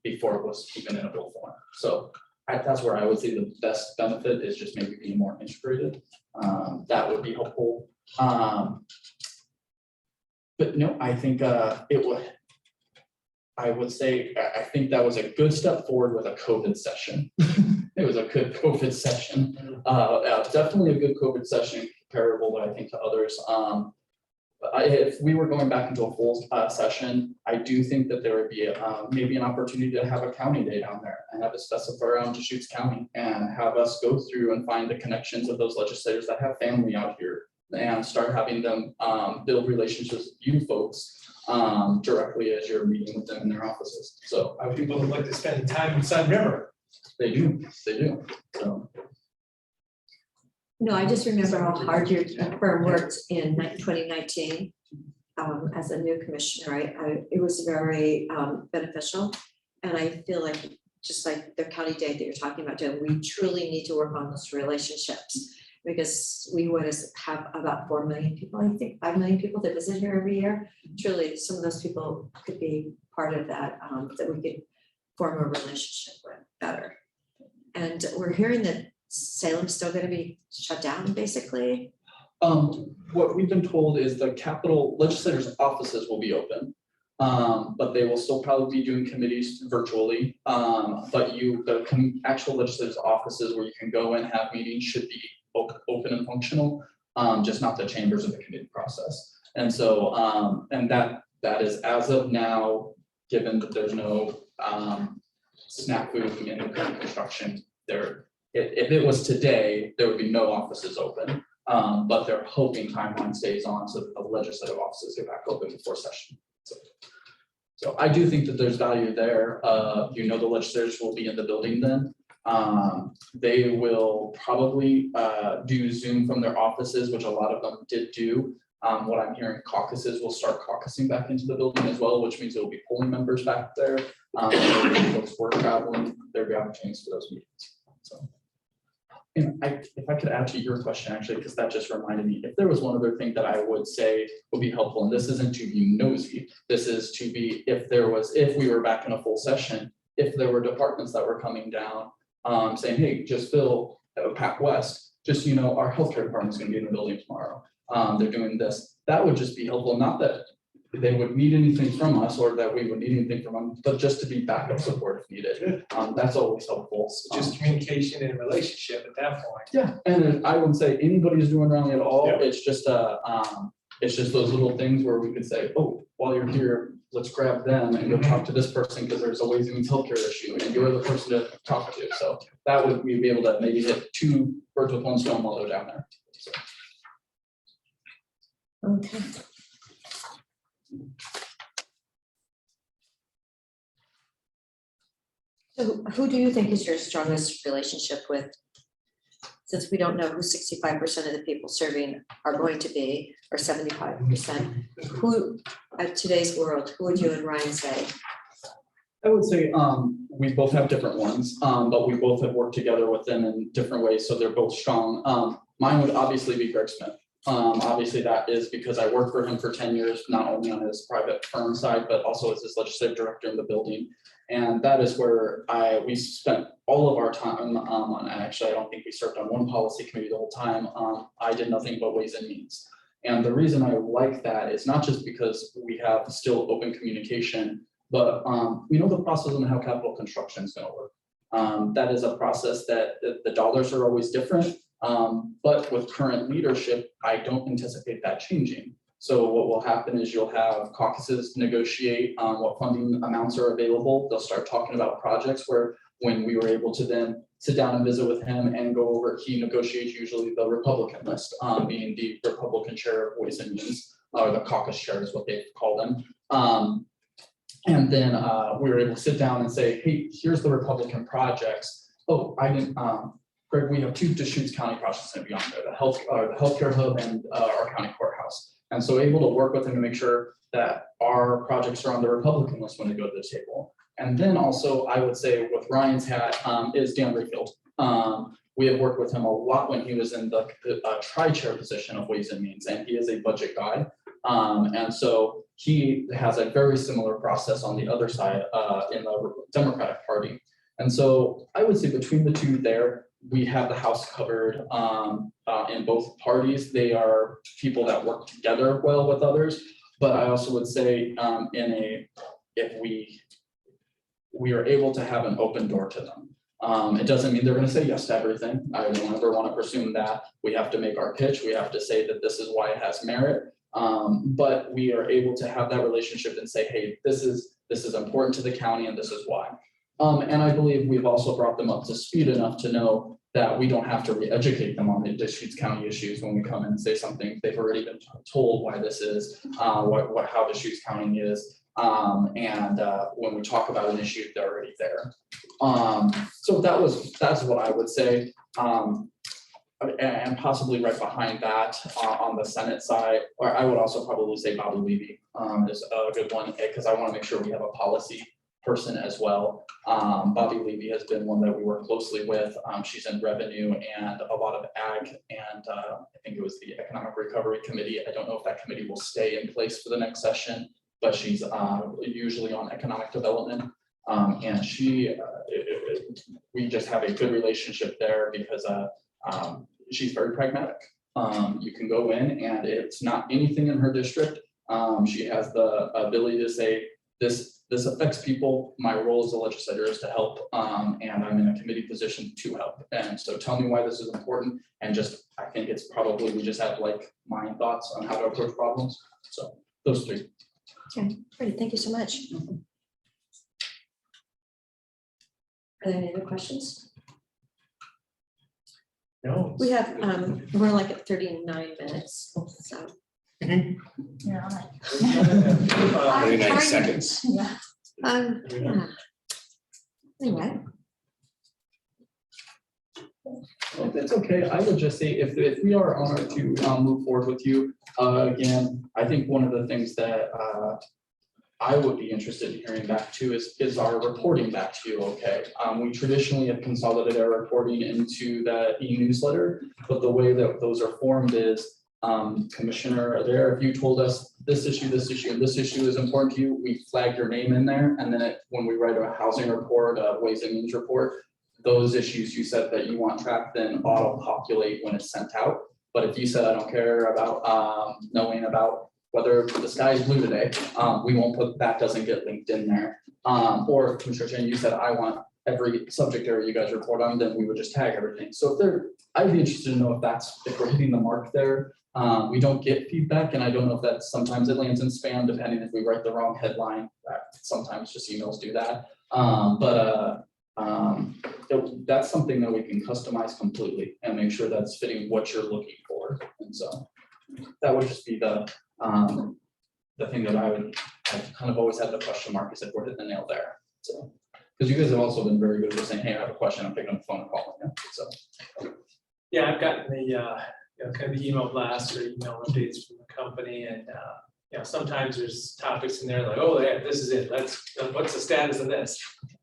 before it was even in a bill form. So that's where I would say the best benefit is just maybe being more integrated. That would be helpful. But no, I think it would. I would say, I think that was a good step forward with a COVID session. It was a good COVID session. Definitely a good COVID session comparable, I think, to others. If we were going back into a full session, I do think that there would be maybe an opportunity to have a county day down there and have it specify around Deschutes County and have us go through and find the connections of those legislators that have family out here and start having them build relationships with you folks directly as you're meeting with them in their offices. So People would like to spend time in Sun River. they do. So No, I just remember how hard your firm worked in 2019 as a new commissioner. It was very beneficial. And I feel like, just like the county day that you're talking about, Jen, we truly need to work on those relationships because we would have about 4 million people, I think 5 million people that visit here every year. Truly, some of those people could be part of that, that we could form a relationship with better. And we're hearing that Salem's still gonna be shut down, basically. what we've been told is the Capitol legislators' offices will be open. But they will still probably be doing committees virtually. But the actual legislators' offices where you can go and have meetings should be open and functional, just not the chambers of the committee process. And so, and that is as of now, given that there's no snafu in the current construction there. If it was today, there would be no offices open, but they're hoping timeline stays on so that the legislative offices get back open before session. So I do think that there's value there. The legislators will be in the building then. They will probably do Zoom from their offices, which a lot of them did do. What I'm hearing, caucuses will start caucusing back into the building as well, which means there will be polling members back there. Folks were traveling, there'll be opportunities for those meetings. So And if I could add to your question, actually, because that just reminded me, if there was one other thing that I would say would be helpful, and this isn't to be nosy, this is to be, if we were back in a full session, if there were departments that were coming down, saying, hey, just Phil, Pac West, just, you know, our healthcare department's gonna be in the building tomorrow. They're doing this, that would just be helpful, not that they would need anything from us or that we would need anything from them, but just to be backup support if needed. That's always helpful. Just communication and relationship at that point. Yeah, and I wouldn't say anybody's doing rally at all. Yeah. It's just it's just those little things where we could say, oh, while you're here, let's grab them and go talk to this person because there's a Ways and Means healthcare issue and you're the person to talk to. So that would, we'd be able to maybe hit 2 birds with 1 stone while they're down there. So. Okay. So who do you think is your strongest relationship with? Since we don't know who 65% of the people serving are going to be, or 75%, who, at today's world, who would you and Ryan say? I would say we both have different ones, but we both have worked together with them in different ways, so they're both strong. Mine would obviously be Greg Smith. Obviously that is because I worked for him for 10 years, not only on his private firm side, but also as his legislative director in the building. And that is where we spent all of our time on, actually, I don't think we served on one policy committee the whole time. I did nothing but Ways and Means. And the reason I like that is not just because we have still open communication, but we know the process and how capital construction is going to work. That is a process that the dollars are always different. But with current leadership, I don't anticipate that changing. So what will happen is you'll have caucuses negotiate what funding amounts are available. They'll start talking about projects where when we were able to then sit down and visit with him and go over, he negotiates usually the Republican list, being the Republican chair of Ways and Means, or the caucus chair is what they call them. And then we were able to sit down and say, hey, here's the Republican projects. Oh, I didn't, Greg, we have 2 Deschutes County projects going to be on there, the healthcare hub and our county courthouse. And so able to work with them to make sure that our projects are on the Republican list when they go to the table. And then also I would say with Ryan's hat is Dan Rayfield. We have worked with him a lot when he was in the tri-chair position of Ways and Means, and he is a budget guy. And so he has a very similar process on the other side in the Democratic Party. And so I would say between the 2 there, we have the house covered in both parties. They are people that work together well with others. But I also would say if we are able to have an open door to them. It doesn't mean they're going to say yes to everything. I don't ever want to presume that. We have to make our pitch. We have to say that this is why it has merit. But we are able to have that relationship and say, hey, this is important to the county and this is why. And I believe we've also brought them up to speed enough to know that we don't have to re-educate them on the Deschutes County issues when we come in and say something. They've already been told why this is, how Deschutes County is. And when we talk about an issue, they're already there. So that's what I would say. And possibly right behind that on the Senate side, or I would also probably say Bobby Levy is a good one because I want to make sure we have a policy person as well. Bobby Levy has been one that we work closely with. She's in revenue and a lot of ag, and I think it was the Economic Recovery Committee. I don't know if that committee will stay in place for the next session, but she's usually on economic development. And we just have a good relationship there because she's very pragmatic. You can go in and it's not anything in her district. She has the ability to say, this affects people. My role as a legislator is to help, and I'm in a committee position to help. And so tell me why this is important. And I think it's probably, we just have like my thoughts on how to approach problems. So those 3. Okay, great, thank you so much. Are there any other questions? No. We have, we're like at 39 minutes, so. Yeah. 39 seconds. Yeah. Yeah. Anyway, If it's okay, I would just say if we are honored to move forward with you, again, I think one of the things that I would be interested in hearing back too is our reporting back to you okay? We traditionally have consolidated our reporting into the e-newsletter, but the way that those are formed is Commissioner Adair, if you told us this issue, and this issue is important to you, we flag your name in there, and then when we write a housing report, a Ways and Means report, those issues you said that you want tracked, then auto-populate when it's sent out. But if you said, I don't care about knowing about whether the sky is blue today, we won't put, that doesn't get linked in there. Or Commissioner Chan, you said, I want every subject area you guys report on, then we would just tag everything. So I'd be interested to know if we're hitting the mark there. We don't get feedback, and I don't know if that's, sometimes it lands in spam, depending if we write the wrong headline, sometimes just emails do that. That's something that we can customize completely and make sure that's fitting what you're looking for. And so that would just be the thing that I've kind of always had the question mark is if we're hitting the nail there. So, because you guys have also been very good at saying, hey, I have a question, I'm picking up the phone and calling you. So. Yeah, I've gotten the, kind of the email blasts or email updates from the company, and sometimes there's topics in there like, oh, yeah, this is it. What's the status of this?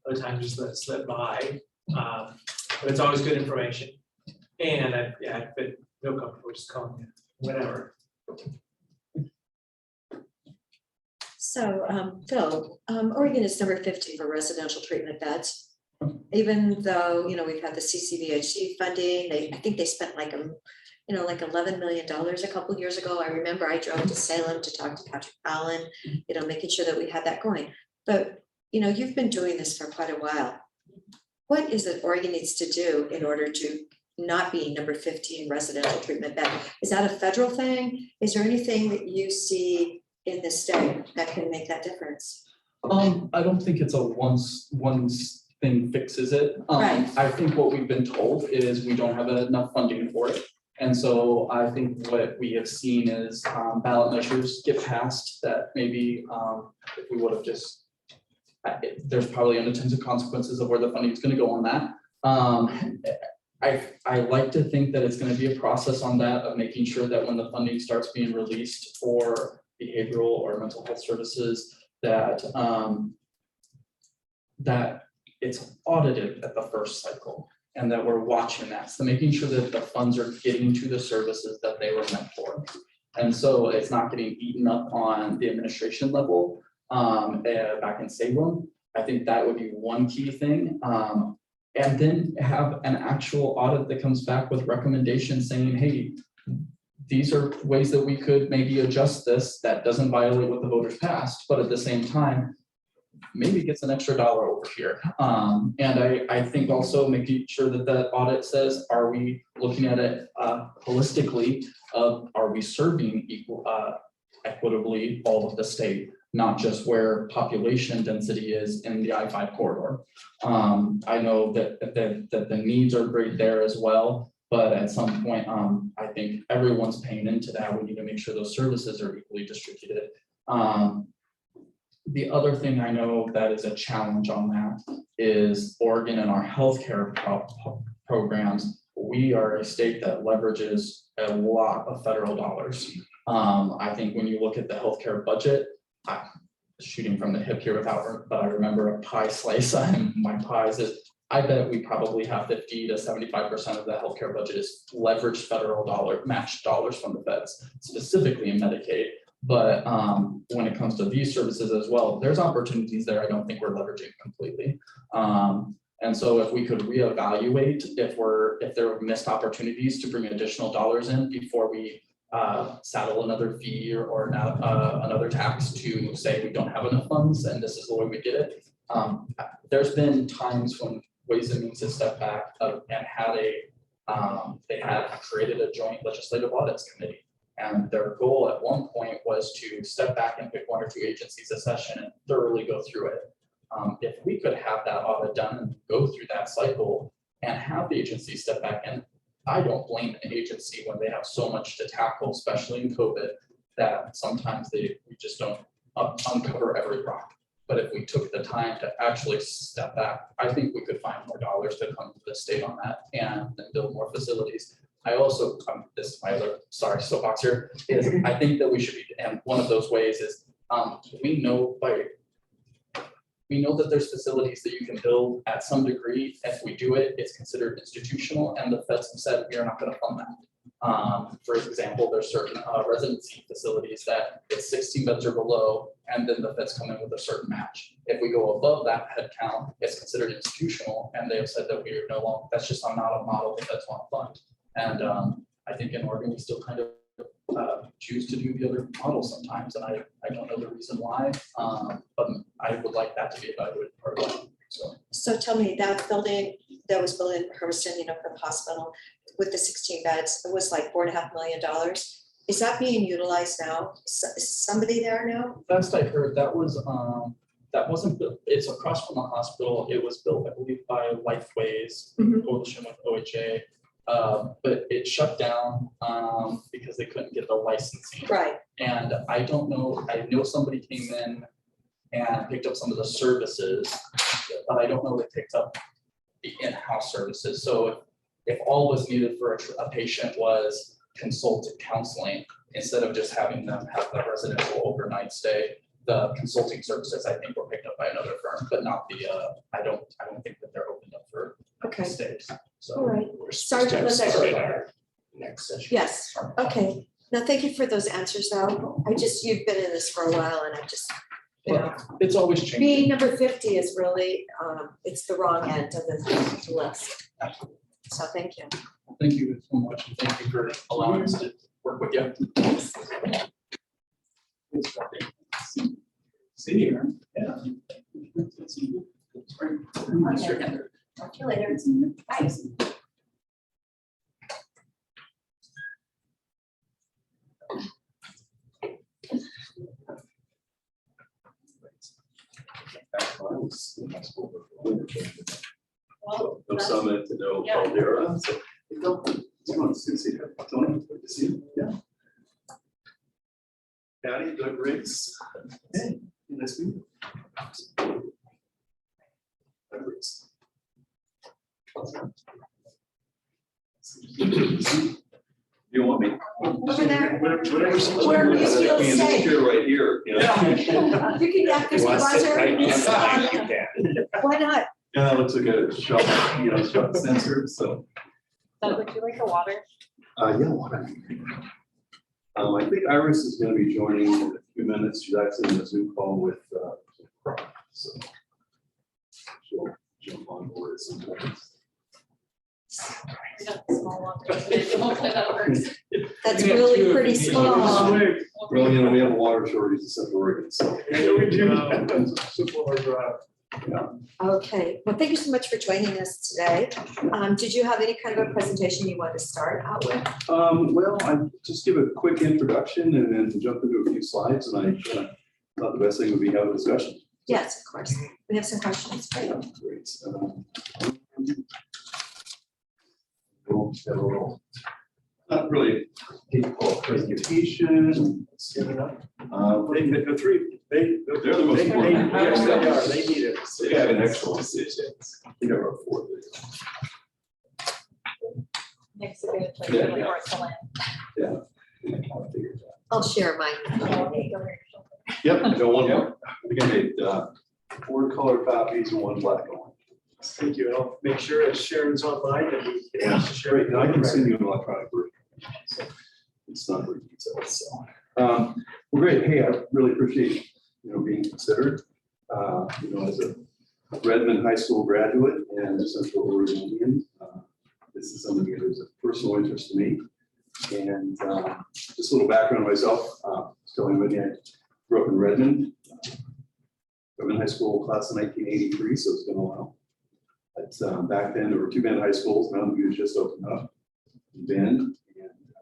Other times just let it slip by, but it's always good information. And I've been real comfortable just calling you whenever. So, Phil, Oregon is number 50 for residential treatment beds. Even though, we've had the CCVHC funding, I think they spent like $11 million a couple years ago. I remember I drove to Salem to talk to Patrick Allen, making sure that we had that going. But, you've been doing this for quite a while. What is it Oregon needs to do in order to not be number 15 residential treatment bed? Is that a federal thing? Is there anything that you see in the state that can make that difference? I don't think it's a one thing fixes it. Right. I think what we've been told is we don't have enough funding for it. And so I think what we have seen is ballot measures get passed that maybe if we would have just, there's probably unintended consequences of where the funding is going to go on that. I like to think that it's going to be a process on that of making sure that when the funding starts being released for behavioral or mental health services, that that it's audited at the first cycle and that we're watching that. So making sure that the funds are getting to the services that they were meant for. And so it's not getting eaten up on the administration level back in Salem. I think that would be one key thing. And then have an actual audit that comes back with recommendations saying, hey, these are ways that we could maybe adjust this that doesn't violate what the voters passed, but at the same time, maybe gets an extra dollar over here. And I think also making sure that that audit says, are we looking at it holistically of, are we serving equitably all of the state, not just where population density is in the I-5 corridor. I know that the needs are great there as well, but at some point, I think everyone's paying into that. We need to make sure those services are equally distributed. The other thing I know that is a challenge on that is Oregon and our healthcare programs. We are a state that leverages a lot of federal dollars. I think when you look at the healthcare budget, shooting from the hip here but I remember a pie slice on my pies is, I bet we probably have 50 to 75% of the healthcare budget is leveraged federal matched dollars from the feds, specifically in Medicaid. But when it comes to these services as well, there's opportunities there I don't think we're leveraging completely. And so if we could reevaluate if there were missed opportunities to bring additional dollars in before we saddle another fee or another tax to say we don't have enough funds and this is the way we get it. There's been times when Ways and Means has stepped back and they had created a joint legislative audits committee. And their goal at one point was to step back and pick one or two agencies a session and thoroughly go through it. If we could have that audit done and go through that cycle and have the agency step back in, I don't blame an agency when they have so much to tackle, especially in COVID, that sometimes we just don't uncover every rock. But if we took the time to actually step back, I think we could find more dollars to come to the state on that and build more facilities. I also, this is my other, soapbox here, is I think that we should be, and one of those ways is We know that there's facilities that you can build at some degree. If we do it, it's considered institutional, and the feds have said we are not going to fund that. For example, there's certain residency facilities that it's 16 beds or below, and then the feds come in with a certain match. If we go above that head count, it's considered institutional, and they have said that we are no longer, that's just not a model the feds want to fund. And I think in Oregon, we still kind of choose to do the other model sometimes, and I don't know the reason why, but I would like that to be evaluated part of it, so. So tell me, that building that was built in Hermiston, for the hospital with the 16 beds, it was like $4.5 million. Is that being utilized now? Is somebody there now? Last I heard, that wasn't built, it's across from the hospital. It was built, I believe, by Lifeways, Mhm. coalition with OHA. But it shut down because they couldn't get the licensing. Right, And I don't know, I know somebody came in and picked up some of the services, but I don't know if they picked up the in-house services. So if all was needed for a patient was consulted counseling, instead of just having them have the residential overnight stay, the consulting services, I think, were picked up by another firm, but not the, I don't think that they're opened up for okay, stays. all So right. We're Sergeant supposed to have Lizard. started our next session. Yes, okay. Now, thank you for those answers though. You've been in this for a while and I just, it's always changing. being number 50 is really, it's the wrong end of the list. So thank you. Thank you so much, and thank you for allowing us to work with you. See you. Yeah. Talk to you later. Bye. No Summit, to no Caldera, so. It's good to see you. Tony, good to see you. Yeah. Patty, Doug Riggs. Hey, nice to meet you. Doug Riggs. You want me? Over there. Whatever. Wherever you feel safe. Chair right here. You know? You can act as You want to sit buzzer. right behind, you can. Why not? Yeah, that looks like a shot, shot sensor, so. Doug, would you like a water? Yeah, water. I think Iris is gonna be joining in a few minutes. She's actually in a Zoom call with, Croc, so. She'll jump on board at some point. We got the small water. Hopefully that works. That's really pretty small. Well, we have a water shortage in Central Oregon, so. Yeah, we do. Yeah. Okay, well, thank you so much for joining us today. Did you have any kind of a presentation you want to start out with? Well, I just give a quick introduction and then jump into a few slides, and I thought the best thing would be have a discussion. Yes, of course. We have some questions for you. Great. We'll have a little, not really capable presentation. The three, they're the most important. Yes, they are, they need it. They have an excellent decision. They never afford it. Makes a good place Yeah, for the yeah. horse to land. I kind of figured that. I'll share mine. Okay, go ahead. Yep, I got one more. We made 4 color copies and 1 black one. Thank you. I'll make sure that Sharon's online and we can Yeah, share it. and I can send you an electronic version. So it's not very detailed, so. Well, great. Hey, I really appreciate, being considered. As a Redmond High School graduate and a Central Oregonian, this is something that is of personal interest to me. And just a little background on myself. Telling Whitney, I grew up in Redmond. Redmond High School class of 1983, so it's been a while. But back then, there were 2 Bend high schools. Mountain View just opened up. Bend, and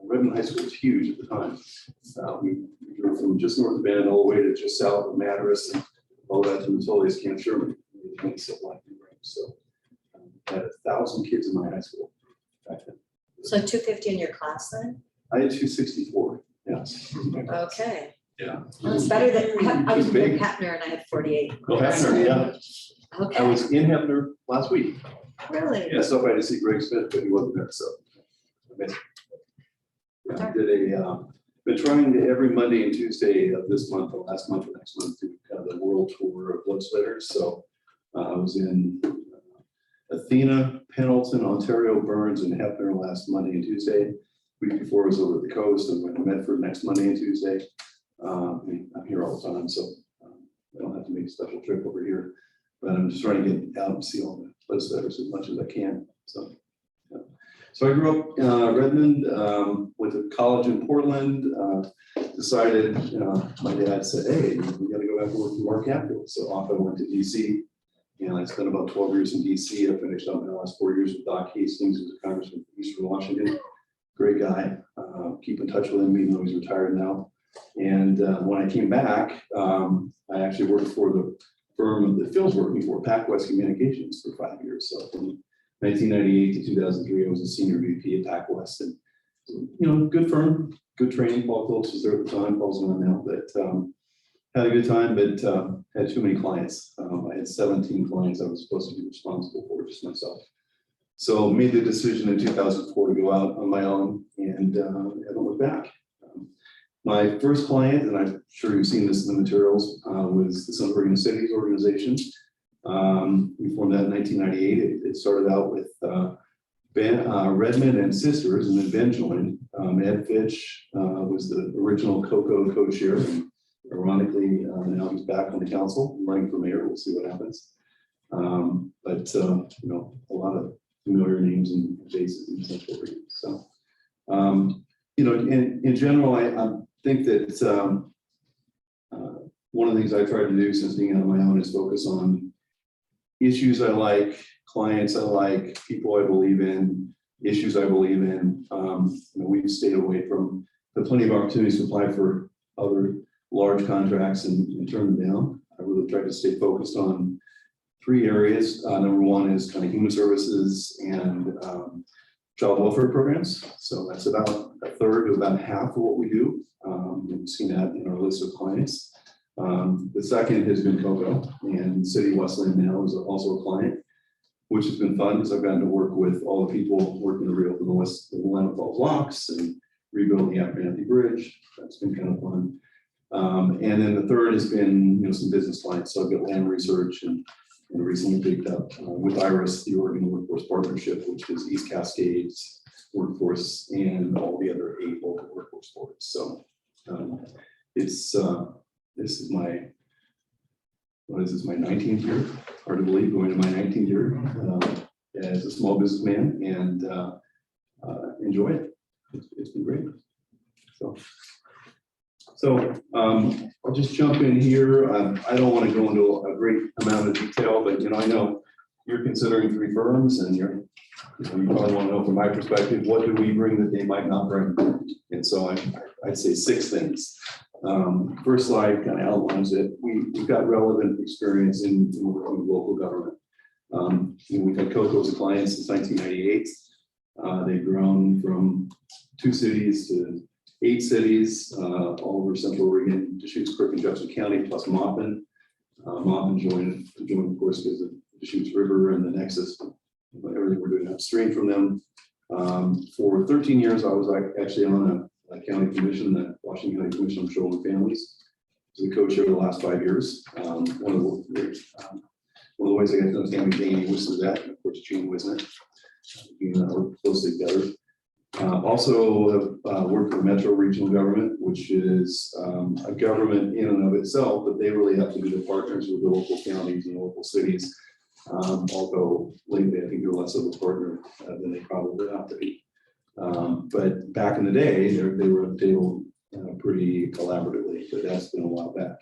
Redmond High School was huge at the time. We grew from just north of Bend all the way to just south of Madras and all that to Metolius, Camp Sherman. So I had 1,000 kids in my high school back then. So 250 in your class then? I had 264, yes. Okay. Yeah. Well, it's better than, I was in Big. Hatner and I had 48. Oh, Hefner, yeah. I Okay, was in Hefner last week. really? Yeah, so I had to see Greg Smith, but he wasn't there, so. I did been trying to every Monday and Tuesday of this month, or last month, or next month, do kind of the world tour of legislators. So I was in Athena, Pendleton, Ontario, Burns, and Hefner last Monday and Tuesday. Week before I was over at the coast, and went to Medford next Monday and Tuesday. I'm here all the time, so I don't have to make a special trip over here. But I'm just trying to get out and see all the legislators as much as I can. So, yeah. So I grew up Redmond, went to college in Portland. Decided, my dad said, "Hey, we got to go back to work for our capital." So off I went to DC. And I spent about 12 years in DC. I finished up my last 4 years with Doc Hastings, who's a congressman from Eastern Washington. Great guy. Keep in touch with him, even though he's retired now. And when I came back, I actually worked for the firm that Phil's working for, PacWest Communications, for 5 years. So from 1998 to 2003, I was a senior VP at PacWest. And, good firm, good training. Paul Phillips was there at the time, Paul's gone now, but had a good time, but had too many clients. I had 17 clients I was supposed to be responsible for, just myself. So made the decision in 2004 to go out on my own and haven't looked back. My first client, and I'm sure you've seen this in the materials, was the Sun Oregon Cities organization. We formed that in 1998. It started out with Redmond and Sisters, and then Ben joined. Ed Fitch was the original COCO co-chair. Ironically, now he's back on the council, running for mayor. We'll see what happens. But a lot of familiar names and faces in Central Oregon. So, in general, I think that one of the things I tried to do since being out on my own is focus on issues I like, clients I like, people I believe in, issues I believe in. We've stayed away from the plenty of opportunities to apply for other large contracts and turn them down. I really tried to stay focused on 3 areas. Number one is kind of human services and child welfare programs. So that's about a third to about half of what we do. You've seen that in our list of clients. The second has been COCO, and City of Westland now is also a client, which has been fun because I've gotten to work with all the people working to reopen the Willamette Falls locks and rebuild the Abernathy Bridge. That's been kind of fun. And then the third has been, some business clients. So I've got land research and recently picked up with IRIS, the Oregon Workforce Partnership, which is East Cascades Workforce and all the other 8 local workforce boards. So this is my 19th year, hard to believe, going to my 19th year as a small businessman, and enjoy it. It's been great. So I'll just jump in here. I don't want to go into a great amount of detail, but I know you're considering 3 firms, and you probably want to know from my perspective, what do we bring that they might not bring? And so I'd say 6 things. First slide kind of outlines it. We've got relevant experience in working with local government. We've had COCO as a client since 1998. They've grown from 2 cities to 8 cities all over Central Oregon, Deschutes, Crook, and Jefferson County, plus Maupin. Maupin joined, of course, because of Deschutes River and the nexus, everything we're doing upstream from them. For 13 years, I was actually on a county commission, the Washington County Commission on Children and Families. I was the co-chair the last 5 years. One of the ways I got to understand Janie was that, and of course, Gene Wisnet. We're closely together. Also have worked for Metro Regional Government, which is a government in and of itself, but they really have to be the partners with the local counties and local cities. Although lately, I think they're less of a partner than they probably ought to be. But back in the day, they were at the table pretty collaboratively, but that's been a while back.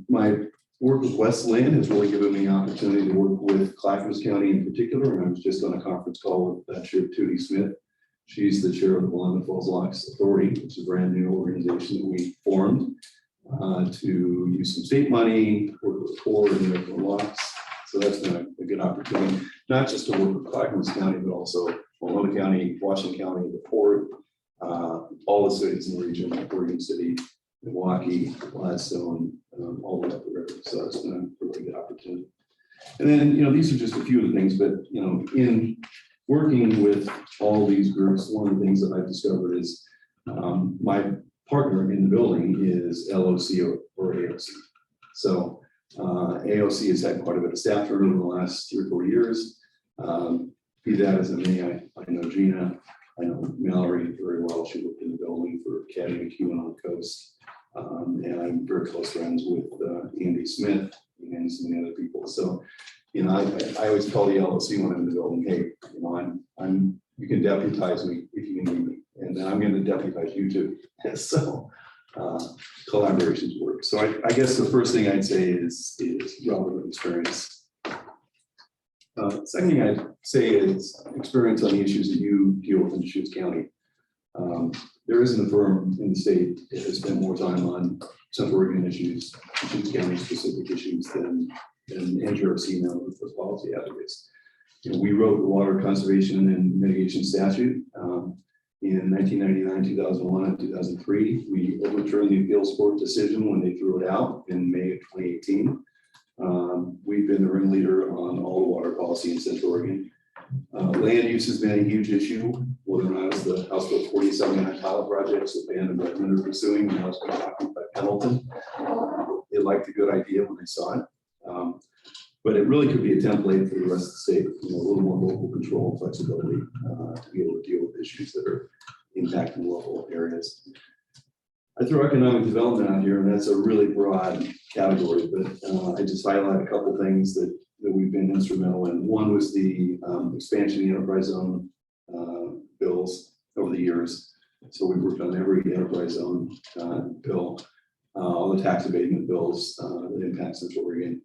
My work with Westland has really given me an opportunity to work with Clackamas County in particular, and I was just on a conference call with Chair Tootie Smith. She's the chair of the Willamette Falls Locks Authority, which is a brand new organization that we formed to use some state money, work with CORE and the locks. So that's been a good opportunity, not just to work with Clackamas County, but also Multnomah County, Washington County, the port, all the cities in the region, like Oregon City, Milwaukee, Gladstone, all the way up the river. So it's been a really good opportunity. And then, these are just a few of the things, but, in working with all these groups, one of the things that I've discovered is My partner in the building is LOC or AOC. So AOC has had quite a bit of staff turnover in the last 3 or 4 years. Be that as it may, I know Gina, I know Mallory very well. She worked in the building for Caddy McEwen on the coast. And I'm very close friends with Andy Smith and some of the other people. So, you know, I always call the LOC when I'm in the building, hey, you know, you can deputize me if you need me, and then I'm going to deputize you too. So collaborations work. So I guess the first thing I'd say is relevant experience. Second thing I'd say is experience on the issues that you deal with in Deschutes County. There isn't a firm in the state that has spent more time on Central Oregon issues, Deschutes County specific issues than NJRC now with those policy advocates. You know, we wrote the Water Conservation and Mitigation Statute in 1999, 2001, and 2003. We overturned the appeals court decision when they threw it out in May of 2018. We've been the ringleader on all the water policy in Central Oregon. Land use has been a huge issue, whether or not it's the House Bill 47 pilot projects that Band and Redmond are pursuing, now it's been talking by Pendleton. They liked the good idea when they saw it. But it really could be a template for the rest of the state, you know, a little more local control and flexibility to be able to deal with issues that are impacting local areas. I throw economic development out here, and that's a really broad category, but I just highlight a couple things that we've been instrumental in. One was the expansion of the enterprise zone bills over the years. So we worked on every enterprise zone bill, all the tax abatement bills that impact Central Oregon.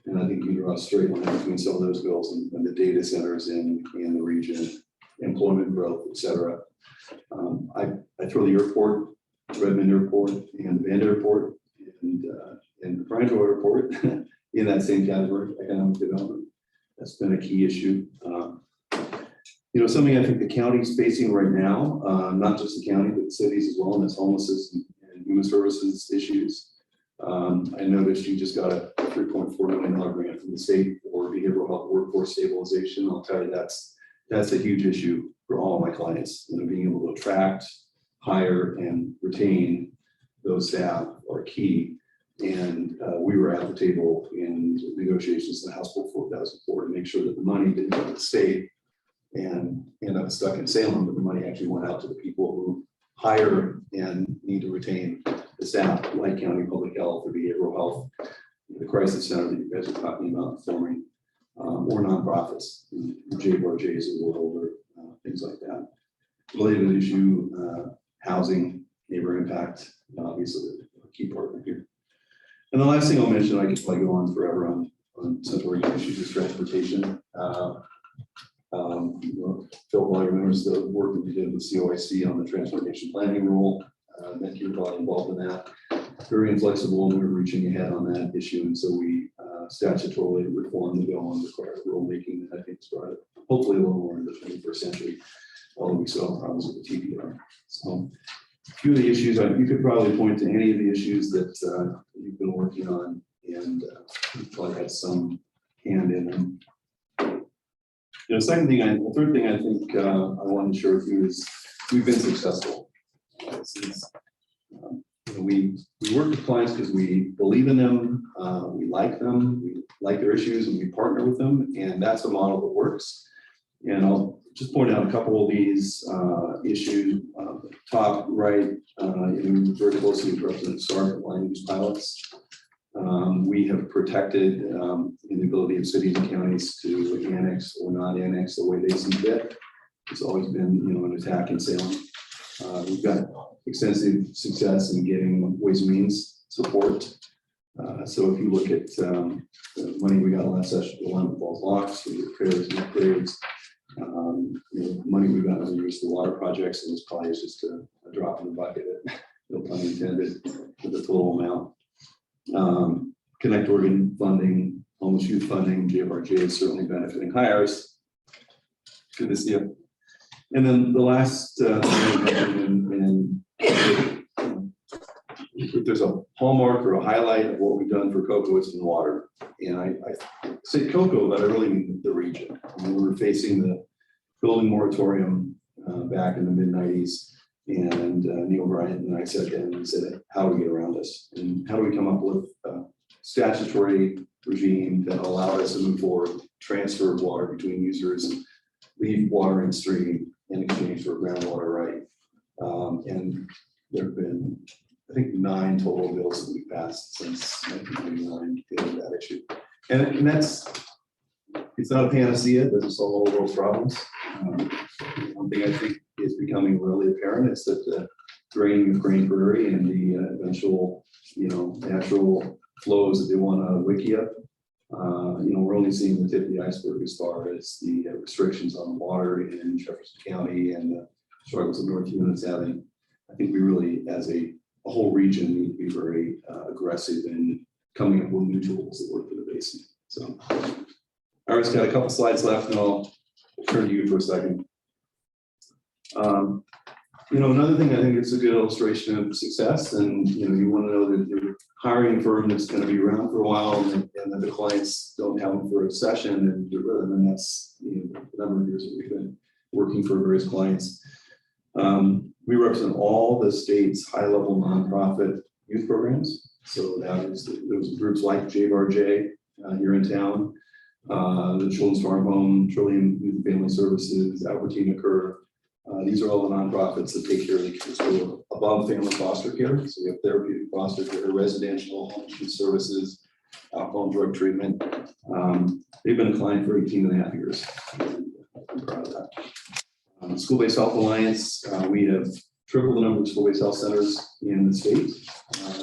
And I think you draw a straight line between some of those bills and the data centers in the region, employment growth, et cetera. I throw the airport, Redmond Airport, and Van Airport, and the Prineville Airport in that same category, economic development. That's been a key issue. You know, something I think the county's facing right now, not just the county, but cities as well, and that's homelessness and human services issues. I noticed you just got a $3.4 million grant from the state for behavioral health workforce stabilization. I'll tell you, that's a huge issue for all of my clients. You know, being able to attract, hire, and retain those staff are key. And we were at the table in negotiations in the House Bill 4004 to make sure that the money didn't go to the state and end up stuck in Salem, but the money actually went out to the people who hire and need to retain the staff, like county public health or behavioral health, the crisis center that you guys are talking about forming, or nonprofits, the JBRJs of the world, or things like that. Related issue, housing, neighbor impact, obviously a key partner here. And the last thing I'll mention, I could probably go on forever on Central Oregon issues, is transportation. Phil probably remembers the work that we did with COIC on the transportation planning rule. Nick, you were probably involved in that. Very inflexible, and we were reaching ahead on that issue, and so we statutorily reformed the bill and required rulemaking that I think is brought it hopefully a little more in the 21st century, although we still have problems with the TDR. So a few of the issues, you could probably point to any of the issues that you've been working on, and you've probably had some hand in them. The third thing I think I wanted to share with you is we've been successful. We work with clients because we believe in them, we like their issues, and we partner with them, and that's a model that works. And I'll just point out a couple of these issues. Top right, very closely with Representative Stark at land use pilots. We have protected the ability of cities and counties to annex or not annex the way they see fit. It's always been, an attack in Salem. We've got extensive success in getting Ways and Means support. So if you look at the money we got last session for Lemon Falls locks, repairs and upgrades, money we got on the water projects, and this probably is just a drop in the bucket, no pun intended, for the total amount. Connect Oregon funding, homeless youth funding, JBRJ is certainly benefiting hires. Good to see you. And then the last, if there's a hallmark or a highlight of what we've done for cocoa, it's in water. And I say cocoa, but I really mean the region. We were facing the building moratorium back in the mid-90s. And Neil Bryant and I sat down and said, how do we get around this? And how do we come up with a statutory regime that allowed us to move forward, transfer of water between users, leave water in stream in exchange for groundwater right? And there have been, I think, 9 total bills that we've passed since 1999 dealing with that issue. And that's, it's not a panacea, it doesn't solve all those problems. One thing I think is becoming really apparent is that the draining of Crane Prairie and the eventual, natural flows that they want to wiki up. We're only seeing the tip of the iceberg as far as the restrictions on water in Jefferson County and the struggles that North Unit's having. I think we really, as a whole region, need to be very aggressive in coming up with new tools that work for the basin. So, Iris got a couple slides left, and I'll turn to you for a second. Another thing I think is a good illustration of success, and you want to know that you're hiring a firm that's going to be around for a while, and that the clients don't have them for a session, and that's the number of years that we've been working for various clients. We represent all the state's high-level nonprofit youth programs. So that is those groups like JBARJ here in town, the Children's Farm Home, Trillium Youth and Family Services, Albertina Kerr. These are all the nonprofits that take care of the kids who are above family foster care. So we have therapeutic foster care, residential home youth services, alcohol and drug treatment. They've been a client for 18.5 years. I'm proud of that. School-Based Health Alliance, we have tripled the number of school-based health centers in the state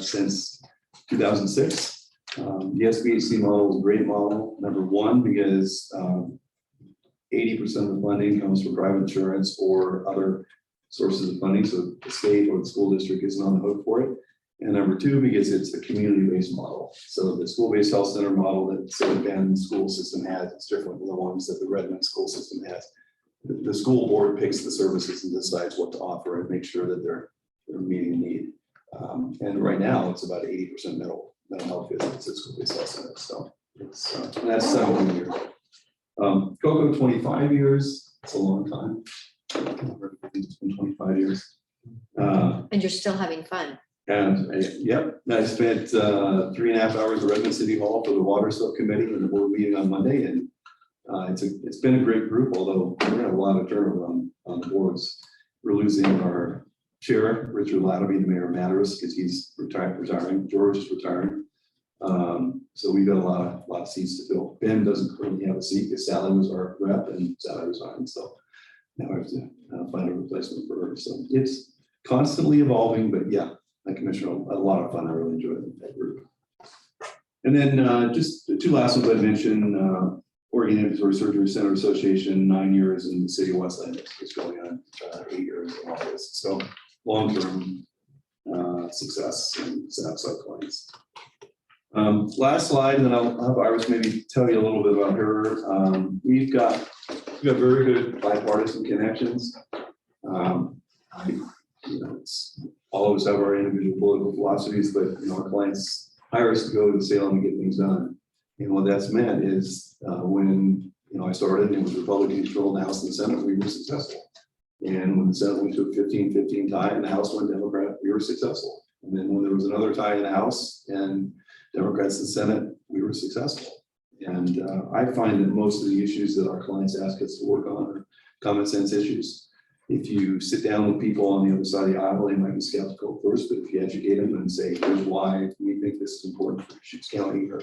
since 2006. The SBHC model is a great model. Number one, because 80% of the funding comes from private insurance or other sources of funding, so the state or the school district isn't on the hook for it. And number two, because it's a community-based model. So the school-based health center model that South Bend school system has, it's different than the ones that the Redmond school system has. The school board picks the services and decides what to offer and make sure that they're meeting the need. And right now, it's about 80% mental health visits at school-based health centers. So it's and that's 17 years. COCO 25 years. It's a long time. It's been 25 years. And you're still having fun. And yep, I spent 3.5 hours at Redmond City Hall for the water subcommittee and the board meeting on Monday, and it's been a great group, although we're gonna have a lot of turnover on the boards. We're losing our chair, Richard Latterby, the mayor of Madras, because he's retiring. George is retiring. So we've got a lot of seats to fill. Ben doesn't currently have a seat because Sally was our rep and Sally resigned. So now I have to find a replacement for her. So it's constantly evolving, but yeah, like Commissioner, a lot of fun. I really enjoyed that group. And then just the two last ones I mentioned, Oregon Ambulatory Surgery Center Association, 9 years, in the city of Westland is going on 8 years in August. So long-term success and outside clients. Last slide, and then I'll have Iris maybe tell you a little bit about her. We've got very good bipartisan connections. It's all of us have our individual political philosophies, but our clients hire us to go to Salem and get things done. And what that's meant is when I started and it was Republican controlled in the House and the Senate, we were successful. And when the Senate went to a 15-15 tie and the House went Democrat, we were successful. And then when there was another tie in the House and Democrats in the Senate, we were successful. And I find that most of the issues that our clients ask us to work on are common sense issues. If you sit down with people on the other side of the aisle, they might be skeptical at first, but if you educate them and say, here's why we think this is important for Deschutes County or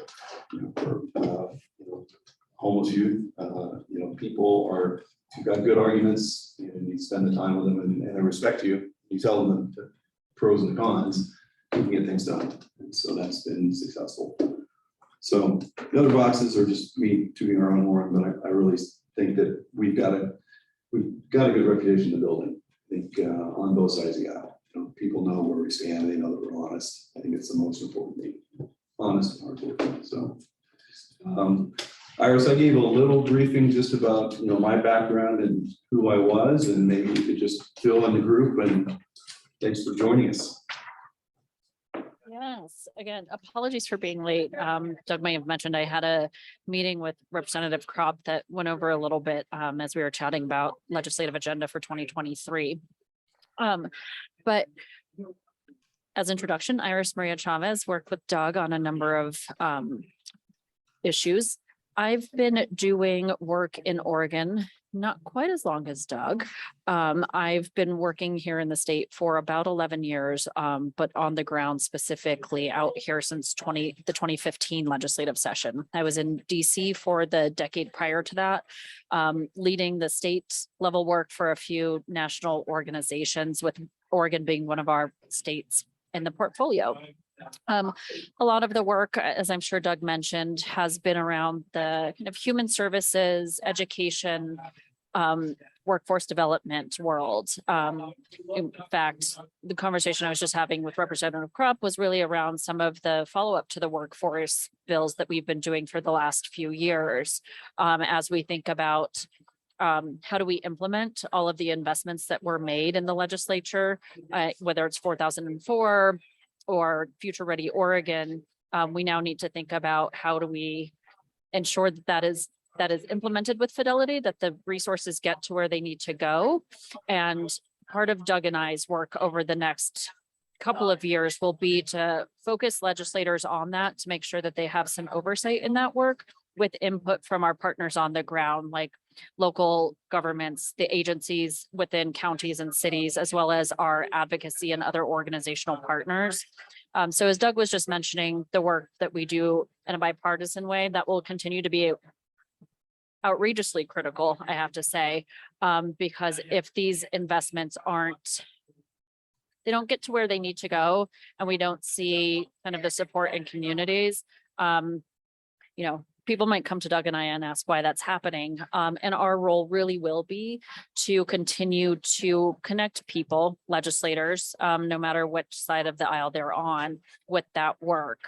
for homeless youth, people are, if you've got good arguments and you spend the time with them and I respect you, you tell them the pros and the cons, you can get things done. And so that's been successful. So the other boxes are just me tooting our own horn, but I really think that we've got a good reputation in the building. I think on both sides of the aisle, people know where we stand. They know that we're honest. I think it's the most important thing, honest and hardworking. So, Iris, I gave a little briefing just about my background and who I was, and maybe you could just fill in the group. And thanks for joining us. Yes, again, apologies for being late. Doug may have mentioned I had a meeting with Representative Kropp that went over a little bit as we were chatting about legislative agenda for 2023. But as introduction, Iris Maria Chavez worked with Doug on a number of issues. I've been doing work in Oregon, not quite as long as Doug. I've been working here in the state for about 11 years, but on the ground specifically out here since the 2015 legislative session. I was in DC for the decade prior to that, leading the state level work for a few national organizations, with Oregon being one of our states in the portfolio. A lot of the work, as I'm sure Doug mentioned, has been around the kind of human services, education, workforce development world. In fact, the conversation I was just having with Representative Krupp was really around some of the follow-up to the workforce bills that we've been doing for the last few years, as we think about how do we implement all of the investments that were made in the legislature, whether it's 4004 or Future Ready Oregon. We now need to think about how do we ensure that that is implemented with fidelity, that the resources get to where they need to go. And part of Doug and I's work over the next couple of years will be to focus legislators on that, to make sure that they have some oversight in that work, with input from our partners on the ground, like local governments, the agencies within counties and cities, as well as our advocacy and other organizational partners. So as Doug was just mentioning, the work that we do in a bipartisan way, that will continue to be outrageously critical, I have to say, because if these investments they don't get to where they need to go, and we don't see kind of the support in communities, people might come to Doug and I and ask why that's happening. And our role really will be to continue to connect people, legislators, no matter which side of the aisle they're on, with that work.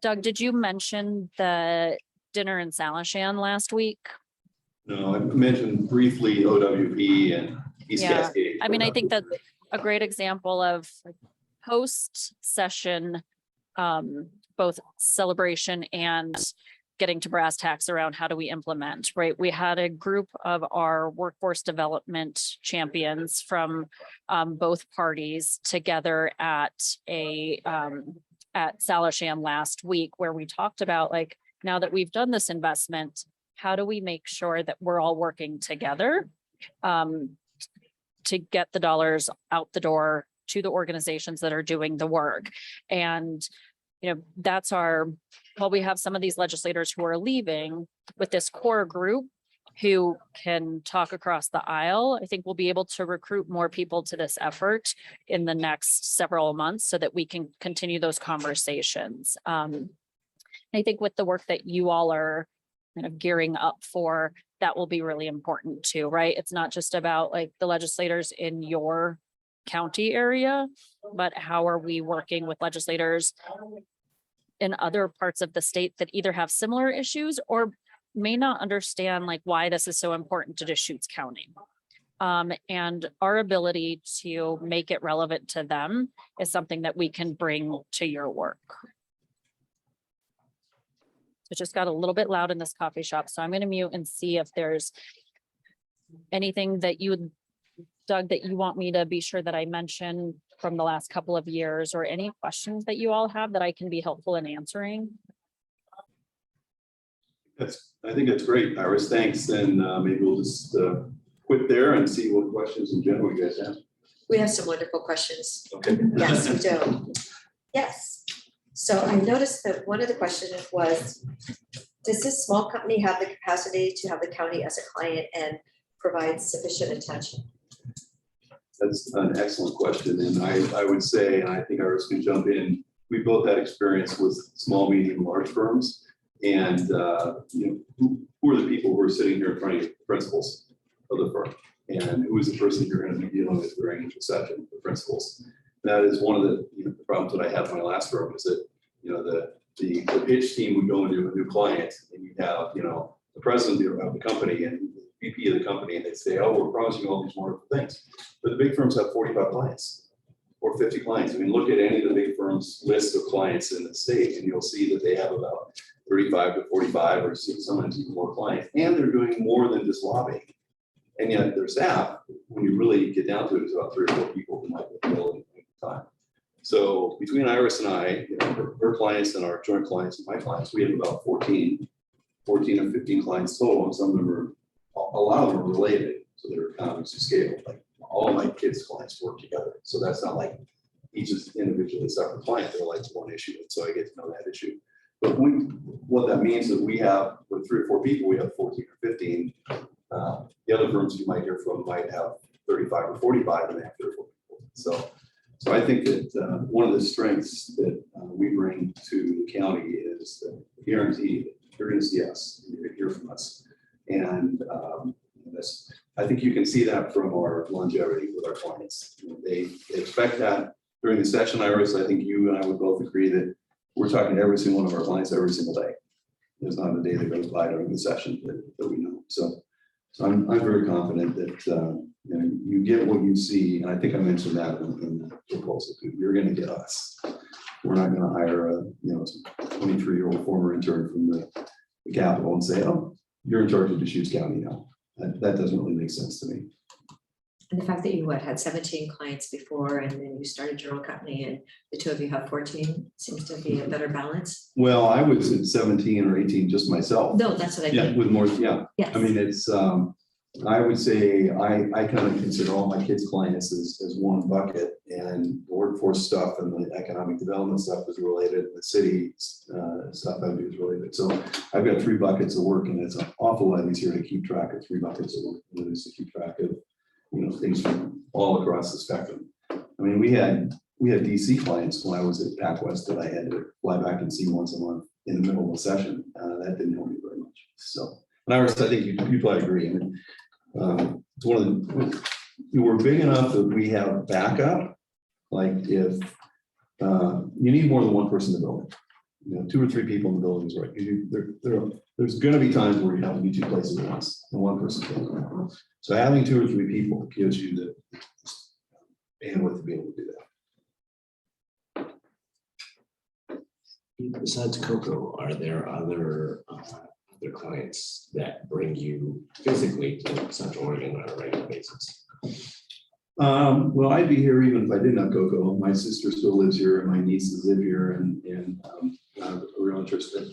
Doug, did you mention the dinner in Salishan last week? No, I mentioned briefly OWP and East Yeah. Cascade. I mean, I think that's a great example of post-session, both celebration and getting to brass tacks around how do we implement, right? We had a group of our workforce development champions from both parties together at Salishan last week, where we talked about, like, now that we've done this investment, how do we make sure that we're all working together to get the dollars out the door to the organizations that are doing the work? And that's while we have some of these legislators who are leaving, with this core group who can talk across the aisle, I think we'll be able to recruit more people to this effort in the next several months so that we can continue those conversations. I think with the work that you all are kind of gearing up for, that will be really important too, right? It's not just about like the legislators in your county area, but how are we working with legislators in other parts of the state that either have similar issues or may not understand like why this is so important to Deschutes County. And our ability to make it relevant to them is something that we can bring to your work. It just got a little bit loud in this coffee shop, so I'm going to mute and see if there's anything that Doug, that you want me to be sure that I mention from the last couple of years, or any questions that you all have that I can be helpful in answering. I think that's great, Iris. Thanks. And maybe we'll just quit there and see what questions in general you guys have. We have some wonderful questions. Okay. Yes, we do. Yes. So I noticed that one of the questions was, does this small company have the capacity to have the county as a client and provide sufficient attention? That's an excellent question. And I would say, and I think Iris can jump in, we both had experience with small, medium, large firms. And who are the people who are sitting here in front of you, the principals of the firm? And who is the person you're going to be dealing with during each session, the principals? That is one of the problems that I had in my last firm, is that the pitch team would go into a new client, and you have the president of the company and VP of the company, and they say, oh, we're promising you all these wonderful things. But the big firms have 45 clients or 50 clients. I mean, look at any of the big firms' list of clients in the state, and you'll see that they have about 35 to 45 or sometimes even more clients, and they're doing more than just lobbying. And yet their staff, when you really get down to it, is about 3 or 4 people who might be available at the time. So between Iris and I, you know, her clients and our joint clients and my clients, we have about 14 or 15 clients total, and some of them are, a lot of them are related, so they're economies of scale. Like all my kids' clients work together, so that's not like each is individually separate client, they're like one issue, and so I get to know that issue. But what that means is we have, with 3 or 4 people, we have 14 or 15. The other firms you might hear from might have 35 or 45, and they have 3 or 4 people. So I think that one of the strengths that we bring to the county is the guarantee that you're going to see us, and you're going to hear from us. And I think you can see that from our longevity with our clients. You know, they expect that during the session, Iris. I think you and I would both agree that we're talking to every single one of our clients every single day. There's not a day that goes by during the session that we know. So I'm very confident that you know, you get what you see, and I think I mentioned that in the proposal too. You're going to get us. We're not going to hire a 23-year-old former intern from the Capitol and say, "Oh, you're in charge of Deschutes County now." That doesn't really make sense to me. And the fact that you had 17 clients before, and then you started your own company, and the 2 of you have 14 seems to be a better balance. Well, I was at 17 or 18 just myself. No, that's what I Yeah, mean. with more, yeah. Yes. I mean, it's, I would say, I kind of consider all my kids' clients as one bucket, and the workforce stuff and the economic development stuff is related, the city stuff I do is related. So I've got 3 buckets of work, and it's an awful lot easier to keep track of 3 buckets of work than it is to keep track of, you know, things from all across the spectrum. I mean, we had DC clients when I was at PacWest that I had to fly back and see once a month in the middle of a session. That didn't help me very much. So, and Iris, I think you probably agree. I mean, it's one of the, we're big enough that we have backup. Like if you need more than one person in the building, you know, 2 or 3 people in the building is right. There's going to be times where you have to be 2 places at once, and one person can't. So having 2 or 3 people gives you the bandwidth to be able to do that. Besides Coco, are there other clients that bring you physically to Central Oregon on a regular basis? Well, I'd be here even if I didn't have Coco. My sister still lives here, and my nieces live here, and I'm real interested.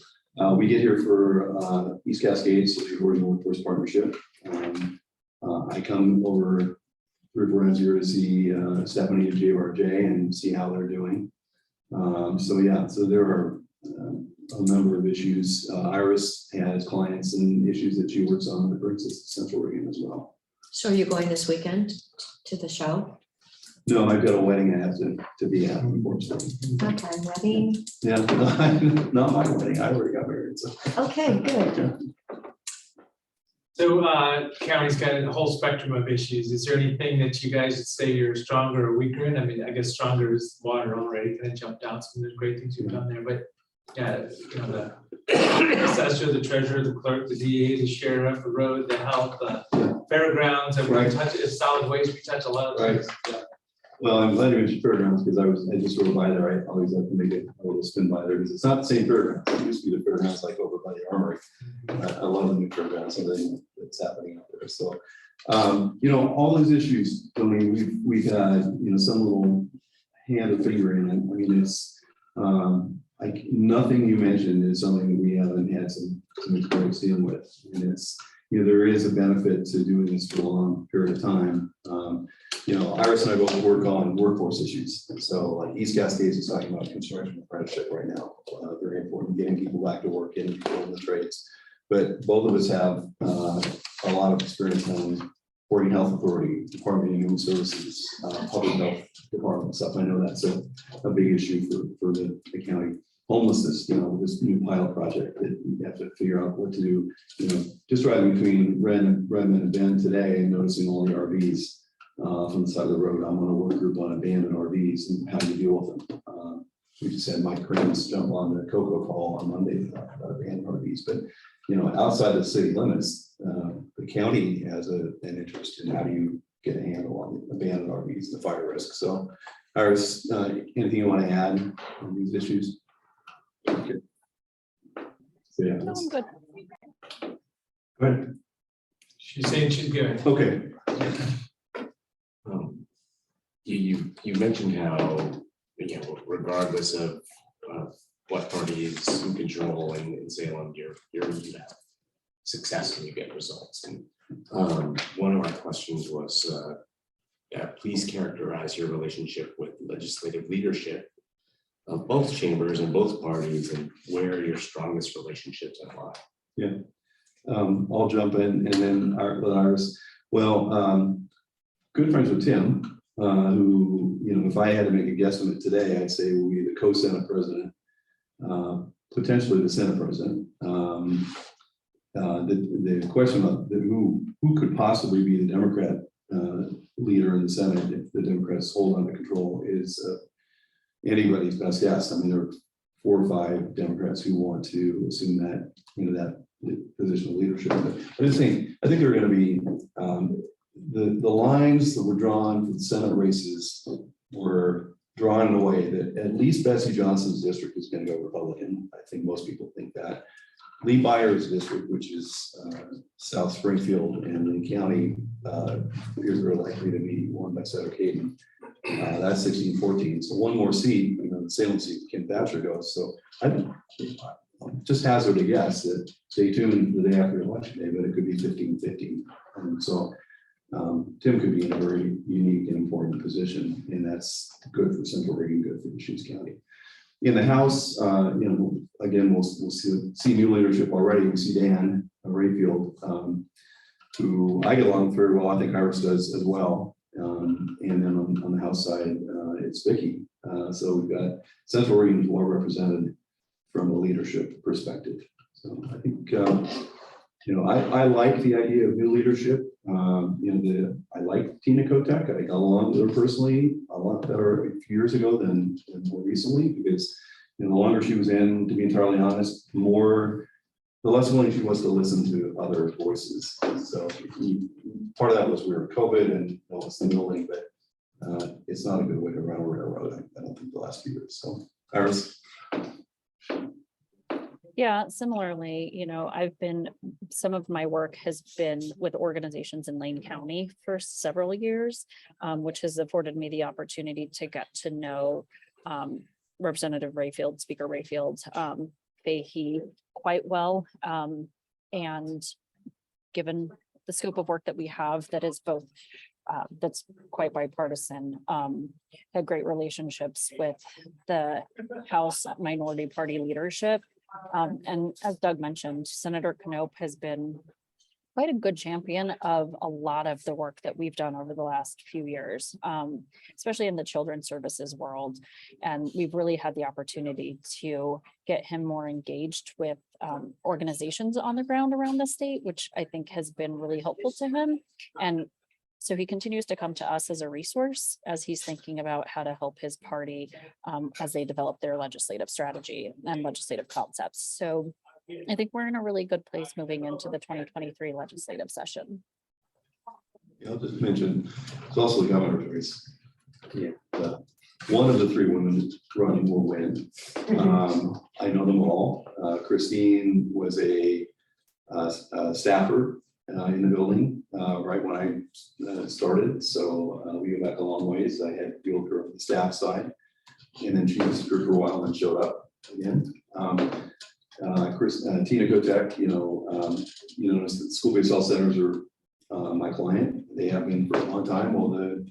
We get here for East Cascades, so the Oregon Workforce Partnership. I come over 3 or 4 times a year to see Stephanie and JRJ and see how they're doing. So yeah, so there are a number of issues. Iris has clients and issues that she works on that brings us to Central Oregon as well. So are you going this weekend to the show? No, I've got a wedding I have to be at, unfortunately. Okay, wedding. Yeah, not my wedding. I already got married, so. Okay, good. So county's got a whole spectrum of issues. Is there anything that you guys would say you're stronger or weaker in? I mean, I guess stronger is water already, kind of jumped out some of the great things you've done there, but yeah, you know, the assessor, the treasurer, the clerk, the DA, the sheriff, the road, the health, the fairgrounds, and we Right. touch, it's solid waste, we touch a lot of things. Yeah. Well, I'm glad you mentioned fairgrounds because I just rode by there. I always like to make a little spin by there because it's not the same fairgrounds. It used to be the fairgrounds like over by the armory. I love the new fairgrounds, everything that's happening up there. So, you know, all those issues, I mean, we've had, you know, some little hand or finger in it. I mean, it's, like nothing you mentioned is something that we haven't had some experience dealing with. And it's, you know, there is a benefit to doing this for a long period of time. You know, Iris and I both work on workforce issues. And so like East Cascades is talking about construction apprenticeship right now. Very important, getting people back to work, getting people in the trades. But both of us have a lot of experience on Oregon Health Authority, Department of Human Services, Public Health Department stuff. I know that's a big issue for the county. Homelessness, you know, this new pilot project that you have to figure out what to do. You know, just driving between Redmond and Bend today and noticing all the RVs from the side of the road. I'm on a work group on abandoned RVs and how do you deal with them. We just had Mike Crans jump on the Coco call on Monday about abandoned RVs, but you know, outside the city limits, the county has an interest in how do you get a handle on abandoned RVs and the fire risk. So, Iris, anything you want to add on these issues? Okay. So yeah, No, I'm good. go ahead. She's saying she's good. Okay, You mentioned how, regardless of what party is in control in Salem, you have success when you get results. And one of our questions was, please characterize your relationship with legislative leadership of both chambers and both parties, and where your strongest relationships lie. I'll jump in and then Iris. Well, good friends with Tim, who, if I had to make a guesstimate today, I'd say will be the co-Senate president, potentially the Senate president. The question of who could possibly be the Democrat leader in the Senate if the Democrats hold under control is anybody's best guess. I mean, there are 4 or 5 Democrats who want to assume that, that position of leadership. But I think there are going to be the lines that were drawn for the Senate races were drawn in a way that at least Betsy Johnson's district is going to go Republican. I think most people think that. Lee Byers' district, which is South Springfield and Lynn County, appears very likely to be won by Senator Caden. That's 16-14. So one more seat, the Salem seat, Kim Thatcher goes. So I just hazard a guess that stay tuned the day after election day, but it could be 15-15. So Tim could be in a very unique and important position, and that's good for Central Oregon, good for Deschutes County. In the House, again, we'll see new leadership already. We see Dan Rayfield, who I get along very well. I think Iris does as well. And then on the House side, it's Vicky. So we've got Central Oregon well represented from a leadership perspective. So I think I like the idea of new leadership. I like Tina Kotek. I got along with her personally a lot better a few years ago than more recently, because the longer she was in, to be entirely honest, the less willing she was to listen to other voices. So part of that was we were COVID and it's the building, but it's not a good way to run a railroad. I don't think the last few years. So Iris. Yeah, similarly, some of my work has been with organizations in Lane County for several years, which has afforded me the opportunity to get to know Representative Rayfield, Speaker Rayfield, Fahey quite well. And given the scope of work that we have that is both that's quite bipartisan, had great relationships with the House Minority Party leadership. And as Doug mentioned, Senator Knopp has been quite a good champion of a lot of the work that we've done over the last few years, especially in the children's services world. And we've really had the opportunity to get him more engaged with organizations on the ground around the state, which I think has been really helpful to him. And so he continues to come to us as a resource as he's thinking about how to help his party as they develop their legislative strategy and legislative concepts. So I think we're in a really good place moving into the 2023 legislative session. Yeah, I'll just mention, it's also the governor's race. Yeah. One of the 3 women running will win. I know them all. Christine was a staffer in the building right when I started. So we go back a long ways. I had to deal with her on the staff side. And then she disappeared for a while and showed up again. Tina Kotek, the school-based health centers are my client. They have been for a long time. Well, the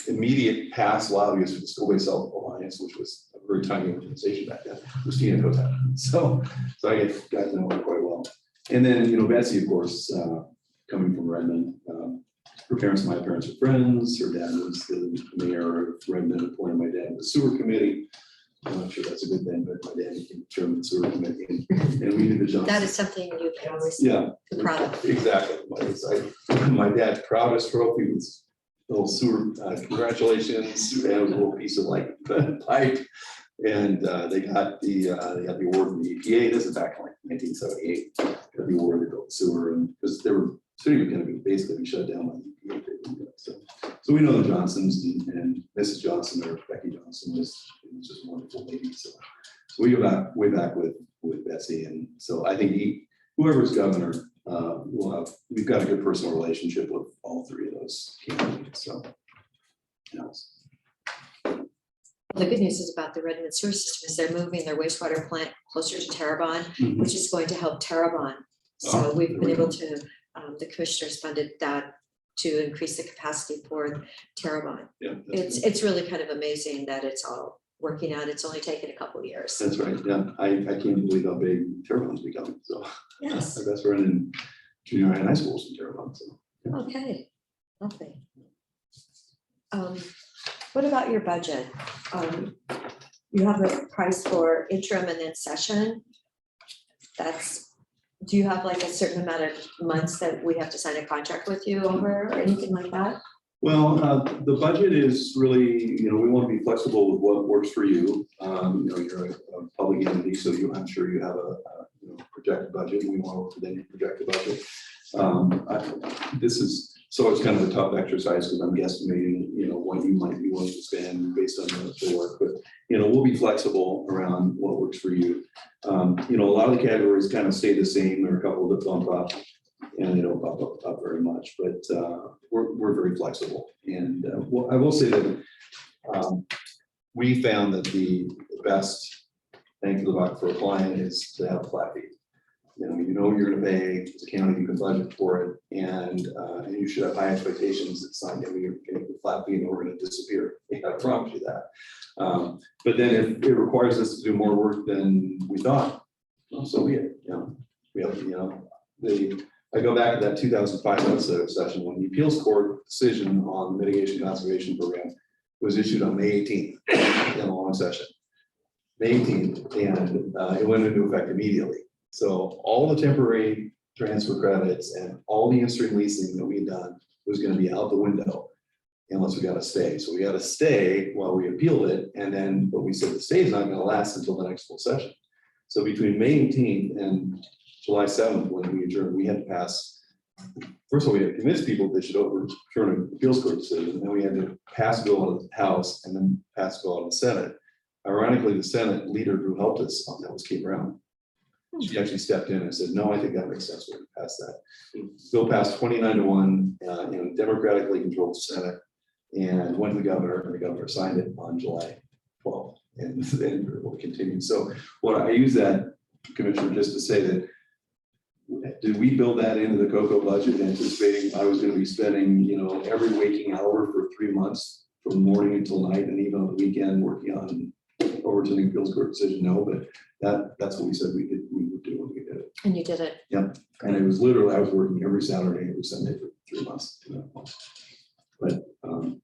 immediate past lobbyist for the School-Based Health Alliance, which was a very tiny organization back then, was Tina Kotek. So I got to know her quite well. And then, Betsy, of course, coming from Redmond. Her parents, my parents are friends. Her dad was the mayor of Redmond, appointed my dad to the sewer committee. I'm not sure that's a good thing, but my dad became chairman of the sewer committee. And we did the Johnson. That is something you can always be proud of. Exactly. My dad's proudest trophy was a little sewer, congratulations. And it was a little piece of pipe. And they got the award from the EPA. This is back in 1978. Got the award to build the sewer, and because they were city was going to be basically shut down by the EPA. So we know the Johnsons and Mrs. Johnson, or Becky Johnson, was just a wonderful lady. So we go back way back with Betsy, and so I think whoever's governor, we've got a good personal relationship with all three of those candidates, so. Yes. The good news is about the Redmond sewer system is they're moving their wastewater plant closer to Terrebonne, Mhm. which is going to help Terrebonne. So Oh, we've there been we able go. to, the commissioners funded that to increase the capacity for Terrebonne. Yeah, that's good. It's really kind of amazing that it's all working out. It's only taken a couple of years. That's right, yeah, I can't believe how big Terrebonne's becoming, so. Yes, My best friend in junior high and high school is in Terrebonne, so. okay, lovely. What about your budget? You have a price for interim and then session. Do you have like a certain amount of months that we have to sign a contract with you over or anything like that? Well, the budget is really, we want to be flexible with what works for you. You're a public entity, so I'm sure you have a projected budget. We want to work within your projected budget. So it's kind of a tough exercise because I'm guesstimating, what you might be willing to spend based on the work, but, we'll be flexible around what works for you. A lot of the categories kind of stay the same. There are a couple that bump up and they don't bump up very much, but we're very flexible. And I will say that we found that the best bang for the buck for a client is to have a flat fee. You know you're gonna pay, as a county, you can budget for it, and you should have high expectations. It's not gonna be you're getting a flat fee and we're gonna disappear. I promise you that. But then if it requires us to do more work than we thought, well, so be it. We have, I go back to that 2005 legislative session when the appeals court decision on the mitigation conservation program was issued on May 18th in a long session. May 18th, and it went into effect immediately. So all the temporary transfer credits and all the in-stream leasing that we'd done was gonna be out the window unless we got a stay. So we got a stay while we appealed it, but we said the stay is not gonna last until the next full session. So between May 18th and July 7th, when we adjourned, we had to pass, first of all, we had to convince people they should overturn an appeals court decision, and then we had to pass a bill out of the House and then pass a bill out of the Senate. Ironically, the Senate leader who helped us on that was Kate Brown. She actually stepped in and said, no, I think that makes sense, we can pass that. Bill passed 29-1 in a democratically controlled Senate and went to the governor, and the governor signed it on July 12th, and then we will continue. So what I use that, Commissioner, just to say that, did we build that into the COCO budget anticipating I was gonna be spending, every waking hour for 3 months from morning until night and even on the weekend working on overturning appeals court decision? No, but that's what we said we would do when we did it. And you did it. Yep. And it was literally, I was working every Saturday, every Sunday for 3 months. But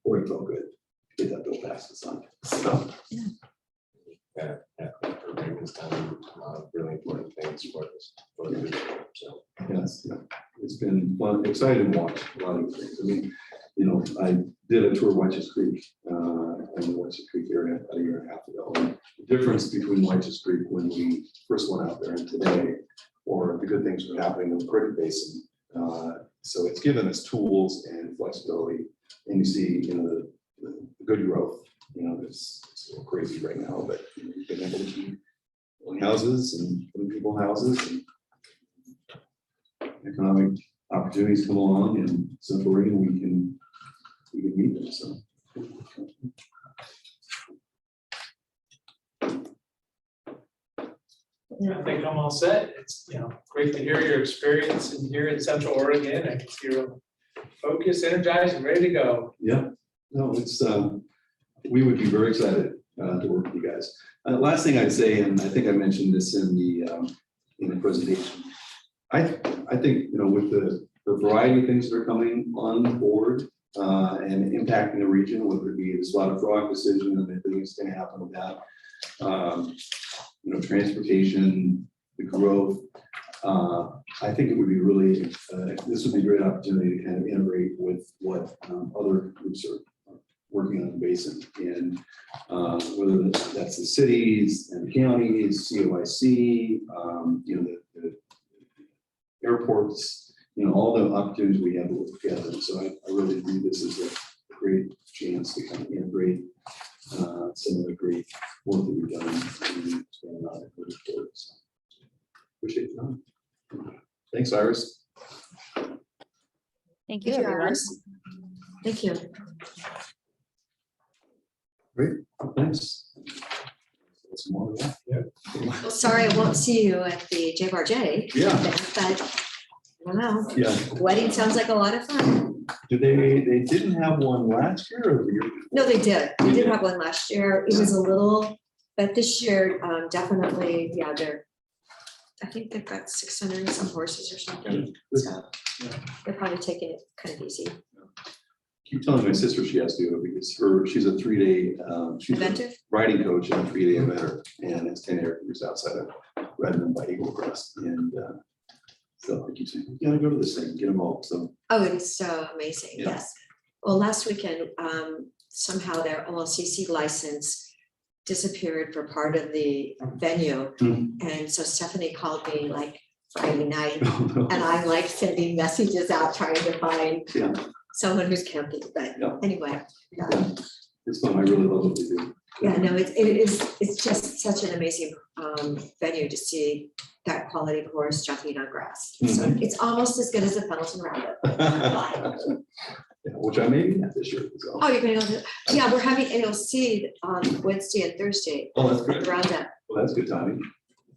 boy, it felt good to get that bill passed and signed. So, That program has done a lot of really important things for us. So yes, it's been fun, exciting to watch a lot of things. I mean, I did a tour of White's Creek in the White's Creek area about a year and a half ago. And the difference between White's Creek when we first went out there and today, or the good things that are happening in the Cricket Basin. So it's given us tools and flexibility, and you see, the good growth. It's a little crazy right now, but we've been able to keep building houses and putting people in houses, and economic opportunities come along in Central Oregon, we can meet them, so. I think I'm all set. It's, great to hear your experience in here in Central Oregon. I can see you're focused, energized, and ready to go. Yeah, no, it's, we would be very excited to work with you guys. Last thing I'd say, and I think I mentioned this in the presentation, I think, with the variety of things that are coming on board and impacting the region, whether it be the Slaughter Frog decision and everything that's going to happen with that, transportation, the growth. I think it would be really, this would be a great opportunity to kind of integrate with what other groups are working on the basin, and whether that's the cities and the counties, COIC, the airports, all the opportunities we have to work together. So I really view this as a great chance to kind of integrate some of the great work that we've done and stand on it moving forward. So, appreciate your time. Thanks, Iris. you, everyone. Iris. Thank you. Great, thanks. Some more of that. Well, sorry, I won't see you at the JBRJ. Yeah. But I don't know. Yeah, Wedding sounds like a lot of fun. they didn't have one last year or the year? No, they did. They did have one last year. It was a little, but this year, definitely, yeah, I think they've got 600 and some horses or something. So they're probably taking it kind of easy. Keep telling my sister she has to go because she's a 3-day, she's a Inventive? riding coach and a 3-day eventer, and it's 10 acres outside of Redmond by Eagle Crest. And so I keep saying, you gotta go to this thing, get them all. So Oh, it is so amazing, Yeah. yes. Well, last weekend, somehow their OLCC license disappeared for part of the venue. Mhm. And so Stephanie called me like Friday night, and I'm like sending messages out trying to find yeah, someone who's camping, but Yeah. anyway. it's fun. I really love what they do. Yeah, no, it's just such an amazing venue to see that quality of horse jumping on grass. So it's almost as good as a Pendleton Rabbit. Yeah, which I may be at this year. So. Oh, you're gonna go to, yeah, we're having AOC on Wednesday and Thursday, Oh, that's the good. roundup. Well, that's good timing.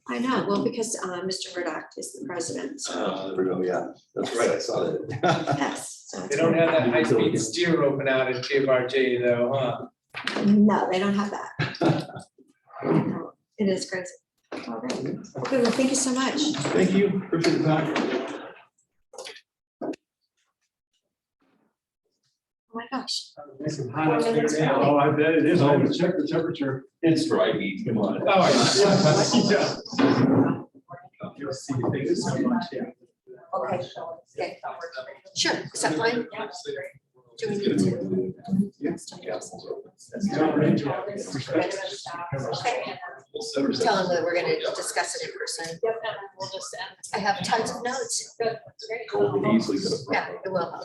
I know, well, because Mr. Murdoch is the president, so, There we go. Yeah, that's right. I saw that. yes. So They it's don't great. have that high-speed steer open out at JBRJ though, huh? No, they don't have that. No, it is crazy. All right. Okay, well, thank you so much. Thank you. Appreciate the time. Oh my gosh. Oh, I bet it is. I haven't checked the temperature. It's Friday. Come on. yeah. You'll see, thank you so much, yeah. Okay. Okay. Sure, is that fine? Do we need to? Tell them that we're gonna discuss it in person. Yep, and we'll just end. I have tons of notes. Good, that's great. Could easily could have. Yeah, it will help.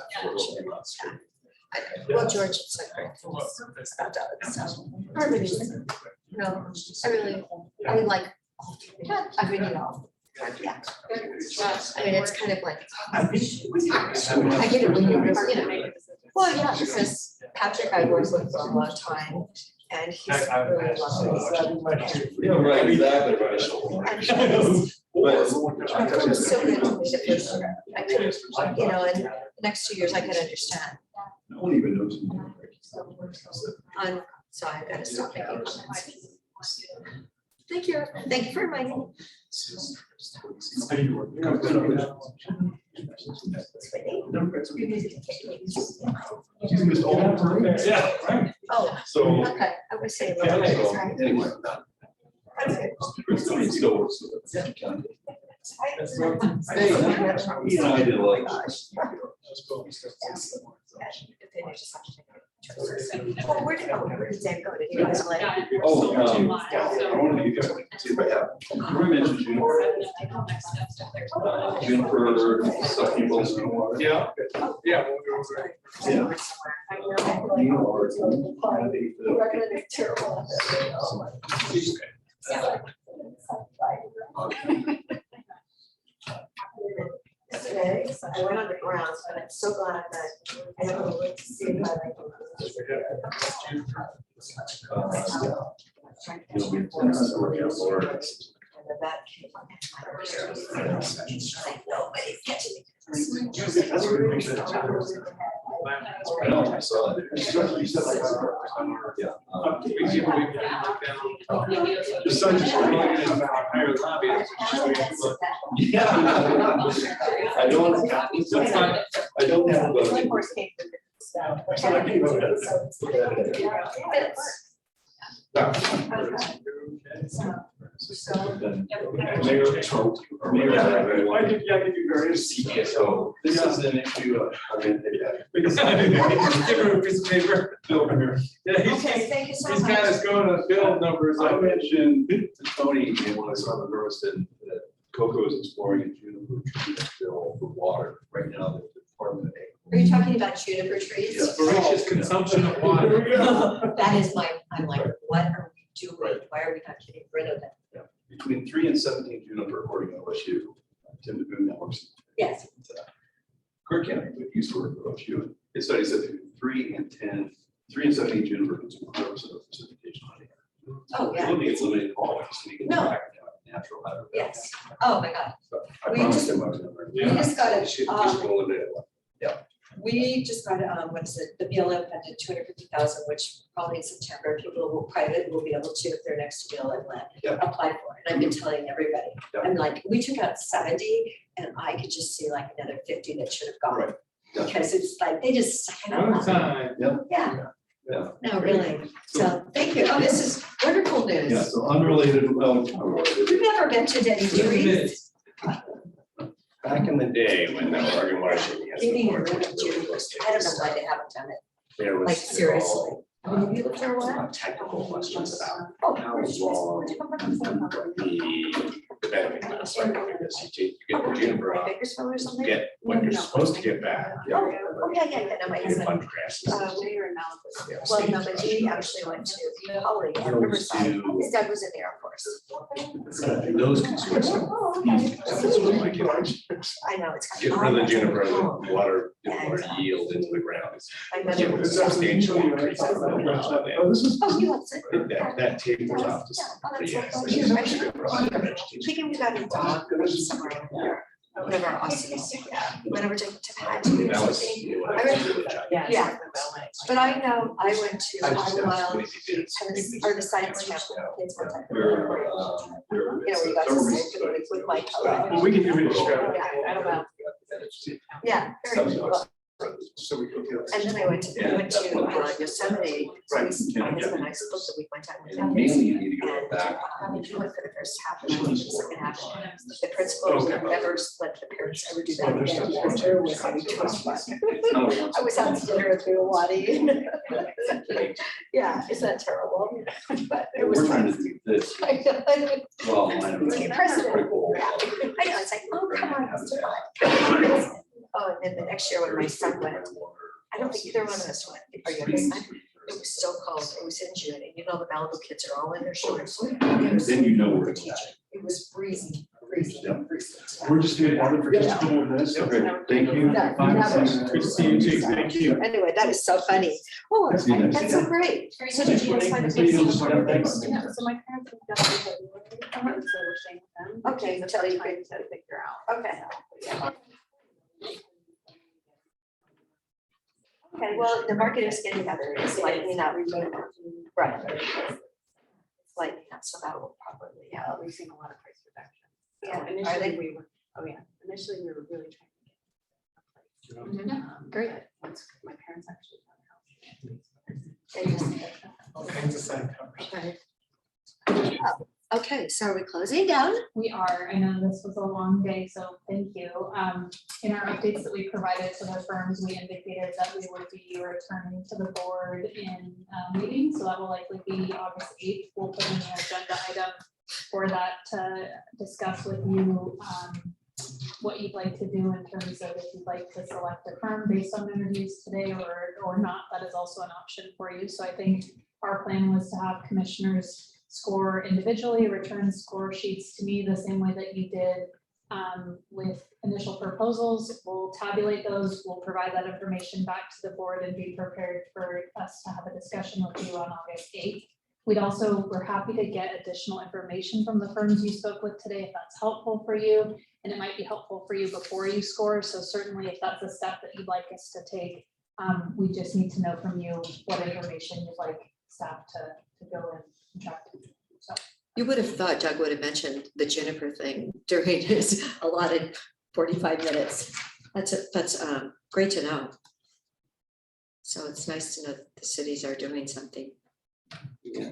Well, George, it's like great things about dogs, so. I really, no, I like, I really love. Yeah. I mean, it's kind of like, I get it when you're, well, yeah, because Patrick, I worked with for a long time, and he's really lovely. Yeah, right, exactly, right. And it was so good to me the first year. I couldn't, and the next 2 years I could understand. No one even knows. So I've got to stop making sense. Thank you for reminding me. Yeah, right. Oh, So. okay, I was saying. Anyway. It's still works. Hey, you know, I did like. Well, where did Dave go? Did he go to LA? Oh, I wanted to get, see if I have. Remember I mentioned Juniper, some people. Yeah. Yeah. Yeah. You know, or it's, Today, I went on the grounds, but I'm so glad that I don't know what to see if I like. You'll be working out more. And the vet came up and like, nobody's catching me. I know, I saw it. Yeah. Just so just higher lobby. Yeah. I don't, I don't have. One horse came through. So this is an issue of. Give her a piece of paper. Yeah, Okay, thank you so he's got much. us going on build numbers. I mentioned to Tony, and when I saw the Burleson, that Coco is exploring a juniper tree bill for water. Right now, the Department of Ag. Are you talking about juniper trees? Yes. Voracious consumption of water. That is I'm like, what are we doing? Why are we not getting rid of it? Between 3 and 17 juniper, according to OSU, Tim DeBoon networks. Yes. Kirk County, but used to work for OSU. His study said between 3 and 7 each universities, 100% of precipitation on the air. Oh, I yeah, don't think it's limited to all, I just think it's No. back to natural habitat. yes. Oh, my God. So I We promised just- him I was gonna. We just got Just it. gonna limit it. We just got, what is it, the BLM funded 250,000, which probably in September, people will, private will be able to, if they're next to BLM land, Yep. apply for it. And I've been telling everybody, Yep. I'm like, we took out 70 and I could just see like another 50 that should have gone. Right. Yeah. Because it's like, they just suck it One up. time. Yeah, Yeah. no, really. So, thank you. Oh, this is wonderful Yeah, news. so unrelated, unrelated. We've never mentioned any trees. Back in the day when the Oregon watershed has been Getting working rid of really trees. closely. I don't know why they haven't done it. There was Like, still, seriously. Have you lived there a while? technical questions about Oh, how where's long the benefit lasts, right? Because you get the juniper off, Bakersfield or something? get what you're supposed to get back. Oh, yeah, no, my You get a husband. bunch of grasses. Well, no, but he actually went to Poly at Riverside. His dad was in the Air Force. Those concerns. Oh, okay. That's what my kids. I know, it's. Get rid of the juniper, the water yield into the ground. I Get remember. a substantial increase in the amount of it. Oh, he loves it. That tapers off to some pretty extent. Thinking we got a dog somewhere in there. Whatever, Austin, yeah, we went over to Pat. He was That was, looking. you know, when I I was read- a little child. Yeah, but I know, I went to I just asked Idlewild, what he did. tennis, or the science camp. Kids one time. We're, You know, where you got to sit with Mike. Well, we can do it. Yeah, I don't know. Yeah. very cool. So we go. And then I went to Yosemite. So Right. my husband and I split the week one time with him. And mainly you need to go And back. we went for the first half and I went for the second half. The principals Okay. never split the parents ever do Oh, that there's again. stuff. Because there was like too much fun. It's not a once- I was out to dinner with Wadi. Yeah, is that terrible? But it was We're trying to fun. do this. I know. Well, I know. It's precedent. Yeah. I know, it's like, oh, come on, it's too fun. Oh, and then the next year when my son went, I don't think either one of us went, or your son, it was so cold, it was in June, and you know, the Malibu kids are all in their shorts. Then you know where it's at. It was freezing, freezing, freezing. We're just doing one for just a little bit. Okay, thank you. No, Fine. never. Good to see you too. Thank you. Anyway, that is so funny. Oh, See you next that's so great. So did you guys find a place? Yeah, so my parents have got so we're staying with them. Okay, until you could figure out. Okay. Okay, well, the market is getting better, it's lightening up. Right. It's lightening up, so that will probably, yeah. We've seen a lot of price reduction. Yeah, are Initially, they- we were, oh yeah, initially we were really trying to get a place. Great. But Once my parents actually They just- All kinds of side covers. Okay, so are we closing down? We are, I know this was a long day, so thank you. In our updates that we provided to the firms, we indicated that we would be returning to the board in meeting, so that will likely be August 8th. We'll put in an agenda item for that to discuss with you what you'd like to do in terms of if you'd like to select a firm based on interviews today or not, that is also an option for you. So I think our plan was to have commissioners score individually, return score sheets to me the same way that you did with initial proposals. We'll tabulate those, we'll provide that information back to the board and be prepared for us to have a discussion with you on August 8th. We're happy to get additional information from the firms you spoke with today if that's helpful for you, and it might be helpful for you before you score. So certainly if that's a step that you'd like us to take, we just need to know from you what information you'd like staff to go and contract. So You would have thought Doug would have mentioned the Juniper thing during his allotted 45 minutes. That's great to know. So it's nice to know that the cities are doing something. Yeah,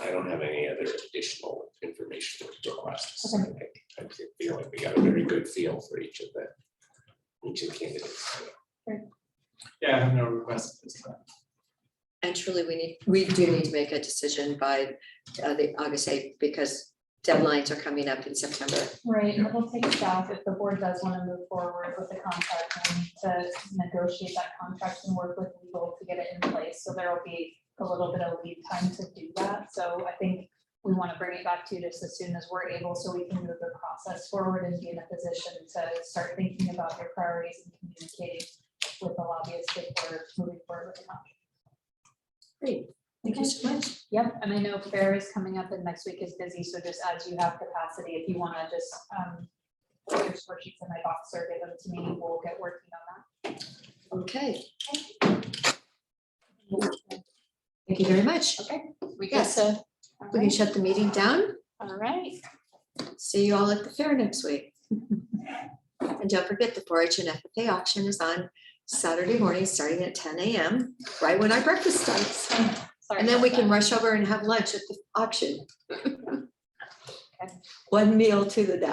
I don't have any other additional information to request. I feel like we got a very good feel for each of the candidates. Yeah, I have no requests this time. And truly, we do need to make a decision by the August 8th because deadlines are coming up in September. right, and it'll take staff, if the board does want to move forward with the contract and to negotiate that contract and work with legal to get it in place. So there will be a little bit of lead time to do that. So I think we want to bring it back to you just as soon as we're able, so we can move the process forward and be in a position to start thinking about your priorities and communicating with the lobbyists if we're moving forward with them. Great, thank you so much. Yep, and I know fair is coming up and next week is busy, so just as you have capacity, if you want to just put your spreadsheets in my box or give them to me, we'll get working on that. Okay. Thank you very much. Okay. We Yes. to. We can shut the meeting down. All right. See you all at the fair next week. And don't forget, the 4-H and FFA auction is on Saturday morning, starting at 10 a.m., right when our breakfast starts. Sorry And then we about can that. rush over and have lunch at the auction. One meal to the day.